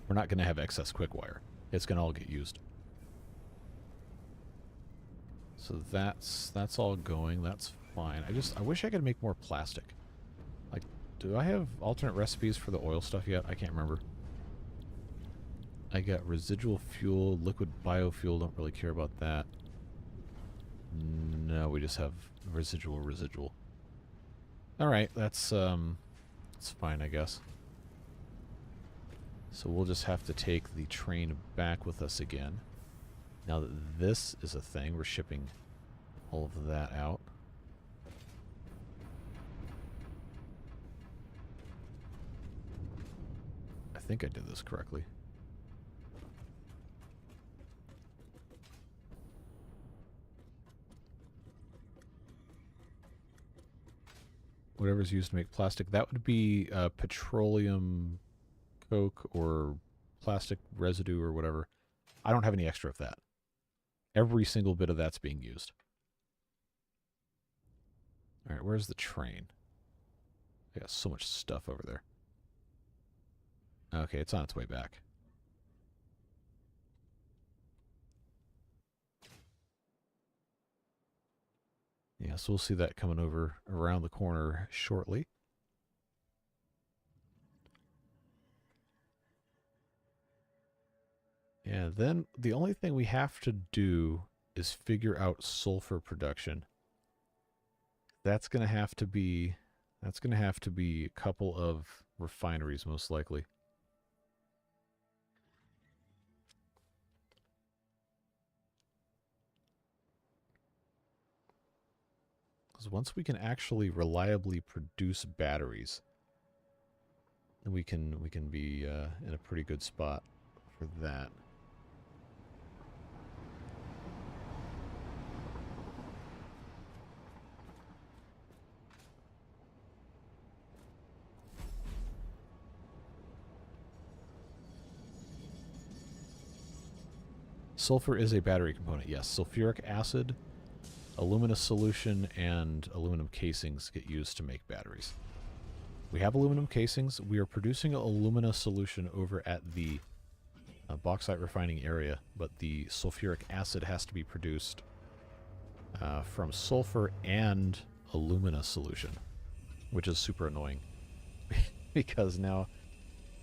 We're not going to have excess quick wire. It's going to all get used. So that's all going. That's fine. I wish I could make more plastic. Like, do I have alternate recipes for the oil stuff yet? I can't remember. I got residual fuel, liquid biofuel. Don't really care about that. No, we just have residual. All right, that's fine, I guess. So we'll just have to take the train back with us again. Now that this is a thing, we're shipping all of that out. I think I did this correctly. Whatever's used to make plastic. That would be petroleum coke or plastic residue or whatever. I don't have any extra of that. Every single bit of that's being used. All right, where's the train? I got so much stuff over there. Okay, it's on its way back. Yeah, so we'll see that coming over around the corner shortly. Yeah, then the only thing we have to do is figure out sulfur production. That's going to have to be a couple of refineries most likely. Because once we can actually reliably produce batteries, then we can be in a pretty good spot for that. Sulfur is a battery component, yes. Sulfuric acid, alumina solution, and aluminum casings get used to make batteries. We have aluminum casings. We are producing alumina solution over at the bauxite refining area, but the sulfuric acid has to be produced from sulfur and alumina solution, which is super annoying because now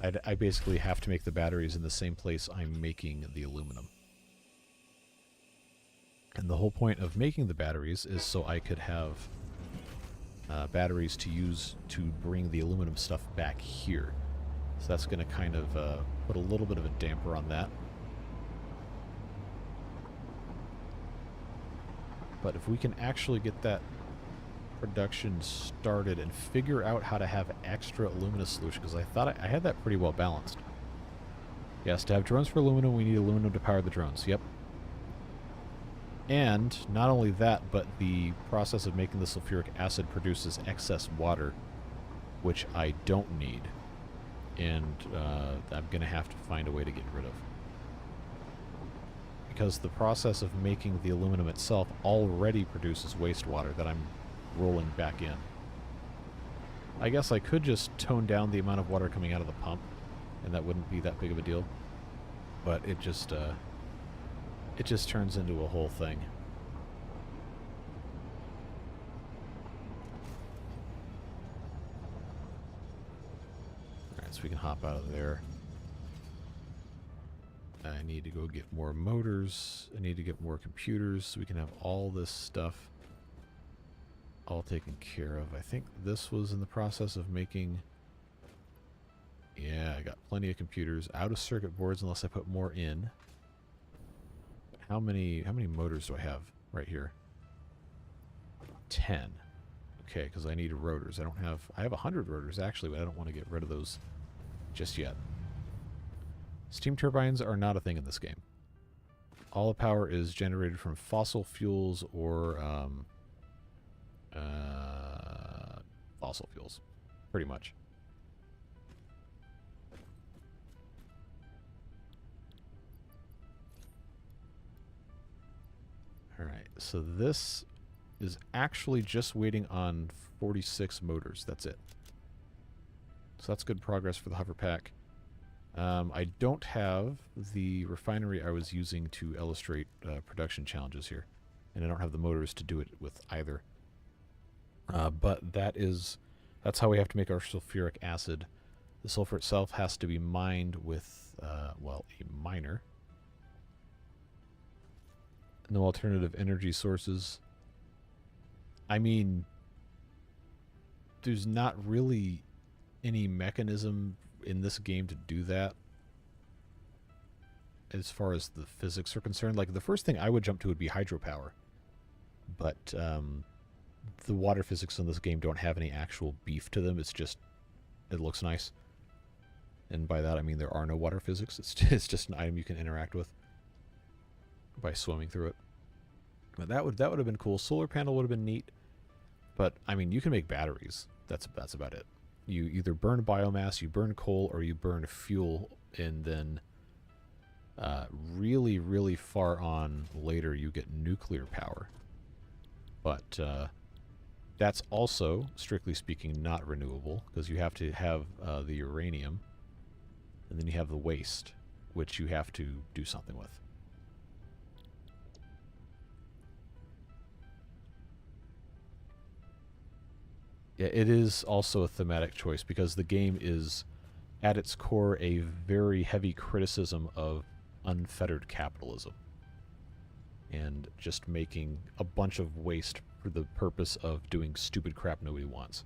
I basically have to make the batteries in the same place I'm making the aluminum. And the whole point of making the batteries is so I could have batteries to use to bring the aluminum stuff back here. So that's going to kind of put a little bit of a damper on that. But if we can actually get that production started and figure out how to have extra alumina solution, because I thought I had that pretty well balanced. Yes, to have drones for aluminum, we need aluminum to power the drones. Yep. And not only that, but the process of making the sulfuric acid produces excess water, which I don't need. And I'm going to have to find a way to get rid of. Because the process of making the aluminum itself already produces wastewater that I'm rolling back in. I guess I could just tone down the amount of water coming out of the pump, and that wouldn't be that big of a deal. But it just turns into a whole thing. Alright, so we can hop out of there. I need to go get more motors. I need to get more computers so we can have all this stuff all taken care of. I think this was in the process of making... Yeah, I got plenty of computers. Out of circuit boards unless I put more in. How many motors do I have right here? 10. Okay, because I need rotors. I have 100 rotors actually, but I don't want to get rid of those just yet. Steam turbines are not a thing in this game. All the power is generated from fossil fuels or fossil fuels, pretty much. All right, so this is actually just waiting on 46 motors. That's it. So that's good progress for the hover pack. I don't have the refinery I was using to illustrate production challenges here. And I don't have the motors to do it with either. But that's how we have to make our sulfuric acid. The sulfur itself has to be mined with, well, a miner. No alternative energy sources. I mean, there's not really any mechanism in this game to do that as far as the physics are concerned. Like, the first thing I would jump to would be hydropower. But the water physics in this game don't have any actual beef to them. It's just, it looks nice. And by that I mean there are no water physics. It's just an item you can interact with by swimming through it. But that would have been cool. Solar panel would have been neat. But I mean, you can make batteries. That's about it. You either burn biomass, you burn coal, or you burn fuel, and then really, really far on later you get nuclear power. But that's also, strictly speaking, not renewable, because you have to have the uranium, and then you have the waste, which you have to do something with. Yeah, it is also a thematic choice because the game is, at its core, a very heavy criticism of unfettered capitalism and just making a bunch of waste for the purpose of doing stupid crap nobody wants.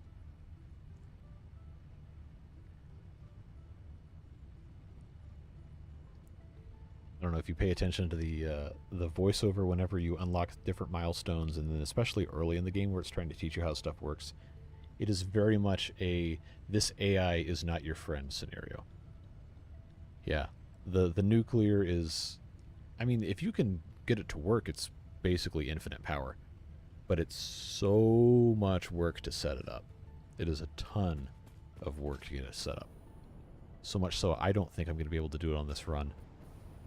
I don't know if you pay attention to the voiceover whenever you unlock different milestones, and then especially early in the game where it's trying to teach you how stuff works. It is very much a this AI is not your friend scenario. Yeah, the nuclear is, I mean, if you can get it to work, it's basically infinite power. But it's so much work to set it up. It is a ton of work to get it set up. So much so I don't think I'm going to be able to do it on this run.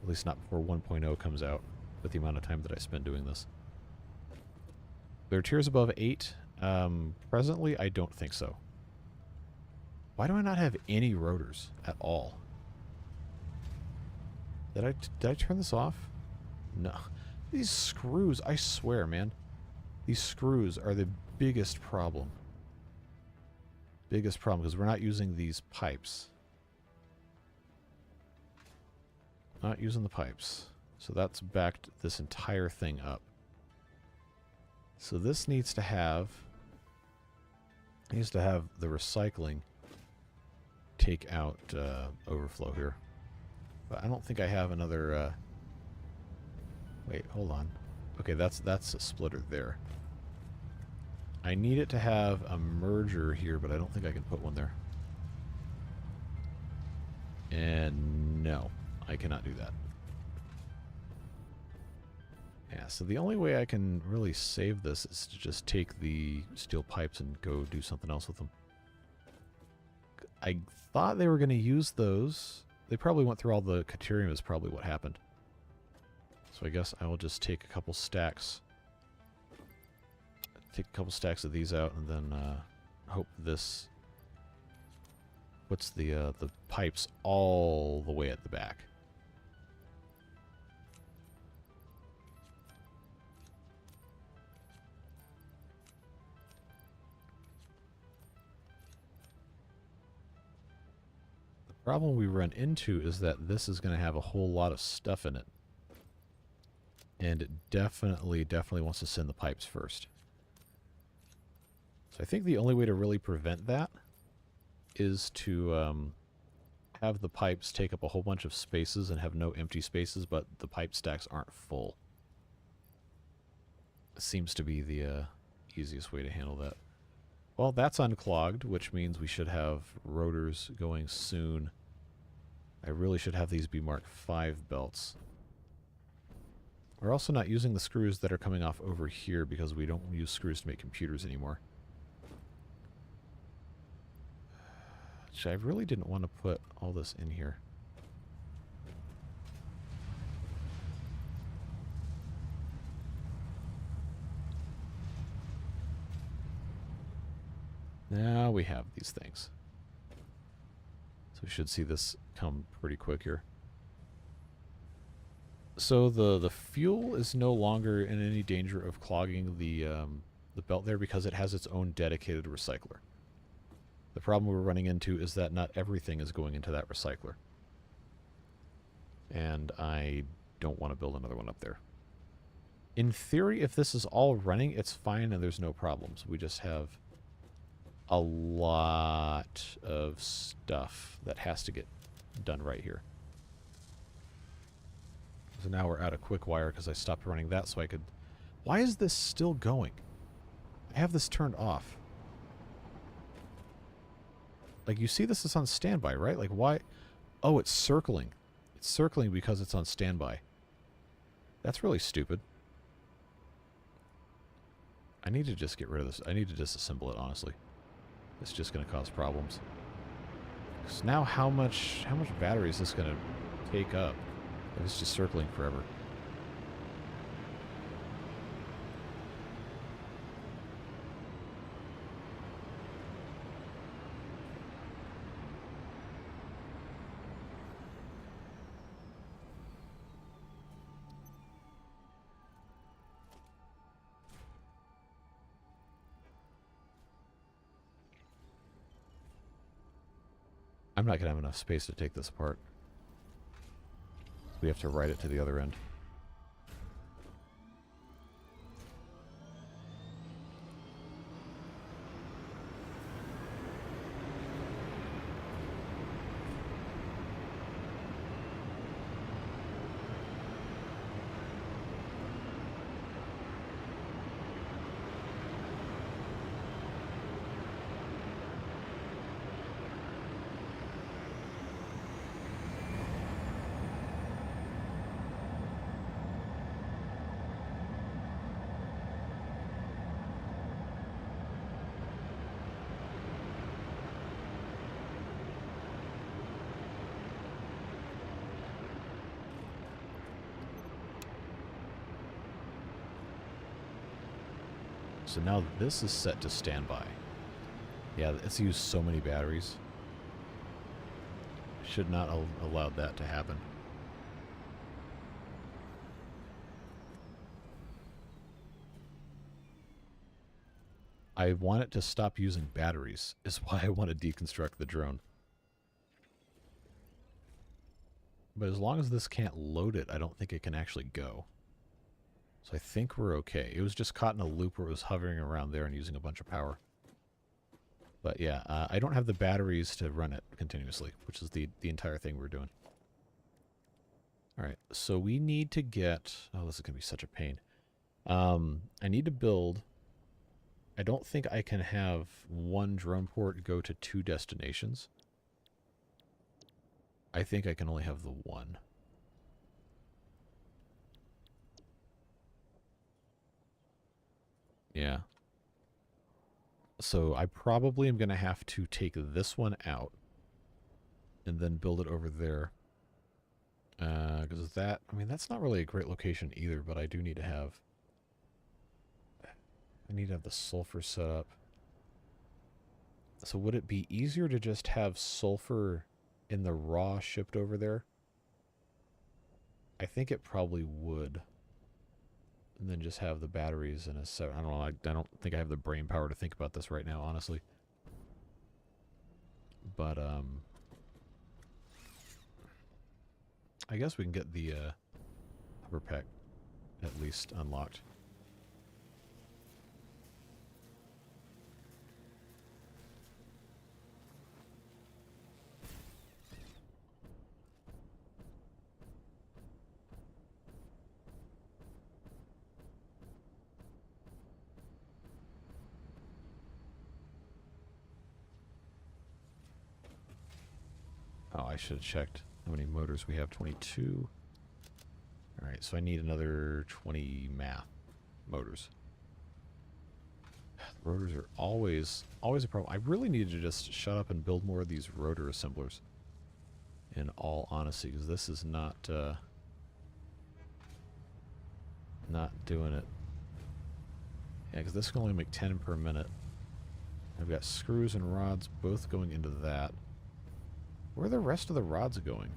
At least not before 1.0 comes out, with the amount of time that I spend doing this. There are tiers above 8. Presently, I don't think so. Why do I not have any rotors at all? Did I turn this off? No. These screws, I swear, man. These screws are the biggest problem. Biggest problem, because we're not using these pipes. Not using the pipes. So that's backed this entire thing up. So this needs to have the recycling take out overflow here. But I don't think I have another wait, hold on. Okay, that's a splitter there. I need it to have a merger here, but I don't think I can put one there. And no, I cannot do that. Yeah, so the only way I can really save this is to just take the steel pipes and go do something else with them. I thought they were going to use those. They probably went through all the Caterium is probably what happened. So I guess I will just take a couple stacks. Take a couple stacks of these out and then hope this puts the pipes all the way at the back. Problem we run into is that this is going to have a whole lot of stuff in it. And it definitely wants to send the pipes first. So I think the only way to really prevent that is to have the pipes take up a whole bunch of spaces and have no empty spaces, but the pipe stacks aren't full. Seems to be the easiest way to handle that. Well, that's unclogged, which means we should have rotors going soon. I really should have these be Mark 5 belts. We're also not using the screws that are coming off over here because we don't use screws to make computers anymore. I really didn't want to put all this in here. Now we have these things. So we should see this come pretty quick here. So the fuel is no longer in any danger of clogging the belt there because it has its own dedicated recycler. The problem we're running into is that not everything is going into that recycler. And I don't want to build another one up there. In theory, if this is all running, it's fine and there's no problems. We just have a lot of stuff that has to get done right here. So now we're out of quick wire because I stopped running that so I could... Why is this still going? I have this turned off. Like, you see this is on standby, right? Like, why? Oh, it's circling. It's circling because it's on standby. That's really stupid. I need to just get rid of this. I need to disassemble it, honestly. It's just going to cause problems. Because now how much battery is this going to take up if it's just circling forever? I'm not going to have enough space to take this apart. We have to write it to the other end. So now this is set to standby. Yeah, it's used so many batteries. Should not have allowed that to happen. I want it to stop using batteries, is why I want to deconstruct the drone. But as long as this can't load it, I don't think it can actually go. So I think we're okay. It was just caught in a loop where it was hovering around there and using a bunch of power. But yeah, I don't have the batteries to run it continuously, which is the entire thing we're doing. Alright, so we need to get... Oh, this is going to be such a pain. I need to build... I don't think I can have one drone port go to 2 destinations. I think I can only have the one. Yeah. So I probably am going to have to take this one out and then build it over there. Because that, I mean, that's not really a great location either, but I do need to have... I need to have the sulfur set up. So would it be easier to just have sulfur in the raw shipped over there? I think it probably would. And then just have the batteries in a set. I don't know. I don't think I have the brain power to think about this right now, honestly. But I guess we can get the upper pack at least unlocked. Oh, I should have checked how many motors we have. 22. Alright, so I need another 20 math motors. The rotors are always a problem. I really need to just shut up and build more of these rotor assemblers. In all honesty, because this is not doing it. Yeah, because this can only make 10 per minute. I've got screws and rods both going into that. Where are the rest of the rods going?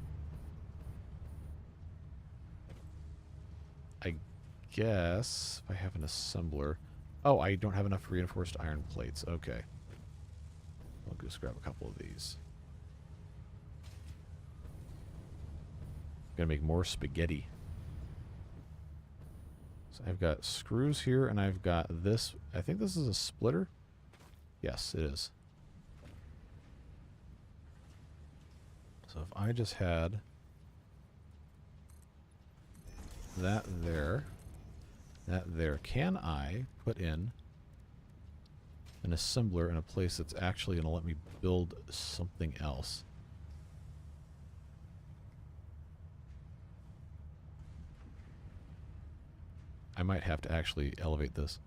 I guess if I have an assembler. Oh, I don't have enough reinforced iron plates. Okay. I'll just grab a couple of these. Gonna make more spaghetti. So I've got screws here, and I've got this. I think this is a splitter. Yes, it is. So if I just had that there, can I put in an assembler in a place that's actually going to let me build something else? I might have to actually elevate this.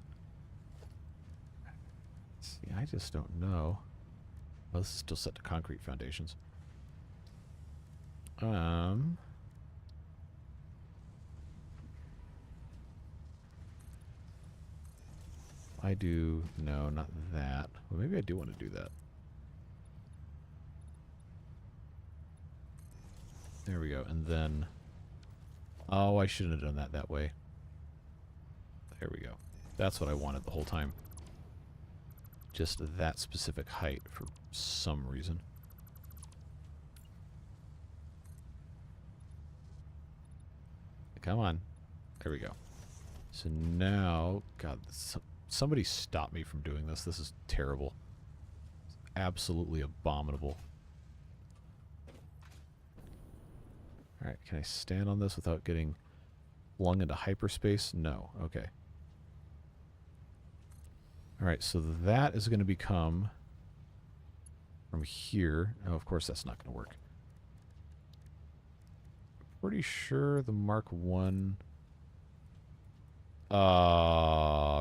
See, I just don't know. Well, this is still set to concrete foundations. I do... No, not that. Well, maybe I do want to do that. There we go. And then... Oh, I shouldn't have done that way. There we go. That's what I wanted the whole time. Just that specific height for some reason. Come on. There we go. So now... God, somebody stop me from doing this. This is terrible. It's absolutely abominable. Alright, can I stand on this without getting flung into hyperspace? No. Okay. Alright, so that is going to become from here. Oh, of course that's not going to work. Pretty sure the Mark 1...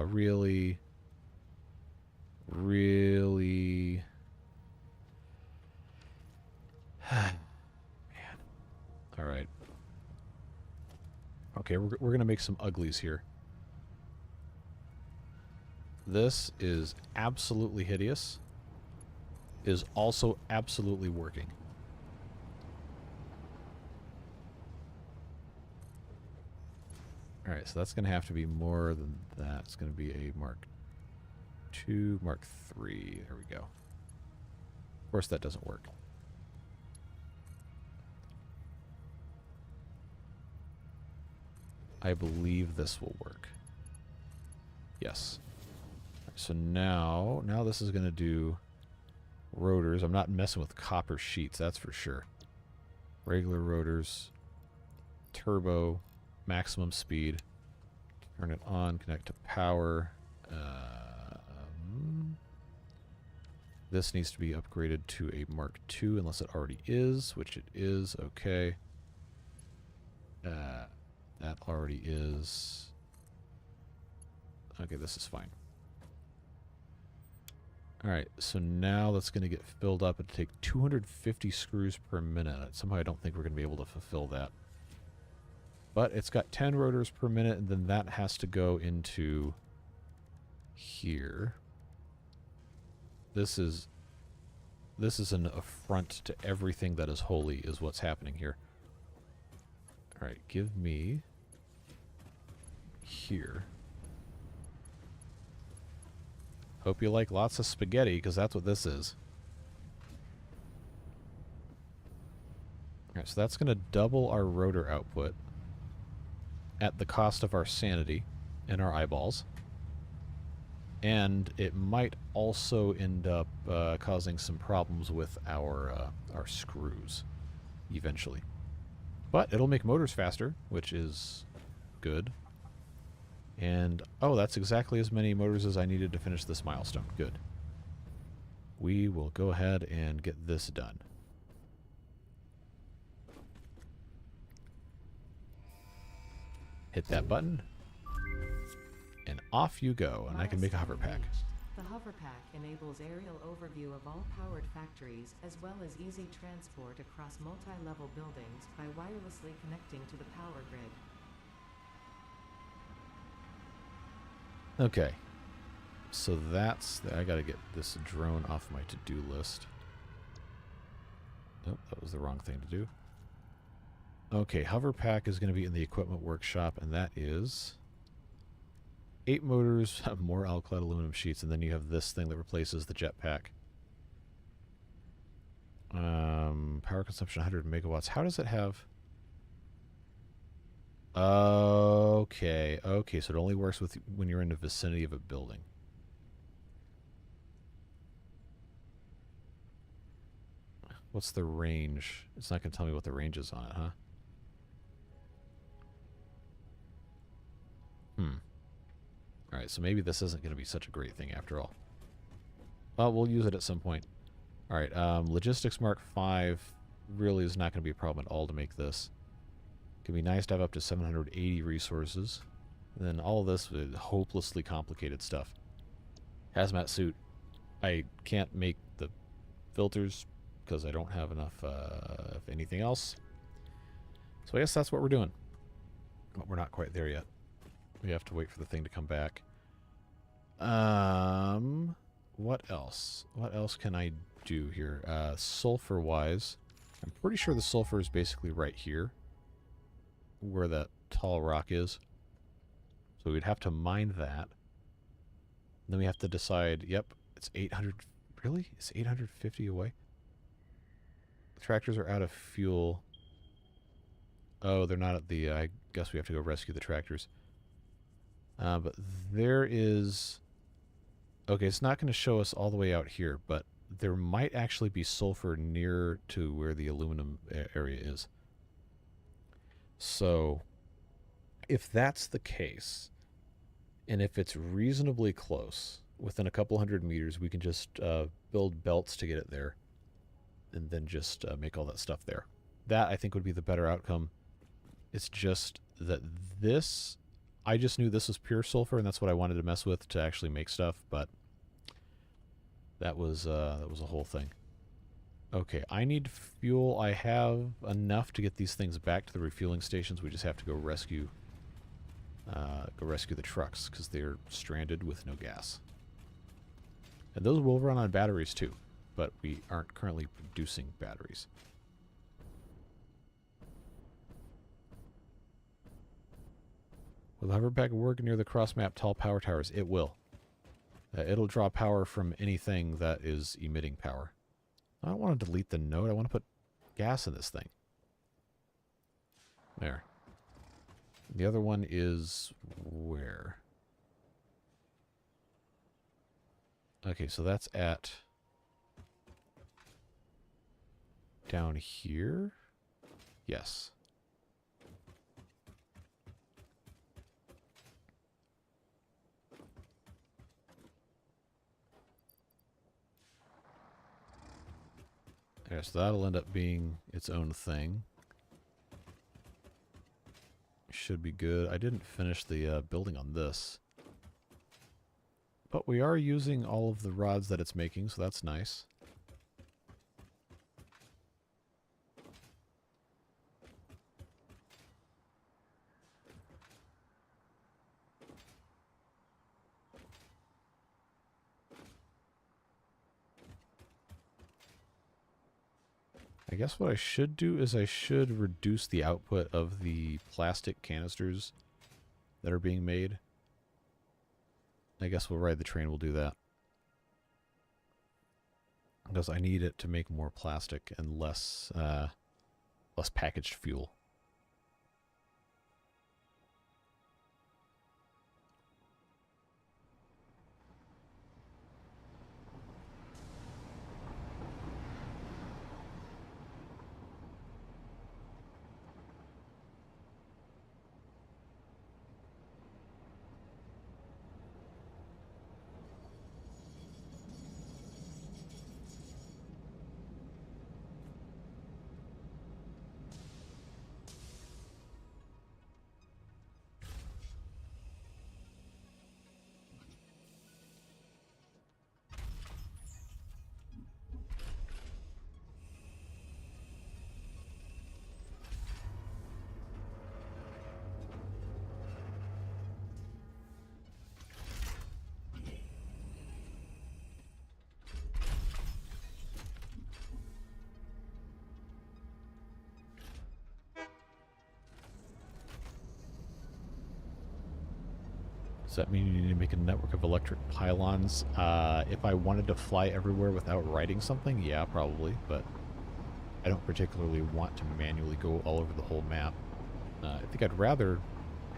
really? Really? Man. Alright. Okay, we're going to make some uglies here. This is absolutely hideous. Is also absolutely working. Alright, so that's going to have to be more than that. It's going to be a Mark 2, Mark 3. There we go. Of course, that doesn't work. I believe this will work. Yes. So now this is going to do rotors. I'm not messing with copper sheets, that's for sure. Regular rotors, turbo, maximum speed. Turn it on, connect to power. This needs to be upgraded to a Mark II unless it already is, which it is. Okay. That already is. Okay, this is fine. Alright, so now that's going to get filled up. It'll take 250 screws per minute. Somehow I don't think we're going to be able to fulfill that. But it's got 10 rotors per minute, and then that has to go into here. This is an affront to everything that is holy, is what's happening here. Alright, give me here. Hope you like lots of spaghetti, because that's what this is. Alright, Alright, so that's going to double our rotor output at the cost of our sanity and our eyeballs. And it might also end up causing some problems with our screws eventually. But it'll make motors faster, which is good. And, oh, that's exactly as many motors as I needed to finish this milestone. Good. We will go ahead and get this done. Hit that button. And off you go, and I can make a hover pack. The hover pack enables aerial overview of all powered factories, as well as easy transport across multi-level buildings by wirelessly connecting to the power grid. Okay. So that's... I gotta get this drone off my to-do list. Nope, that was the wrong thing to do. Okay, hover pack is going to be in the equipment workshop, and that is 8 motors, more alclad aluminum sheets, and then you have this thing that replaces the jetpack. Power consumption 100 megawatts. How does it have... Okay, okay, so it only works with when you're in the vicinity of a building. What's the range? It's not going to tell me what the range is on it, huh? Alright, so maybe this isn't going to be such a great thing after all. Well, we'll use it at some point. Alright, Logistics Mark 5 really is not going to be a problem at all to make this. It can be nice to have up to 780 resources. And then all of this is hopelessly complicated stuff. Hazmat suit. I can't make the filters because I don't have enough of anything else. So I guess that's what we're doing. But we're not quite there yet. We have to wait for the thing to come back. What else? What else can I do here? Sulfur-wise, I'm pretty sure the sulfur is basically right here, where that tall rock is. So we'd have to mine that. Then we have to decide, yep, it's 800... Really? It's 850 away? The tractors are out of fuel. Oh, they're not at the... I guess we have to go rescue the tractors. But there is... Okay, it's not going to show us all the way out here, but there might actually be sulfur near to where the aluminum area is. So, if that's the case, and if it's reasonably close, within a couple 100 meters, we can just build belts to get it there, and then just make all that stuff there. That, I think, would be the better outcome. It's just that this... I just knew this was pure sulfur, and that's what I wanted to mess with to actually make stuff, but that was a whole thing. Okay, I need fuel. I have enough to get these things back to the refueling stations. We just have to go rescue the trucks because they're stranded with no gas. And those will run on batteries too, but we aren't currently producing batteries. Will the hoverpack work near the cross-map tall power towers? It will. It'll draw power from anything that is emitting power. I don't want to delete the node. I want to put gas in this thing. There. The other one is where? Okay, so that's at down here? Yes. Yeah, so that'll end up being its own thing. Should be good. I didn't finish the building on this. But we are using all of the rods that it's making, so that's nice. I guess what I should do is I should reduce the output of the plastic canisters that are being made. I guess we'll ride the train, we'll do that. Because I need it to make more plastic and less Plus packaged fuel. Does that mean you need to make a network of electric pylons? If I wanted to fly everywhere without writing something, yeah, probably, but I don't particularly want to manually go all over the whole map. I think I'd rather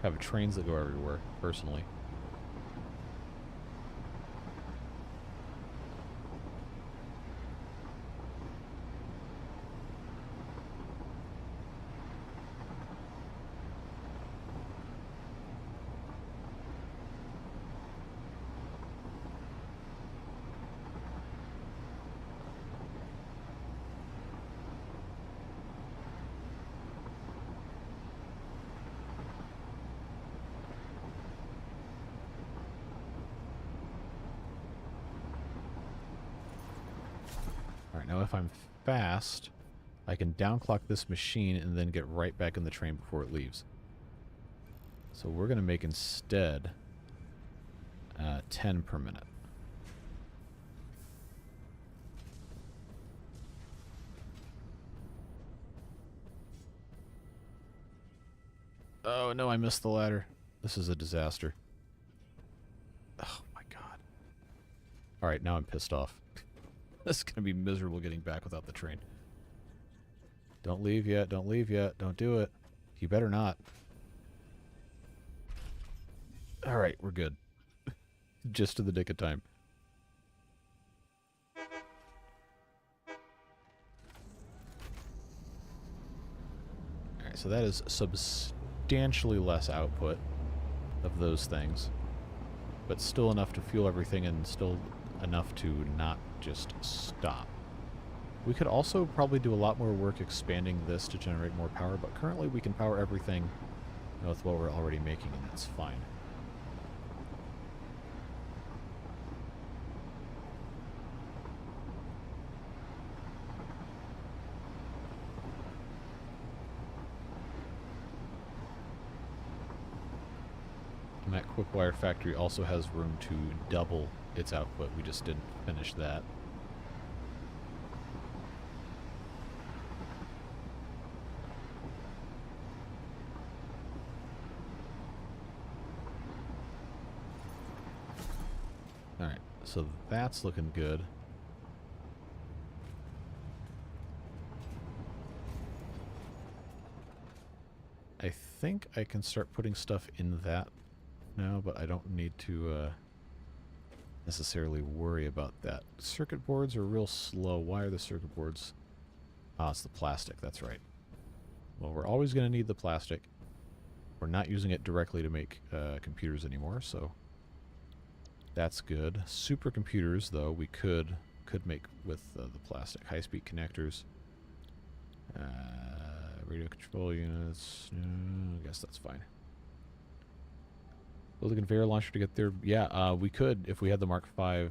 have trains that go everywhere, personally. Now, if I'm fast, I can downclock this machine and then get right back in the train before it leaves. So we're going to make instead 10 per minute. Oh, no, I missed the ladder. This is a disaster. Oh, my God. All right, now I'm pissed off. This is going to be miserable getting back without the train. Don't leave yet. Don't leave yet. Don't do it. You better not. All right, we're good. Just to the nick of time. All right, so that is substantially less output of those things, but still enough to fuel everything and still enough to not just stop. We could also probably do a lot more work expanding this to generate more power, but currently we can power everything with what we're already making, and that's fine. And that quick wire factory also has room to double its output. We just didn't finish that. Alright, so that's looking good. I think I can start putting stuff in that now, but I don't need to necessarily worry about that. Circuit boards are real slow. Why are the circuit boards? Ah, it's the plastic, that's right. Well, we're always going to need the plastic. We're not using it directly to make computers anymore, so that's good. Supercomputers, though, we could make with the plastic. High-speed connectors. Radio control units. I guess that's fine. Build a conveyor launcher to get there. Yeah, we could if we had the Mark V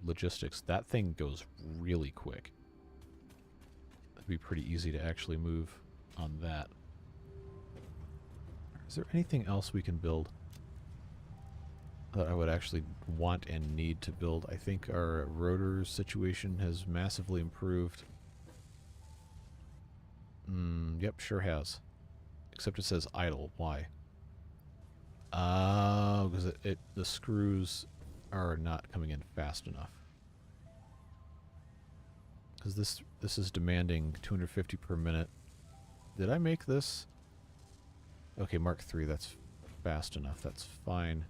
logistics. That thing goes really quick. It'd be pretty easy to actually move on that. Is there anything else we can build that I would actually want and need to build? I think our rotor situation has massively improved. Yep, sure has. Except it says idle. Why? Because the screws are not coming in fast enough. Because this is demanding 250 per minute Did I make this? Okay, Mark 3, that's fast enough. That's fine.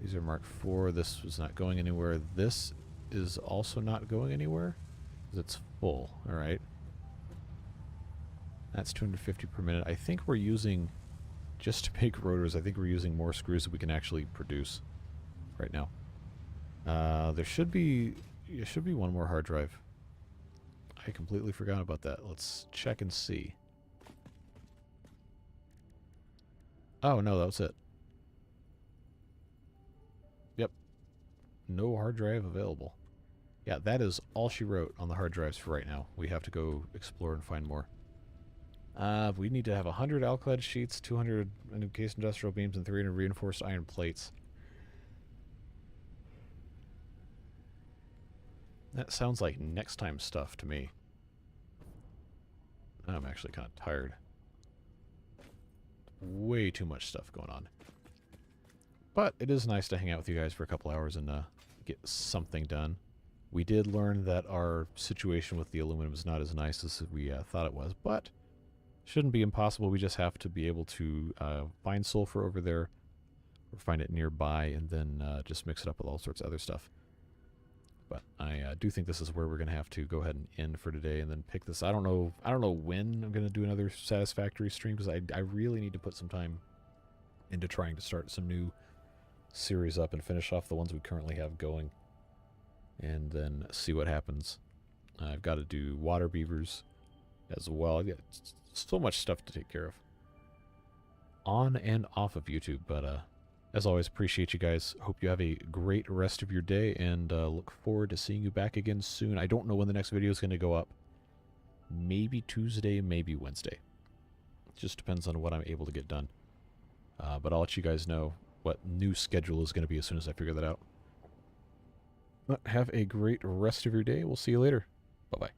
These are Mark 4. This was not going anywhere. This is also not going anywhere. It's full. Alright. That's 250 per minute. I think we're using, just to make rotors, I think we're using more screws that we can actually produce right now. There should be one more hard drive. I completely forgot about that. Let's check and see. Oh, no, that was it. Yep. No hard drive available. Yeah, that is all she wrote on the hard drives for right now. We have to go explore and find more. We need to have 100 alclad sheets, 200 encased industrial beams, and 300 reinforced iron plates. That sounds like next time stuff to me. I'm actually kind of tired. Way too much stuff going on. But it is nice to hang out with you guys for a couple hours and get something done. We did learn that our situation with the aluminum is not as nice as we thought it was, but shouldn't be impossible. We just have to be able to find sulfur over there, or find it nearby, and then just mix it up with all sorts of other stuff. But I do think this is where we're going to have to go ahead and end for today, and then pick this. I don't know when I'm going to do another Satisfactory stream, because I really need to put some time into trying to start some new series up and finish off the ones we currently have going, and then see what happens. I've got to do water beavers as well. I've got so much stuff to take care of on and off of YouTube, but as always, appreciate you guys. Hope you have a great rest of your day, and look forward to seeing you back again soon. I don't know when the next video is going to go up. Maybe Tuesday, maybe Wednesday. It just depends on what I'm able to get done. But I'll let you guys know what new schedule is going to be as soon as I figure that out. But have a great rest of your day. We'll see you later. Bye-bye.